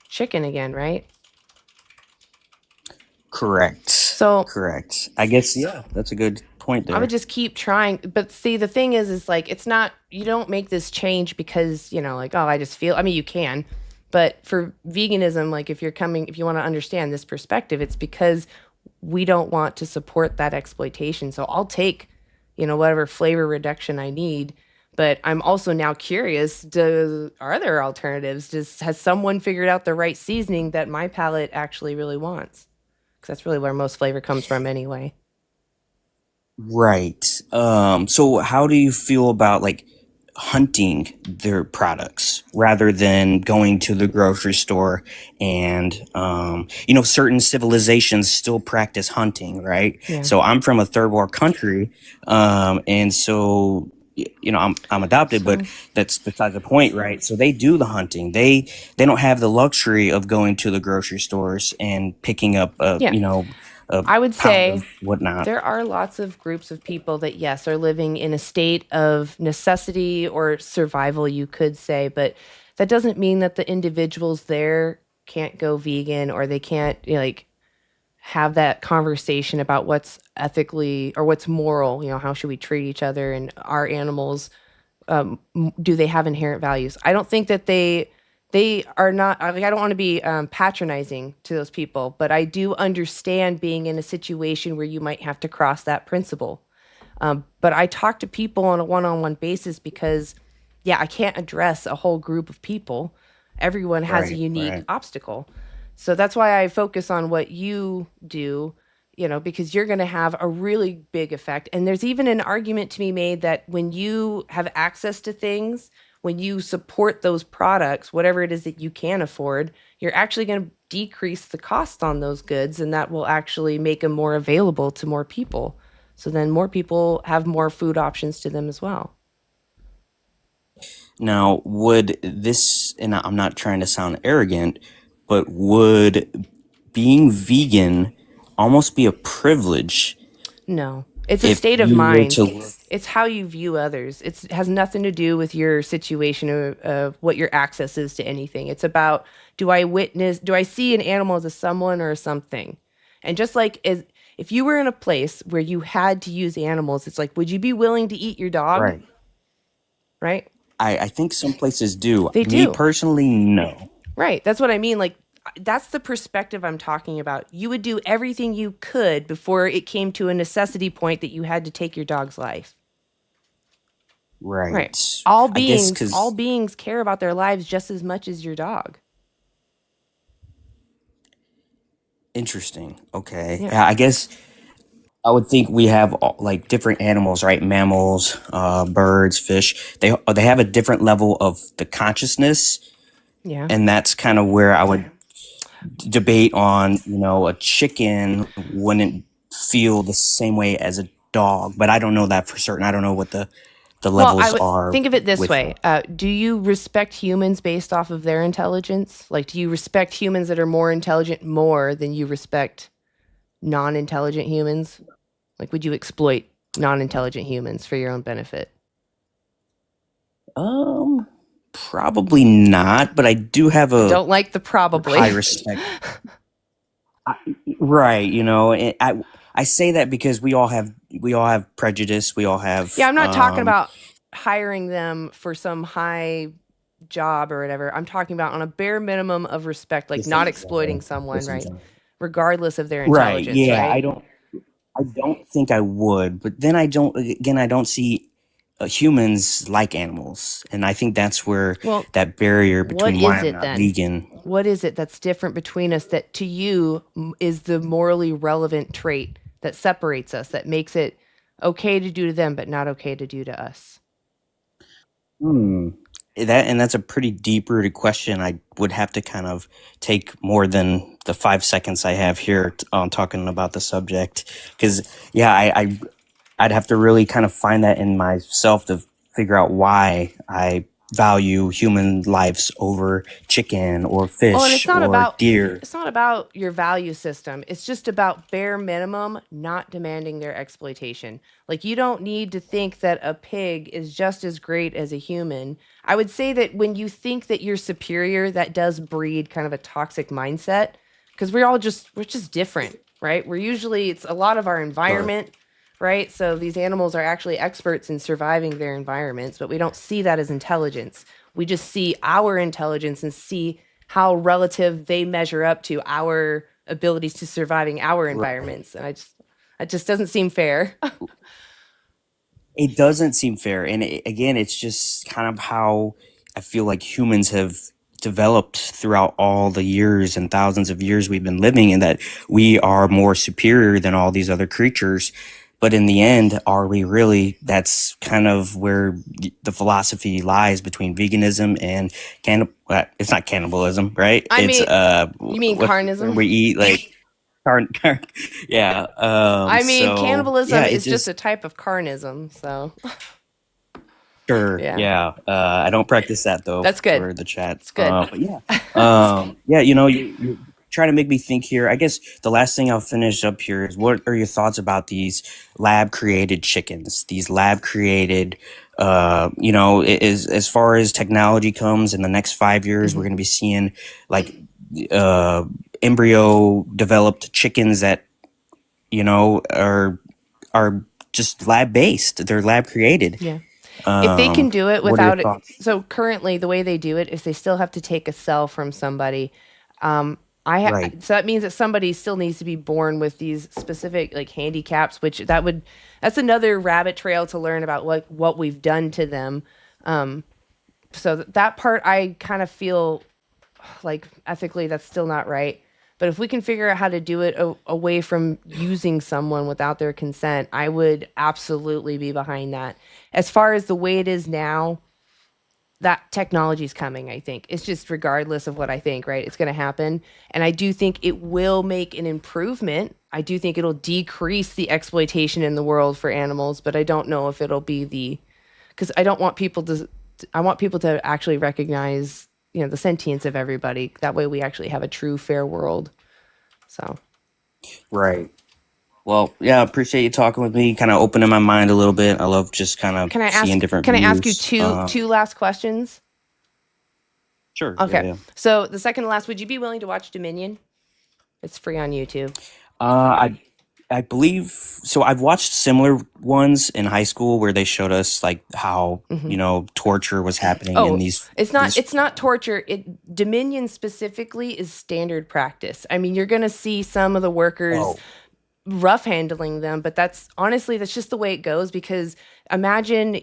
chicken again, right?
Correct.
So,
Correct. I guess, yeah, that's a good point
I would
there.
just keep trying. But see, the thing is like, it's not, you don't make this change because, like, oh, I just feel, I mean, you can. But for veganism, like, if you want to understand this perspective, it's because we don't want to support that exploitation. So I'll take, whatever flavor reduction I need. But I'm also now curious, are there alternatives? Has someone figured out the right seasoning that my palate actually really wants? Because that's really where most flavor comes from anyway.
Right. So how do you feel about like hunting their products rather than going to the grocery store and certain civilizations still practice hunting, right?
Yeah.
So I'm from a third world country, and so I'm adopted, but
So,
that's beside the point, right? So they do the hunting. They don't have the luxury of going to the grocery stores and picking up
yeah,
a
I would
pound
say
of whatnot.
there are lots of groups of people that, yes, are living in a state of necessity or survival, you could say, but that doesn't mean that the individuals there can't go vegan or they can't, like, have that conversation about what's ethically or what's moral, how should we treat each other and our animals. Do they have inherent values? I don't think that they are not, like, I don't want to be patronizing to those people, but I do understand being in a situation where you might have to cross that principle. But I talk to people on a one-on-one basis because, yeah, I can't address a whole group of people. Everyone has a
Right,
unique
right.
obstacle. So that's why I focus on what you do, because you're going to have a really big effect. And there's even an argument to be made that when you have access to things, when you support those products, whatever it is that you can afford, you're actually going to decrease the cost on those goods, and that will actually make them more available to more people. So then more people have more food options to them as well.
Now, would this, and I'm not trying to sound arrogant, but would being vegan almost be a privilege
No, it's a
if
state of
you were
mind.
to live?
It's how you view others. It has nothing to do with your situation or what your access is to anything. It's about, do I see an animal as a someone or a something? And just like if you were in a place where you had to use animals, it's like, would you be willing to eat your dog?
Right.
Right?
I think some places do.
They
Me
do.
personally, no.
Right. That's what I mean. Like, that's the perspective I'm talking about. You would do everything you could before it came to a necessity point that you had to take your dog's life.
Right.
All
I guess
beings care about their lives just as much as your dog.
interesting. Okay.
Yeah.
Yeah, I guess I would think we have like different animals, right? Mammals, birds, fish. They have a different level of the consciousness,
Yeah.
and that's kind of where I would debate on. A chicken wouldn't feel the same way as a dog, but I don't know that for certain. I don't know what the
Well, I
levels
would
are.
think of it this
with
way. Do you respect humans based off of their intelligence? Like, do you respect humans that are more intelligent more than you respect non-intelligent humans? Like, would you exploit non-intelligent humans for your own benefit?
Probably not, but I do have a
Don't like the probably.
high respect. Right, I say that because we all have prejudice. We all have
Yeah, I'm not talking about hiring them for some high job or whatever. I'm talking about on a bare minimum of respect, like not exploiting someone, right? Regardless of their
Right.
intelligence,
Yeah,
right?
I don't think I would, but then I don't see humans like animals, and I think that's where
Well,
that barrier
what
between
is
why I'm
it
not
then?
vegan.
What is it that's different between us that to you is the morally relevant trait that separates us, that makes it okay to do to them, but not okay to do to us?
That's a pretty deep-rooted question. I would have to kind of take more than the 5 seconds I have here on talking about the subject, because I'd have to really kind of find that in myself to figure out why I value human lives over chicken or
Well, and
fish or deer.
it's not about your value system. It's just about bare minimum not demanding their exploitation. Like, you don't need to think that a pig is just as great as a human. I would say that when you think that you're superior, that does breed kind of a toxic mindset, because we're just different, right? It's a lot of our environment, right? So these animals are actually experts in surviving their environments, but we don't see that as intelligence. We just see our intelligence and see how relative they measure up to our abilities to surviving our environments. And it just doesn't seem fair.
It doesn't seem fair. And again, it's just kind of how I feel like humans have developed throughout all the years and thousands of years we've been living, and that we are more superior than all these other creatures. But in the end, are we really? That's kind of where the philosophy lies between veganism and it's not cannibalism, right?
I
It's
mean, you mean carnism?
we eat like yeah.
I mean,
So
cannibalism
yeah,
is just a type of carnism. So
sure.
Yeah.
Yeah. I don't practice that though.
That's good.
For the chat.
It's good.
But yeah. Yeah. You try to make me think here. I guess the last thing I'll finish up here is, what are your thoughts about these lab created chickens? These lab created. As far as technology comes in the next 5 years, we're going to be seeing like embryo developed chickens that are just lab based. They're lab created.
Yeah. If they can do it
what are your
without it,
thoughts?
so currently the way they do it is they still have to take a cell from somebody.
Right.
So that means that somebody still needs to be born with these specific like handicaps, that's another rabbit trail to learn about what we've done to them. So that part I kind of feel like ethically that's still not right. But if we can figure out how to do it away from using someone without their consent, I would absolutely be behind that. As far as the way it is now, that technology is coming, I think. It's just regardless of what I think, right? It's going to happen. And I do think it will make an improvement. I do think it'll decrease the exploitation in the world for animals, but I don't know if it'll be because I want people to actually recognize, the sentience of everybody. That way we actually have a true fair world. So.
Right. Well, yeah, I appreciate you talking with me, kind of opening my mind a little bit. I love just kind of seeing different
Can I ask
views.
you two last questions?
Sure.
Okay.
Yeah.
So the second to last, would you be willing to watch Dominion? It's free on YouTube.
I I believe so. I've watched similar ones in high school where they showed us like how torture was happening in
Oh,
these.
it's not torture. Dominion specifically is standard practice. I mean, you're going to see some of the workers rough handling them, but that's just the way it goes, because imagine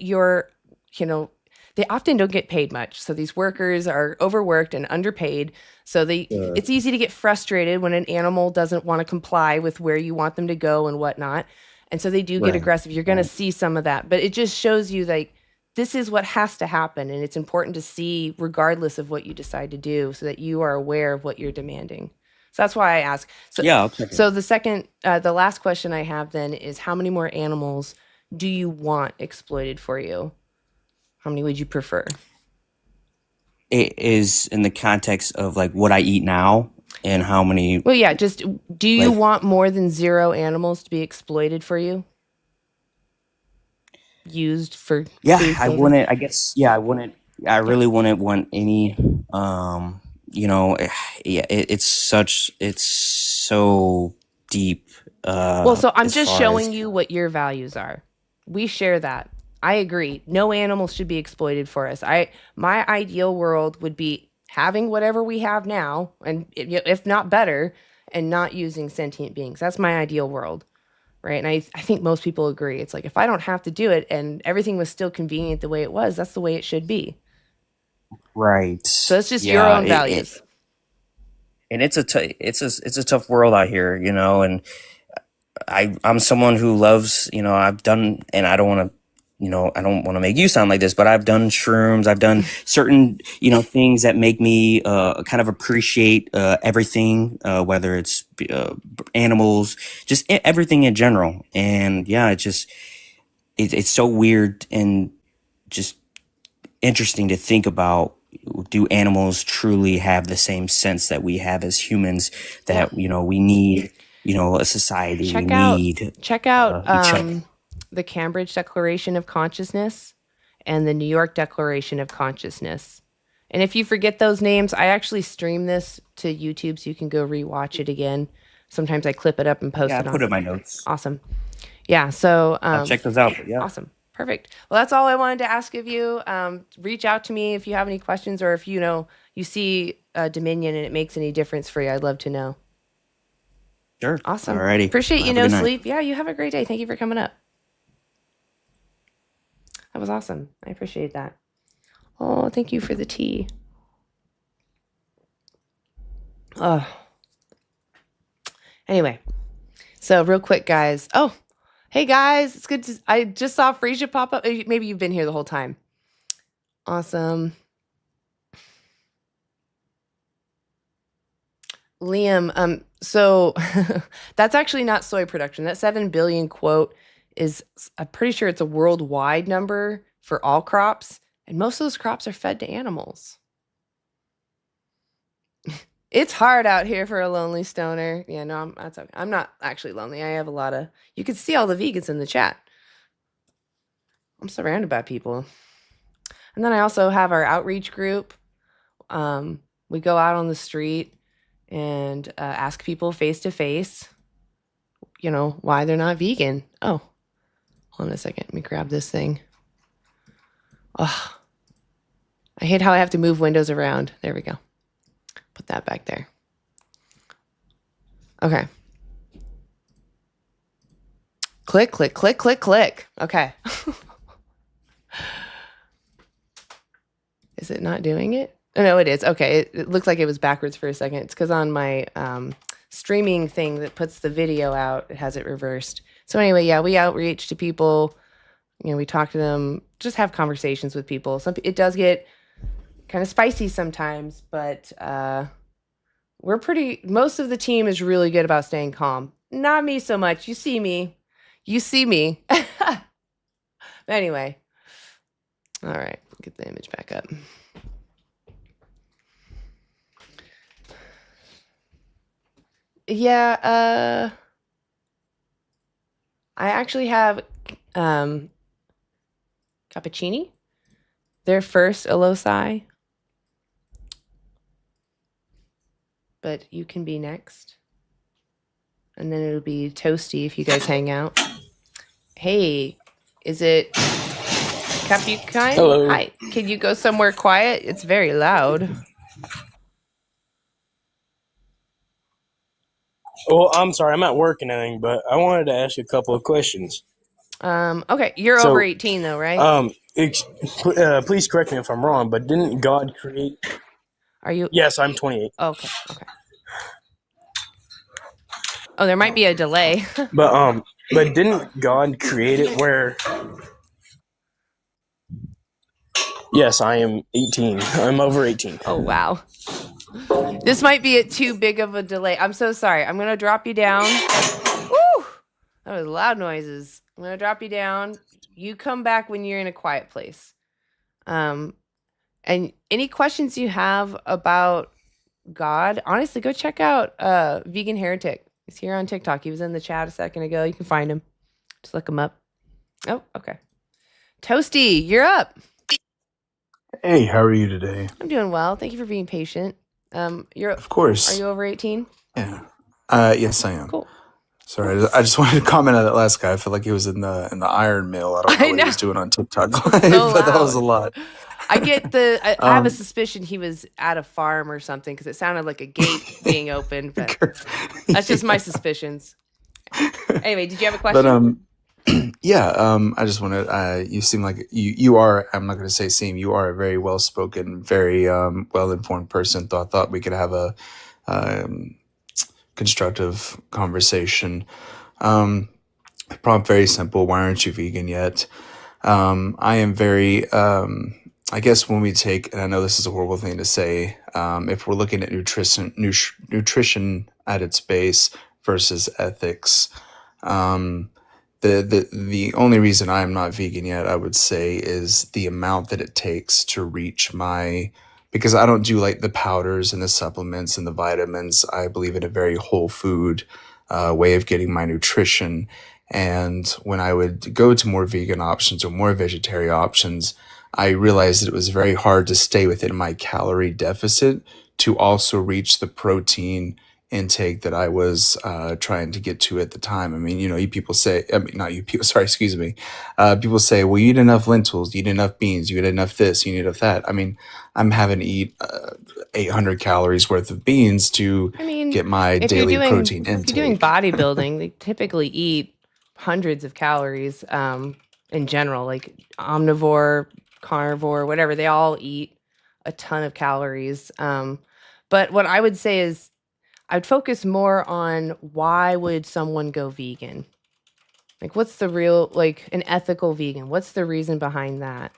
they often don't get paid much. So these workers are overworked and underpaid. So it's easy to get frustrated when an animal doesn't want to comply with where you want them to go and whatnot. And so they do get aggressive. You're going to see some of that, but it just shows you like, this is what has to happen. And it's important to see regardless of what you decide to do so that you are aware of what you're demanding. So that's why I ask. So, the last question I have then is, how many more animals do you want exploited for you? How many would you prefer?
It is in the context of like what I eat now and how many.
Well, yeah, just do you want more than 0 animals to be exploited for you? Used for food,
I wouldn't. I guess I wouldn't. I really wouldn't want any. It's so deep.
Well, so I'm just showing you what your values are. We share that. I agree. No animals should be exploited for us. My ideal world would be having whatever we have now, and if not better, and not using sentient beings. That's my ideal world, right? And I think most people agree. It's like, if I don't have to do it and everything was still convenient the way it was, that's the way it should be.
Right.
So it's just your own values.
And it's a tough world out here, and I'm someone who loves, I've done, and I don't want to, I don't want to make you sound like this, but I've done shrooms. I've done certain, things that make me kind of appreciate everything, whether it's animals, just everything in general. And it's so weird and just interesting to think about. Do animals truly have the same sense that we have as humans, that we need a society?
Check out the Cambridge Declaration of Consciousness and the New York Declaration of Consciousness. And if you forget those names, I actually stream this to YouTube so you can go rewatch it again. Sometimes I clip it up and post it on.
I put it in my notes.
Awesome. Yeah, so
I'll check those out. Yeah.
Awesome. Perfect. Well, that's all I wanted to ask of you. Reach out to me if you have any questions, or if you see Dominion and it makes any difference for you. I'd love to know.
Sure.
Awesome.
Alrighty.
Appreciate you.
Have a
No
good
sleep. Yeah, you have a great day. Thank you for coming up. That was awesome. I appreciate that. Oh, thank you for the tea. Anyway, so real quick, guys. Oh, hey guys, it's good I just saw Frasier pop up. Maybe you've been here the whole time. Awesome. Liam, so that's actually not soy production. That 7 billion quote is, I'm pretty sure it's a worldwide number for all crops, and most of those crops are fed to animals. It's hard out here for a lonely stoner. Yeah, no, that's okay. I'm not actually lonely. I have a lot of, you can see all the vegans in the chat. I'm surrounded by people. And then I also have our outreach group. We go out on the street and ask people face to face, why they're not vegan. Oh, hold on a second. Let me grab this thing. Oh, I hate how I have to move windows around. There we go. Put that back there. Okay. Click, click, click, click, click. Okay. Is it not doing it? Oh, no, it is. Okay. It looked like it was backwards for a second. It's because on my streaming thing that puts the video out, it has it reversed. So anyway, yeah, we outreach to people. We talk to them, just have conversations with people. It does get kind of spicy sometimes, but most of the team is really good about staying calm. Not me so much. You see me. But anyway. All right. Get the image back up. Yeah, I actually have Cappuccini. Their first Alosi. But you can be next. and then it'll be Toasty if you guys hang out. Hey, is it Capucine?
Hello.
Hi. Can you go somewhere quiet? It's very loud.
Well, I'm sorry, I'm at work and everything, but I wanted to ask you a couple of questions.
Okay, you're
So,
over 18 though, right?
Please correct me if I'm wrong, but didn't God create?
Are you?
Yes, I'm 28.
Okay. Oh, there might be a delay.
But didn't God create it where? Yes, I am 18. I'm over 18.
Oh, wow. This might be too big of a delay. I'm so sorry. I'm going to drop you down. Woo! That was loud noises. I'm going to drop you down. You come back when you're in a quiet place. And any questions you have about God, honestly, go check out Vegan Heretic. He's here on TikTok. He was in the chat a second ago. You can find him. Just look him up. Oh, okay. Toasty, you're up.
Hey, how are you today?
I'm doing well. Thank you for being patient. You're
Of course.
Are you over 18?
Yeah. Yes, I am.
Cool.
Sorry, I just wanted to comment on that last guy. I feel like he was in the iron mill. I don't know what he was doing on TikTok live,
So
but that was a
loud.
lot.
I get I have a suspicion he was at a farm or something because it sounded like a gate being opened, but that's just my suspicions. Anyway, did you have a question?
But yeah, I just wanted. You seem like you are. I'm not going to say seem. You are a very well spoken, very well informed person. Thought we could have a constructive conversation. Prompt very simple. Why aren't you vegan yet? I am very. I guess when we take, and I know this is a horrible thing to say, if we're looking at nutrition at its base versus ethics, the only reason I am not vegan yet, I would say, is the amount that it takes to reach because I don't do like the powders and the supplements and the vitamins. I believe in a very whole food way of getting my nutrition. And when I would go to more vegan options or more vegetarian options, I realized that it was very hard to stay within my calorie deficit to also reach the protein intake that I was trying to get to at the time. I mean, people say, not you people, sorry, excuse me. People say, well, you eat enough lentils, you eat enough beans, you eat enough this, you eat enough that. I mean, I'm having to eat 800 calories worth of beans to get my daily protein intake.
If you're doing bodybuilding, they typically eat hundreds of calories in general, like omnivore, carnivore, whatever. They all eat a ton of calories. But what I would say is I'd focus more on why would someone go vegan? Like, what's the real, like, an ethical vegan? What's the reason behind that?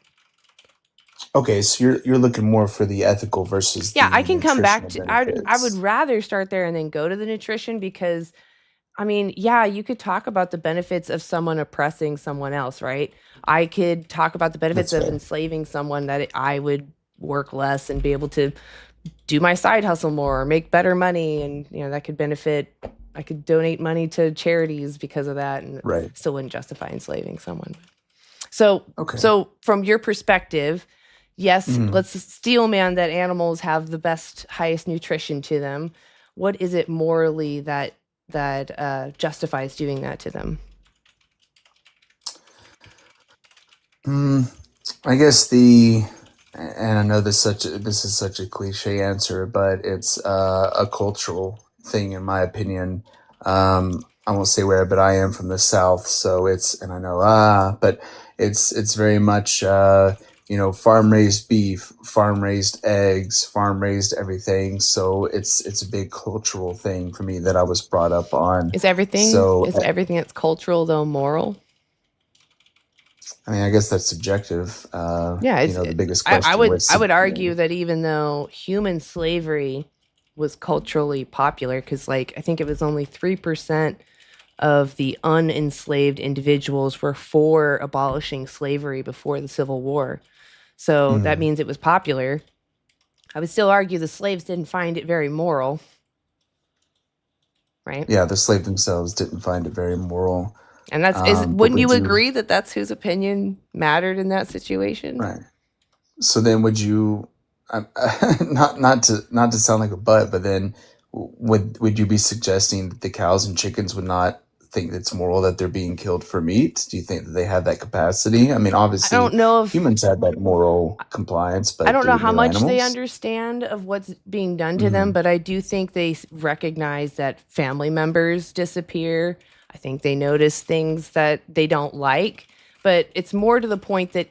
Okay, so you're looking more for the ethical versus
Yeah, I can come back to. I would
benefits.
rather start there and then go to the nutrition because, I mean, yeah, you could talk about the benefits of someone oppressing someone else, right? I could talk about the benefits
That's
of
fair.
enslaving someone that I would work less and be able to do my side hustle more or make better money, and that could benefit. I could donate money to charities because of that, and
Right.
still wouldn't justify enslaving someone. So,
Okay.
so from your perspective, yes,
Mhm.
let's steel man that animals have the best, highest nutrition to them. What is it morally that justifies doing that to them?
I guess and I know this is such a cliche answer, but it's a cultural thing in my opinion. I won't say where, but I am from the South, so and I know but it's very much farm raised beef, farm raised eggs, farm raised everything. So it's a big cultural thing for me that I was brought up on.
Is everything
So
that's cultural though moral?
I mean, I guess that's subjective.
Yeah,
The biggest
I
question
would
was,
I would argue that even though human slavery was culturally popular, because I think it was only 3% of the unenslaved individuals were for abolishing slavery before the Civil War. So that means it was popular. I would still argue the slaves didn't find it very moral, right?
yeah, the slave themselves didn't find it very moral.
And wouldn't you agree that that's whose opinion mattered in that situation?
Right. So then would you, not to sound like a butt, but then would you be suggesting that the cows and chickens would not think it's moral that they're being killed for meat? Do you think that they have that capacity? I mean,
I
obviously
don't know if
humans have that moral compliance,
I
but
don't know
do
how much they
animals?
understand of what's being done to them, but I do think they recognize that family members disappear. I think they notice things that they don't like, but it's more to the point that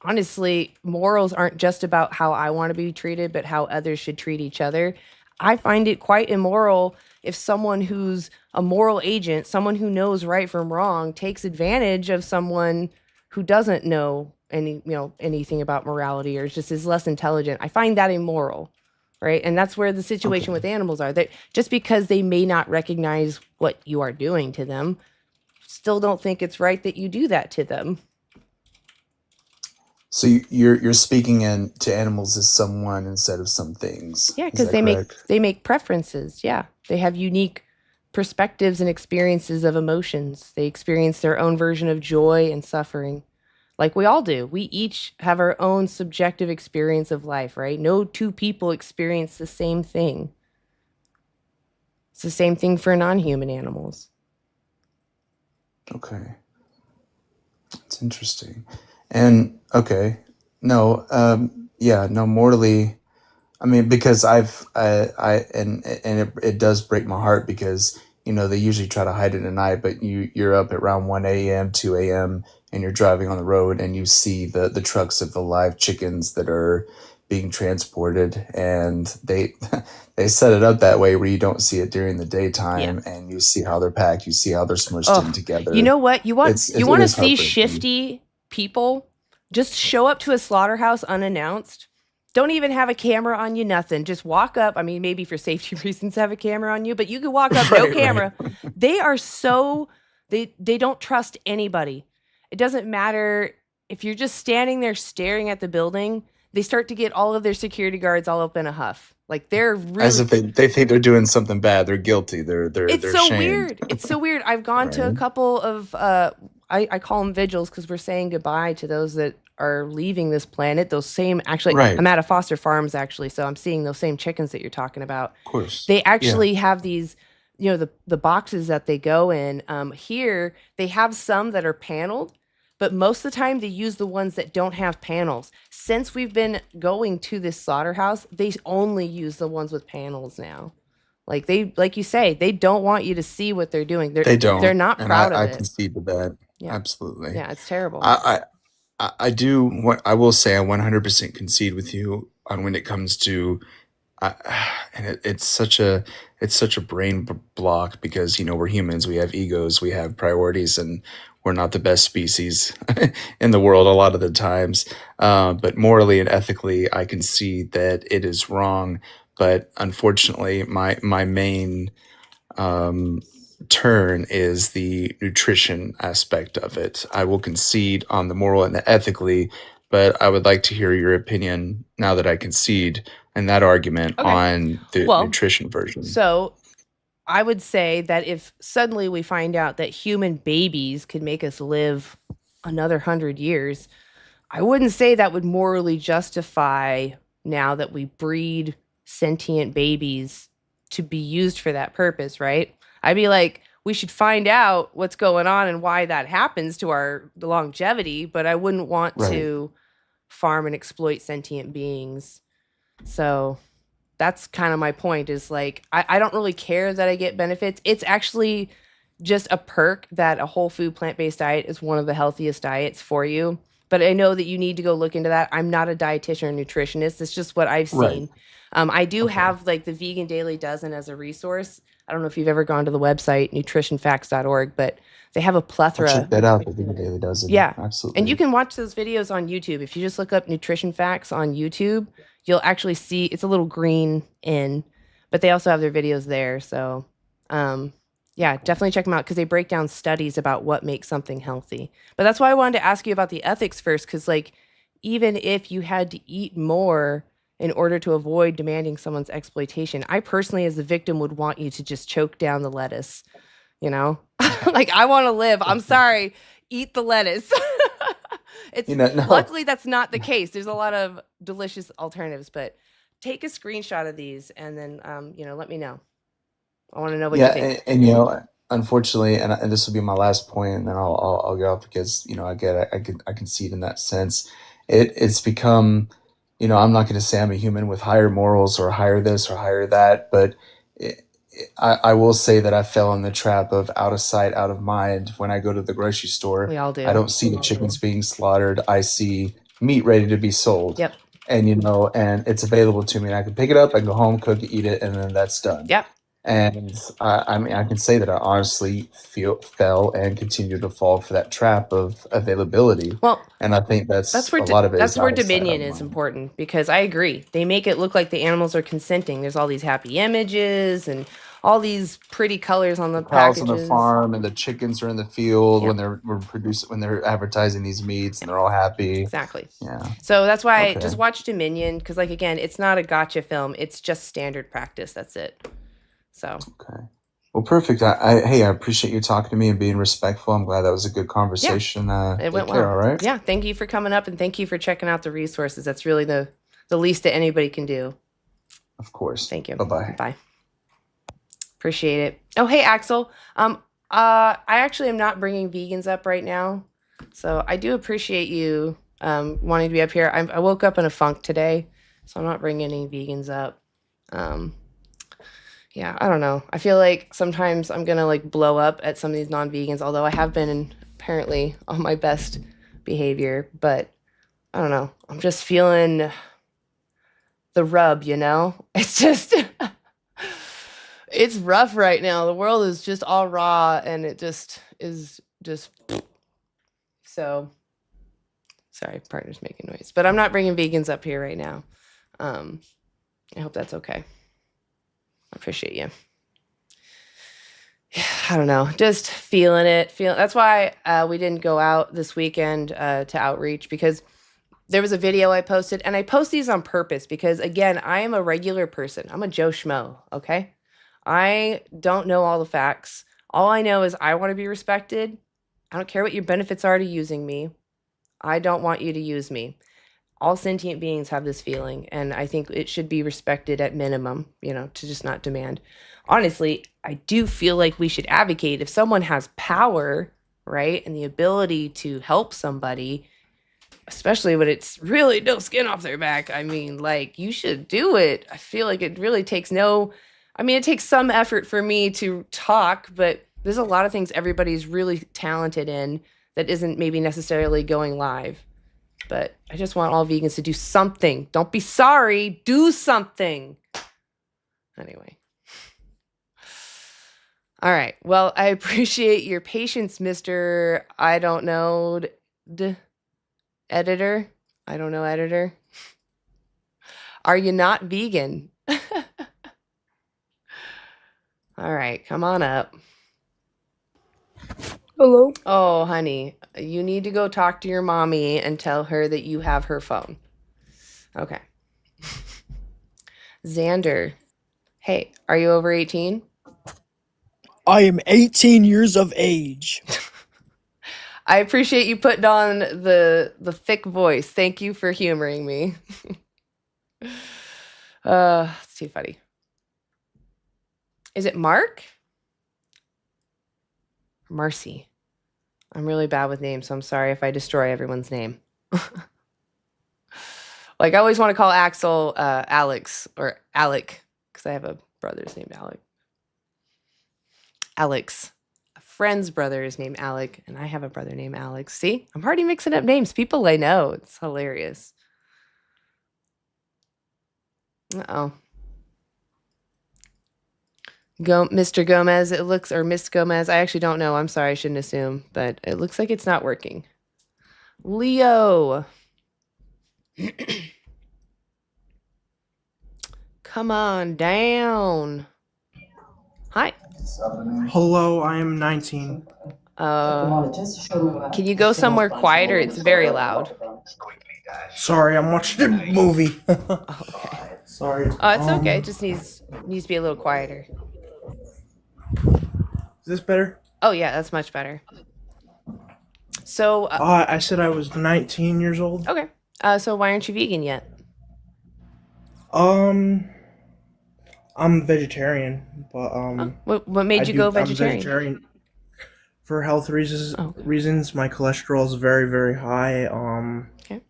honestly, morals aren't just about how I want to be treated, but how others should treat each other. I find it quite immoral if someone who's a moral agent, someone who knows right from wrong, takes advantage of someone who doesn't know anything about morality or just is less intelligent. I find that immoral, right? And that's where the situation with animals are. That just because they may not recognize what you are doing to them, still don't think it's right that you do that to them.
So you're speaking to animals as someone instead of some things.
Yeah,
Is
because
that correct?
they make preferences. Yeah, they have unique perspectives and experiences of emotions. They experience their own version of joy and suffering, like we all do. We each have our own subjective experience of life, right? No two people experience the same thing. It's the same thing for non-human animals.
Okay. It's interesting. And okay. No, yeah, no, morally, I mean, because it does break my heart because, they usually try to hide it at night, but you're up at around 1 a.m., 2 a.m., and you're driving on the road and you see the trucks of the live chickens that are being transported, and they set it up that way where you don't see it during the daytime, and you see how they're packed, you see how they're smushed in together.
You know what? You want
It
to
is
see
heartbreaking.
shifty people? Just show up to a slaughterhouse unannounced. Don't even have a camera on you, nothing. Just walk up. I mean, maybe for safety reasons have a camera on you, but you can walk up, no camera. They are they don't trust anybody. It doesn't matter if you're just standing there staring at the building. They start to get all of their security guards all up in a huff. Like they're really,
As if they think they're doing something bad. They're guilty. They're
it's so
shamed.
weird. It's so weird. I've gone to a
Right.
couple of I call them vigils because we're saying goodbye to those that are leaving this planet. Those same actually
Right.
I'm at a Foster Farms actually, so I'm seeing those same chickens that you're talking about.
Of course.
They
Yeah.
actually have these, the boxes that they go in. Here they have some that are paneled, but most of the time they use the ones that don't have panels. Since we've been going to this slaughterhouse, they only use the ones with panels now. Like you say, they don't want you to see what they're doing.
They don't.
They're not
And
proud of
I
it.
concede to that.
Yeah.
Absolutely.
Yeah, it's terrible.
I do. What I will say, I 100% concede with you on when it comes to, and it's such a brain block because we're humans, we have egos, we have priorities, and we're not the best species in the world a lot of the times. But morally and ethically, I can see that it is wrong. But unfortunately, my main turn is the nutrition aspect of it. I will concede on the moral and the ethically, but I would like to hear your opinion now that I concede in that argument on the nutrition version.
So I would say that if suddenly we find out that human babies could make us live another 100 years, I wouldn't say that would morally justify now that we breed sentient babies to be used for that purpose, right? I'd be like, we should find out what's going on and why that happens to our longevity, but I wouldn't want to farm and exploit sentient beings. So that's kind of my point is like, I don't really care that I get benefits. It's actually just a perk that a whole food plant-based diet is one of the healthiest diets for you. But I know that you need to go look into that. I'm not a dietitian or nutritionist. It's just what I've seen. I do have like the Vegan Daily Dozen as a resource. I don't know if you've ever gone to the website, nutritionfacts.org, but they have a plethora.
I'll check that out. The Vegan Daily Dozen.
Yeah,
absolutely.
And you can watch those videos on YouTube. If you just look up Nutrition Facts on YouTube, you'll actually see it's a little green in, but they also have their videos there. So, yeah, definitely check them out because they break down studies about what makes something healthy. But that's why I wanted to ask you about the ethics first, because like, even if you had to eat more in order to avoid demanding someone's exploitation, I personally, as the victim, would want you to just choke down the lettuce. Like I want to live. I'm sorry, eat the lettuce. It's
No.
luckily that's not the case. There's a lot of delicious alternatives, but take a screenshot of these and then let me know. I want to know what you
Yeah,
think.
and unfortunately, and this will be my last point, and then I'll get off because I can see it in that sense. It's become, I'm not going to say I'm a human with higher morals or higher this or higher that, but I will say that I fell in the trap of out of sight, out of mind. When I go to the grocery store,
We all do.
I don't see the chickens being slaughtered. I see meat ready to be sold.
Yep.
And and it's available to me. And I can pick it up, I can go home, cook it, eat it, and then that's done.
Yep.
And I mean, I can say that I honestly fell and continue to fall for that trap of availability.
Well,
and I think that's
where
a lot of it.
that's
is
where
out of sight, out
dominion
of
is
mind.
important, because I agree. They make it look like the animals are consenting. There's all these happy images and all these pretty colors on the
Cows on the
packages.
farm and the chickens are in the field
Yep.
when they're advertising these meats and they're all happy.
Exactly.
Yeah.
So that's why
Okay.
just watch Dominion, because like again, it's not a gotcha film. It's just standard practice. That's it. So
Okay. Well, perfect. Hey, I appreciate you talking to me and being respectful. I'm glad that was a good conversation.
it
Take
went
care,
well.
all right?
Yeah. Thank you for coming up and thank you for checking out the resources. That's really the least that anybody can do.
Of course.
Thank you.
Bye-bye.
Bye. Appreciate it. Oh, hey, Axel. I actually am not bringing vegans up right now, so I do appreciate you wanting to be up here. I woke up in a funk today, so I'm not bringing any vegans up. Yeah, I don't know. I feel like sometimes I'm gonna like blow up at some of these non-vegans, although I have been apparently on my best behavior, but I don't know. I'm just feeling the rub, It's just it's rough right now. The world is just all raw and it just is just so sorry, partner's making noise. But I'm not bringing vegans up here right now. I hope that's okay. I appreciate you. I don't know, just feeling it. That's why we didn't go out this weekend to outreach, because there was a video I posted, and I post these on purpose because, again, I am a regular person. I'm a Joe Schmo, okay? I don't know all the facts. All I know is I want to be respected. I don't care what your benefits are to using me. I don't want you to use me. All sentient beings have this feeling, and I think it should be respected at minimum, to just not demand. Honestly, I do feel like we should advocate if someone has power, right, and the ability to help somebody, especially when it's really no skin off their back. I mean, like, you should do it. I feel like it really takes it takes some effort for me to talk, but there's a lot of things everybody's really talented in that isn't maybe necessarily going live. But I just want all vegans to do something. Don't be sorry. Do something. Anyway. All right. Well, I appreciate your patience, Mr. I don't know editor. I don't know editor. Are you not vegan? All right. Come on up.
Hello.
Oh, honey, you need to go talk to your mommy and tell her that you have her phone. Okay. Xander, hey, are you over 18?
I am 18 years of age.
I appreciate you putting on the thick voice. Thank you for humoring me. It's too funny. Is it Mark? Marcy. I'm really bad with names, so I'm sorry if I destroy everyone's name. Like, I always want to call Axel Alex or Alec, because I have a brother's named Alec. Alex. A friend's brother is named Alec, and I have a brother named Alex. See? I'm already mixing up names. People I know. It's hilarious. Uh-oh. Mr. Gomez, it looks, or Miss Gomez, I actually don't know. I'm sorry, I shouldn't assume, but it looks like it's not working. Leo. Come on down. Hi.
Hello, I am 19.
Can you go somewhere quieter? It's very loud.
Sorry, I'm watching a movie.
Okay.
Sorry.
Oh, it's okay. It just needs to be a little quieter.
Is this better?
Oh yeah, that's much better. So
I said I was 19 years old.
Okay. So why aren't you vegan yet?
Um, I'm vegetarian, but
What made you go
I'm
vegetarian?
vegetarian for health reasons.
Oh.
Reasons my cholesterol is very very high.
Okay.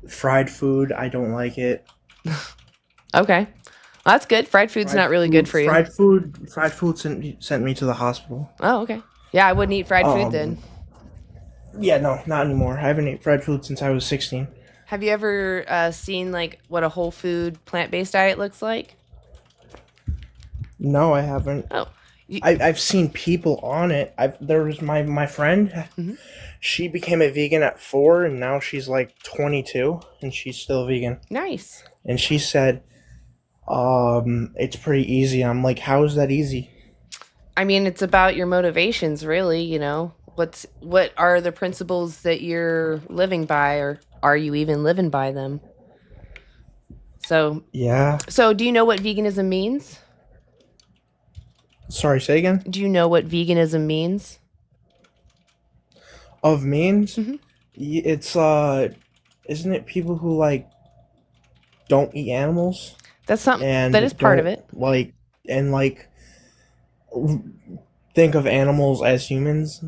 Fried food, I don't like it.
Okay. Well, that's good. Fried food's not really good for you.
Fried food sent me to the hospital.
Oh, okay. Yeah, I wouldn't eat fried food then.
Yeah, no, not anymore. I haven't eaten fried food since I was 16.
Have you ever seen like what a whole food plant-based diet looks like?
No, I haven't.
Oh.
I've seen people on it. There was my friend.
Mm-hmm.
She became a vegan at 4, and now she's like 22, and she's still vegan.
Nice.
And she said, it's pretty easy. I'm like, how is that easy?
I mean, it's about your motivations, really. You know, what are the principles that you're living by, or are you even living by them? So
Yeah.
So do you know what veganism means?
Sorry, say again?
Do you know what veganism means?
Of means?
Mm-hmm.
It's isn't it people who like don't eat animals?
That's something
And
that is part of
don't,
it.
Like think of animals as humans.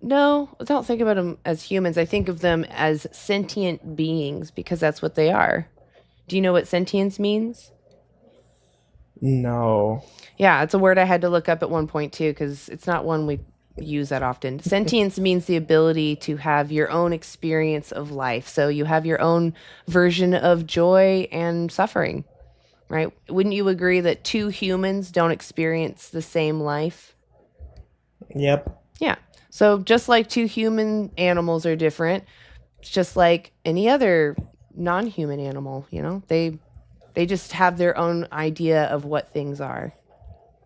No, I don't think about them as humans. I think of them as sentient beings because that's what they are. Do you know what sentience means?
No.
Yeah, it's a word I had to look up at one point too because it's not one we use that often. Sentience means the ability to have your own experience of life. So you have your own version of joy and suffering, right? Wouldn't you agree that two humans don't experience the same life?
Yep.
Yeah. So just like two human animals are different, it's just like any other non-human animal, you know? They just have their own idea of what things are.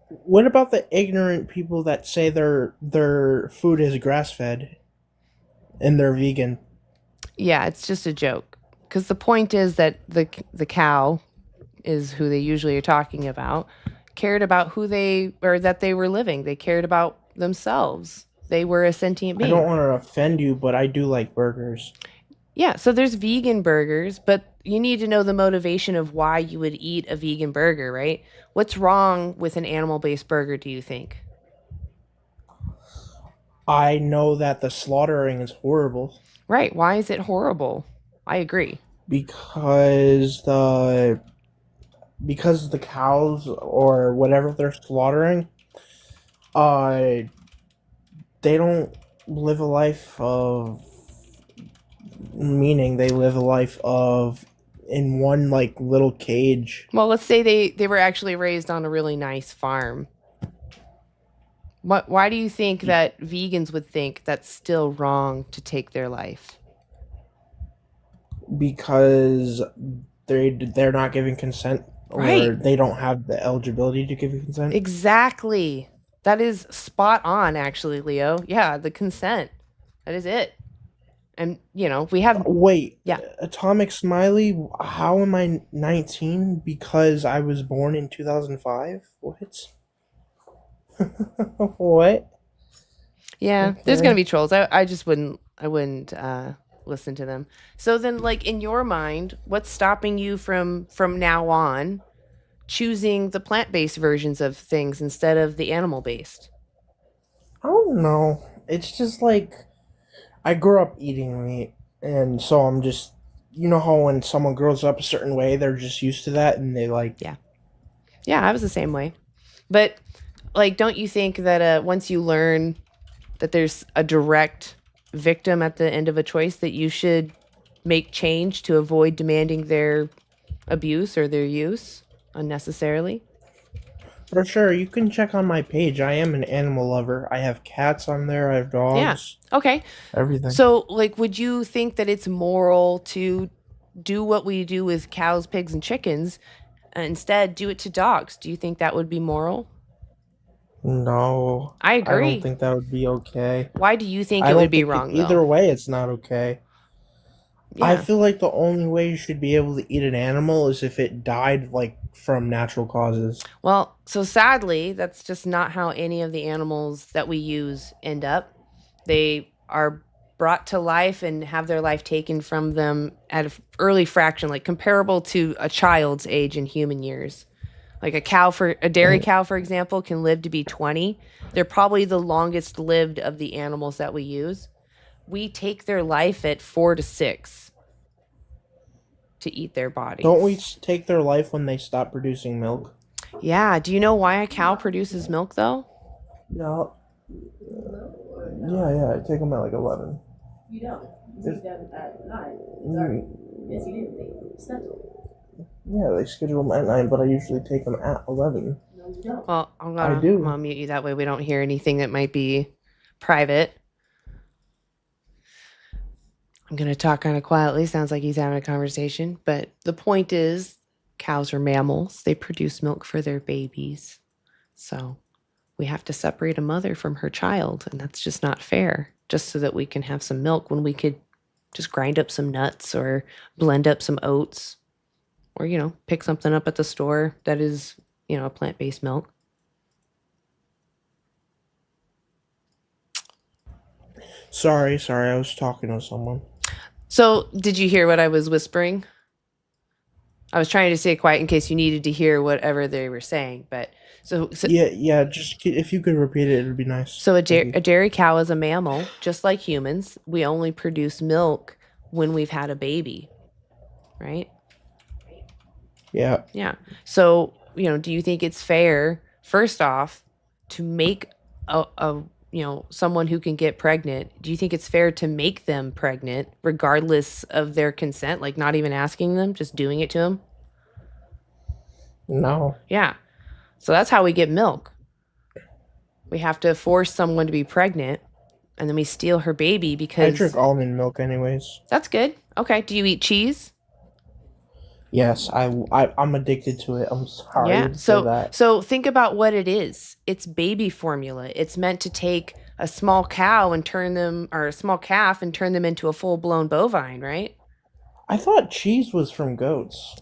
What about the ignorant people that say their food is grass-fed and they're vegan?
Yeah, it's just a joke. Because the point is that the cow is who they usually are talking about, cared about that they were living. They cared about themselves. They were a sentient being.
I don't want to offend you, but I do like burgers.
Yeah, so there's vegan burgers, but you need to know the motivation of why you would eat a vegan burger, right? What's wrong with an animal-based burger, do you think?
I know that the slaughtering is horrible.
Right. Why is it horrible? I agree.
Because the cows or whatever they're slaughtering, they don't live a life of meaning. They live a life of in one like little cage.
Well, let's say they were actually raised on a really nice farm. Why do you think that vegans would think that's still wrong to take their life?
Because they're not giving consent, or
Right.
they don't have the eligibility to give consent.
Exactly. That is spot on, actually, Leo. Yeah, the consent. That is it. And, you know, we have...
Wait.
Yeah.
Atomic Smiley, how am I 19? Because I was born in 2005? What? What?
Yeah, there's going
Okay.
to be trolls. I just wouldn't listen to them. So then, like, in your mind, what's stopping you from now on choosing the plant-based versions of things instead of the animal-based?
I don't know. It's just like I grew up eating meat, and so I'm just, you know how when someone grows up a certain way, they're just used to that, and they like...
Yeah, I was the same way. But, like, don't you think that once you learn that there's a direct victim at the end of a choice, that you should make change to avoid demanding their abuse or their use unnecessarily?
For sure, you can check on my page. I am an animal lover. I have cats on there. I have dogs.
Yeah. Okay.
Everything.
So, like, would you think that it's moral to do what we do with cows, pigs, and chickens, and instead do it to dogs? Do you think that would be moral?
No.
I
I
agree.
don't think that would be okay.
Why do you think
I
it
don't
would be
think
wrong,
either
though?
way, it's not okay. I
Yeah.
feel like the only way you should be able to eat an animal is if it died, like, from natural causes.
Well, so sadly, that's just not how any of the animals that we use end up. They are brought to life and have their life taken from them at an early fraction, like comparable to a child's age in human years. Like a dairy cow, for example, can live to be 20. They're probably the longest lived of the animals that we use. We take their life at 4 to 6 to eat their bodies.
Don't we take their life when they stop producing milk?
Yeah. Do you know why a cow produces milk, though?
Yeah. Yeah. I take them at like 11.
You don't. You take them at 9. Sorry. Yes, you do. They schedule.
Yeah, they schedule them at 9, but I usually take them at 11.
No, you don't.
Well, I'm
I do.
gonna mute you, that way we don't hear anything that might be private. I'm gonna talk kind of quietly. Sounds like he's having a conversation, but the point is, cows are mammals. They produce milk for their babies, so we have to separate a mother from her child, and that's just not fair. Just so that we can have some milk when we could just grind up some nuts or blend up some oats, or pick something up at the store that is a plant-based milk.
Sorry, I was talking to someone.
So, did you hear what I was whispering? I was trying to stay quiet in case you needed to hear whatever they were saying, but so
Yeah, just if you could repeat it, it would be nice.
So a dairy cow is a mammal, just like humans. We only produce milk when we've had a baby, right?
Yeah.
Yeah. So, do you think it's fair, first off, to make someone who can get pregnant? Do you think it's fair to make them pregnant regardless of their consent, like not even asking them, just doing it to them?
No.
Yeah. So that's how we get milk. We have to force someone to be pregnant, and then we steal her baby because
I drink almond milk anyways.
That's good. Okay. Do you eat cheese?
Yes, I'm addicted to it. I'm sorry
Yeah.
to say that.
So think about what it is. It's baby formula. It's meant to take a small cow and a small calf and turn them into a full-blown bovine, right?
I thought cheese was from goats.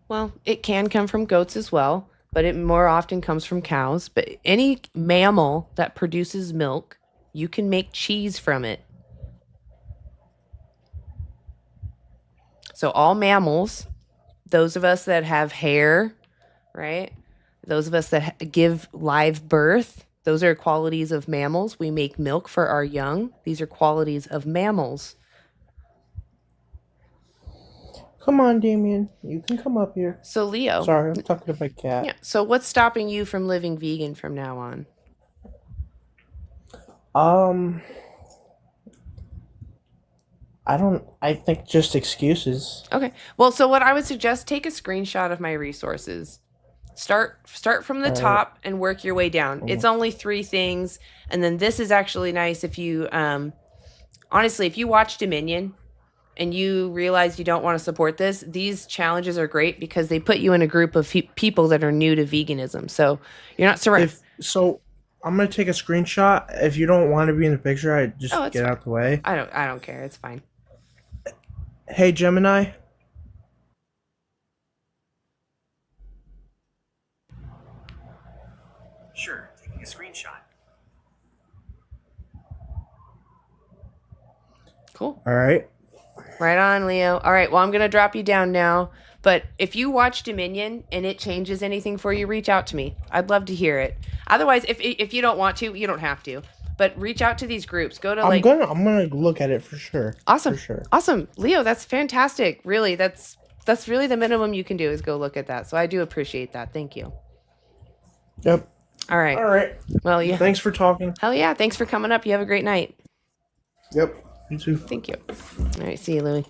Well, it can come from goats as well, but it more often comes from cows. But any mammal that produces milk, you can make cheese from it. So all mammals, those of us that have hair, right? Those of us that give live birth, those are qualities of mammals. We make milk for our young. These are qualities of mammals.
Come on, Damien. You can come up here.
So, Leo.
Sorry, I'm talking to my cat.
Yeah. So what's stopping you from living vegan from now on?
I think just excuses.
Okay. Well, so what I would suggest, take a screenshot of my resources. Start from the top and work your way down. It's only 3 things. And then this is actually nice if you, honestly, if you watch Dominion and you realize you don't want to support this, these challenges are great because they put you in a group of people that are new to veganism. So you're not surrounded.
So I'm going to take a screenshot. If you don't want to be in the picture, I just get out the way.
I don't care. It's fine.
Hey, Gemini.
Sure, taking a screenshot.
Cool.
All right.
Right on, Leo. All right, well, I'm going to drop you down now. But if you watch Dominion and it changes anything for you, reach out to me. I'd love to hear it. Otherwise, if you don't want to, you don't have to. But reach out to these groups. Go to
I'm gonna look at it for sure.
Awesome.
For sure.
Awesome. Leo, that's fantastic. Really, that's really the minimum you can do is go look at that. So I do appreciate that. Thank you.
Yep.
All right.
All right.
Well, yeah.
Thanks for talking.
Hell yeah. Thanks for coming up. You have a great night.
Yep. You too.
Thank you. All right. See you, Louie.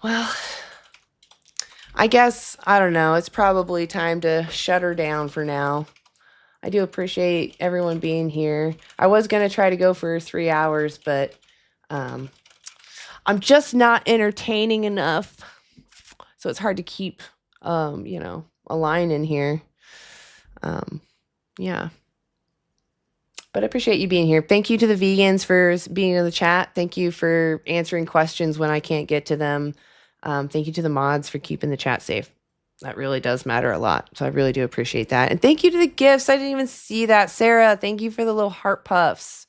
Well, I guess, I don't know. It's probably time to shut her down for now. I do appreciate everyone being here. I was going to try to go for 3 hours, but I'm just not entertaining enough. So it's hard to keep, a line in here. Yeah. But I appreciate you being here. Thank you to the vegans for being in the chat. Thank you for answering questions when I can't get to them. Thank you to the mods for keeping the chat safe. That really does matter a lot. So I really do appreciate that. And thank you to the gifts. I didn't even see that. Sarah, thank you for the little heart puffs.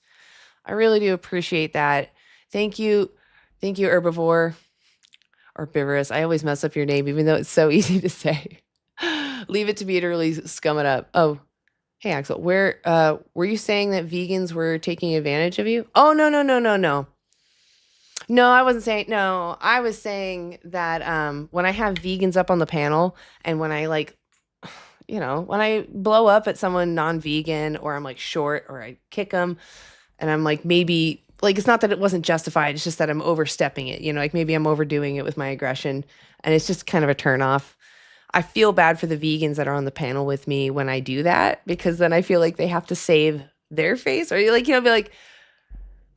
I really do appreciate that. Thank you, herbivore. Herbivorous. I always mess up your name, even though it's so easy to say. Leave it to me to really scum it up. Oh, hey Axel, where were you saying that vegans were taking advantage of you? Oh no. No, I wasn't saying no. I was saying that when I have vegans up on the panel and when I like when I blow up at someone non-vegan or I'm like short or I kick them and I'm like maybe like it's not that it wasn't justified, it's just that I'm overstepping it, like maybe I'm overdoing it with my aggression and it's just kind of a turn off. I feel bad for the vegans that are on the panel with me when I do that because then I feel like they have to save their face or like be like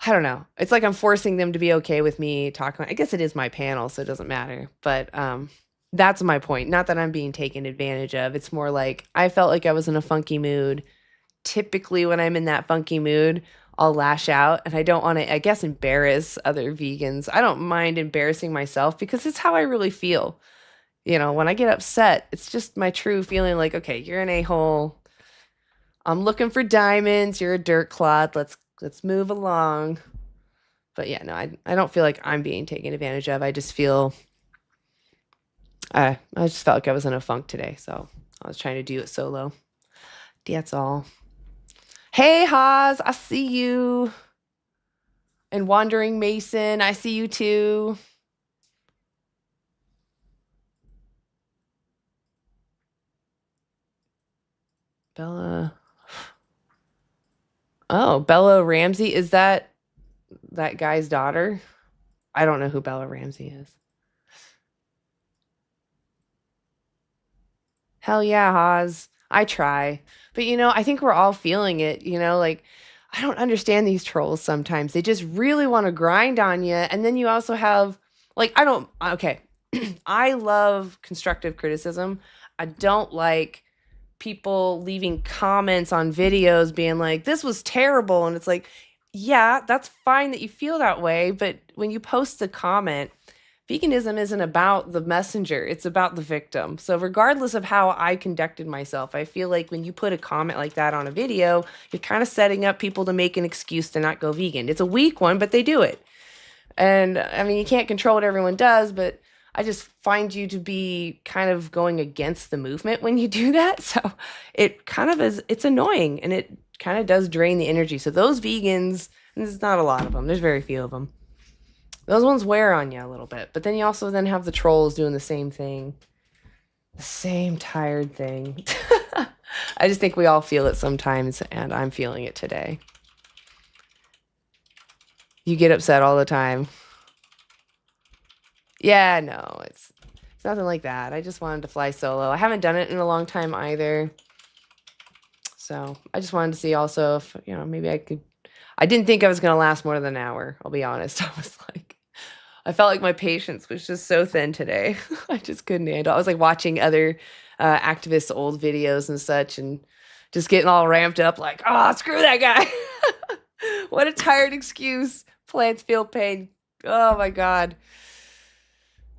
I don't know. It's like I'm forcing them to be okay with me talking. I guess it is my panel, so it doesn't matter. But that's my point. Not that I'm being taken advantage of. It's more like I felt like I was in a funky mood. Typically, when I'm in that funky mood, I'll lash out. And I don't want to, I guess, embarrass other vegans. I don't mind embarrassing myself because it's how I really feel. When I get upset, it's just my true feeling like, okay, you're an a-hole. I'm looking for diamonds. You're a dirt clod. Let's move along. But yeah, no, I don't feel like I'm being taken advantage of. I just feel I just felt like I was in a funk today, so I was trying to do it solo. That's all. Hey Haas, I see you. And Wandering Mason, I see you too. Bella. Oh, Bella Ramsey. Is that guy's daughter? I don't know who Bella Ramsey is. Hell yeah, Haas. I try. But I think we're all feeling it, like I don't understand these trolls sometimes. They just really want to grind on you. And then you also have like okay. I love constructive criticism. I don't like people leaving comments on videos being like, this was terrible. And it's like, yeah, that's fine that you feel that way. But when you post the comment, veganism isn't about the messenger, it's about the victim. So regardless of how I conducted myself, I feel like when you put a comment like that on a video, you're kind of setting up people to make an excuse to not go vegan. It's a weak one, but they do it. And I mean, you can't control what everyone does, but I just find you to be kind of going against the movement when you do that. So it kind of is, it's annoying and it kind of does drain the energy. So those vegans, and there's not a lot of them, there's very few of them. Those ones wear on you a little bit. But then you also then have the trolls doing the same thing. The same tired thing. I just think we all feel it sometimes, and I'm feeling it today. You get upset all the time. Yeah, no, it's nothing like that. I just wanted to fly solo. I haven't done it in a long time either. So I just wanted to see also if, maybe I could. I didn't think I was going to last more than an hour. I'll be honest. I felt like my patience was just so thin today. I just couldn't handle it. I was like watching other activists' old videos and such and just getting all ramped up like, oh, screw that guy. What a tired excuse. Plants feel pain. Oh my God.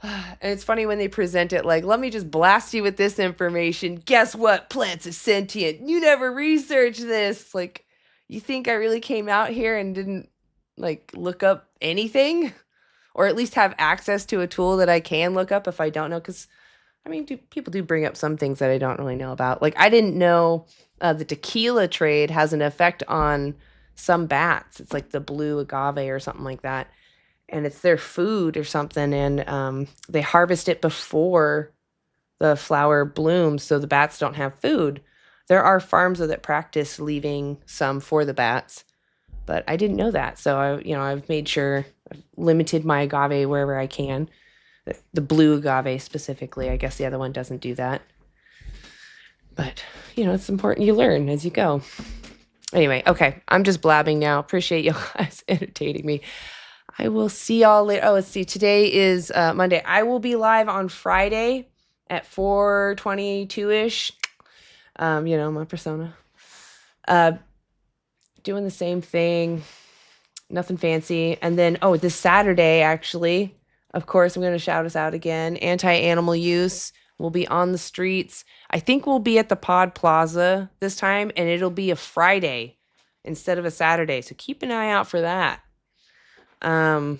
And it's funny when they present it like, let me just blast you with this information. Guess what? Plants are sentient. You never researched this. Like, you think I really came out here and didn't like look up anything? Or at least have access to a tool that I can look up if I don't know. Because, I mean, people do bring up some things that I don't really know about. Like, I didn't know the tequila trade has an effect on some bats. It's like the blue agave or something like that. And it's their food or something. And they harvest it before the flower blooms so the bats don't have food. There are farms that practice leaving some for the bats. But I didn't know that. So, I've made sure I've limited my agave wherever I can. The blue agave specifically. I guess the other one doesn't do that. But, it's important you learn as you go. Anyway, okay. I'm just blabbing now. Appreciate you guys entertaining me. I will see y'all later. Oh, let's see. Today is Monday. I will be live on Friday at 4:22-ish. My persona. Doing the same thing, nothing fancy. And then, this Saturday, actually, of course, I'm going to shout us out again. Anti-animal use will be on the streets. I think we'll be at the Pod Plaza this time, and it'll be a Friday instead of a Saturday. So keep an eye out for that. And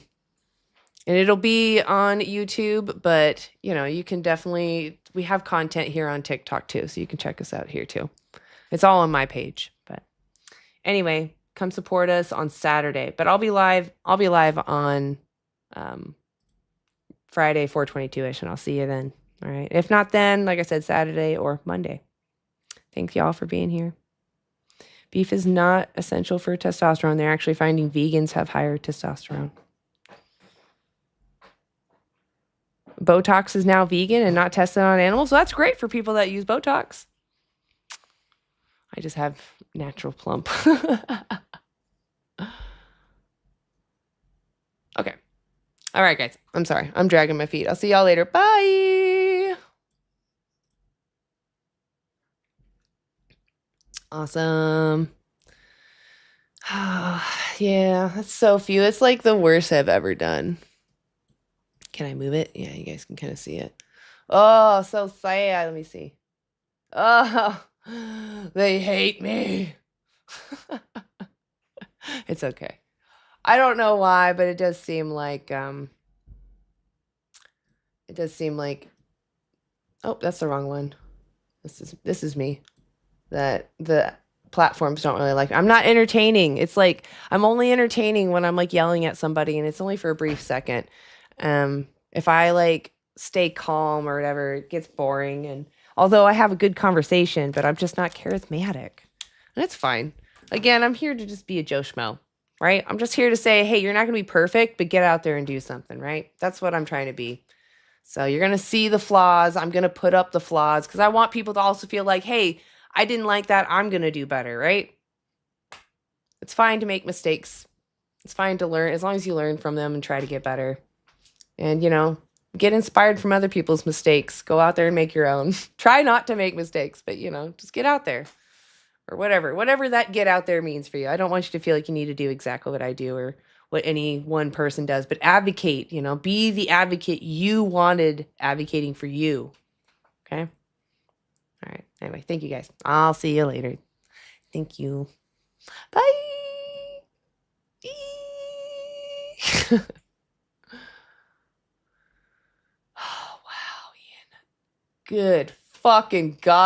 it'll be on YouTube, but you can definitely, we have content here on TikTok too, so you can check us out here too. It's all on my page. But anyway, come support us on Saturday. But I'll be live on Friday 4/22ish, and I'll see you then. All right. If not then, like I said, Saturday or Monday. Thank y'all for being here. Beef is not essential for testosterone. They're actually finding vegans have higher testosterone. Botox is now vegan and not tested on animals. So that's great for people that use Botox. I just have natural plump. Okay. All right, guys. I'm sorry. I'm dragging my feet. I'll see y'all later. Bye. Awesome. Yeah, that's so few. It's like the worst I've ever done. Can I move it? Yeah, you guys can kind of see it. Oh, so sad. Let me see. Oh, they hate me. It's okay. I don't know why, but it does seem like oh, that's the wrong one. This is me. That the platforms don't really like. I'm not entertaining. It's like I'm only entertaining when I'm like yelling at somebody, and it's only for a brief second. If I like stay calm or whatever, it gets boring. And although I have a good conversation, but I'm just not charismatic, and it's fine. Again, I'm here to just be a Joe Schmo, right? I'm just here to say, hey, you're not going to be perfect, but get out there and do something, right? That's what I'm trying to be. So you're going to see the flaws. I'm going to put up the flaws because I want people to also feel like, hey, I didn't like that. I'm going to do better, right? It's fine to make mistakes. It's fine to learn as long as you learn from them and try to get better. And, get inspired from other people's mistakes. Go out there and make your own. Try not to make mistakes, but, just get out there or whatever that get out there means for you. I don't want you to feel like you need to do exactly what I do or what any one person does, but advocate, be the advocate you wanted advocating for you. Okay. All right. Anyway, thank you guys. I'll see you later. Thank you. Bye. Oh, wow, Ian. Good fucking God.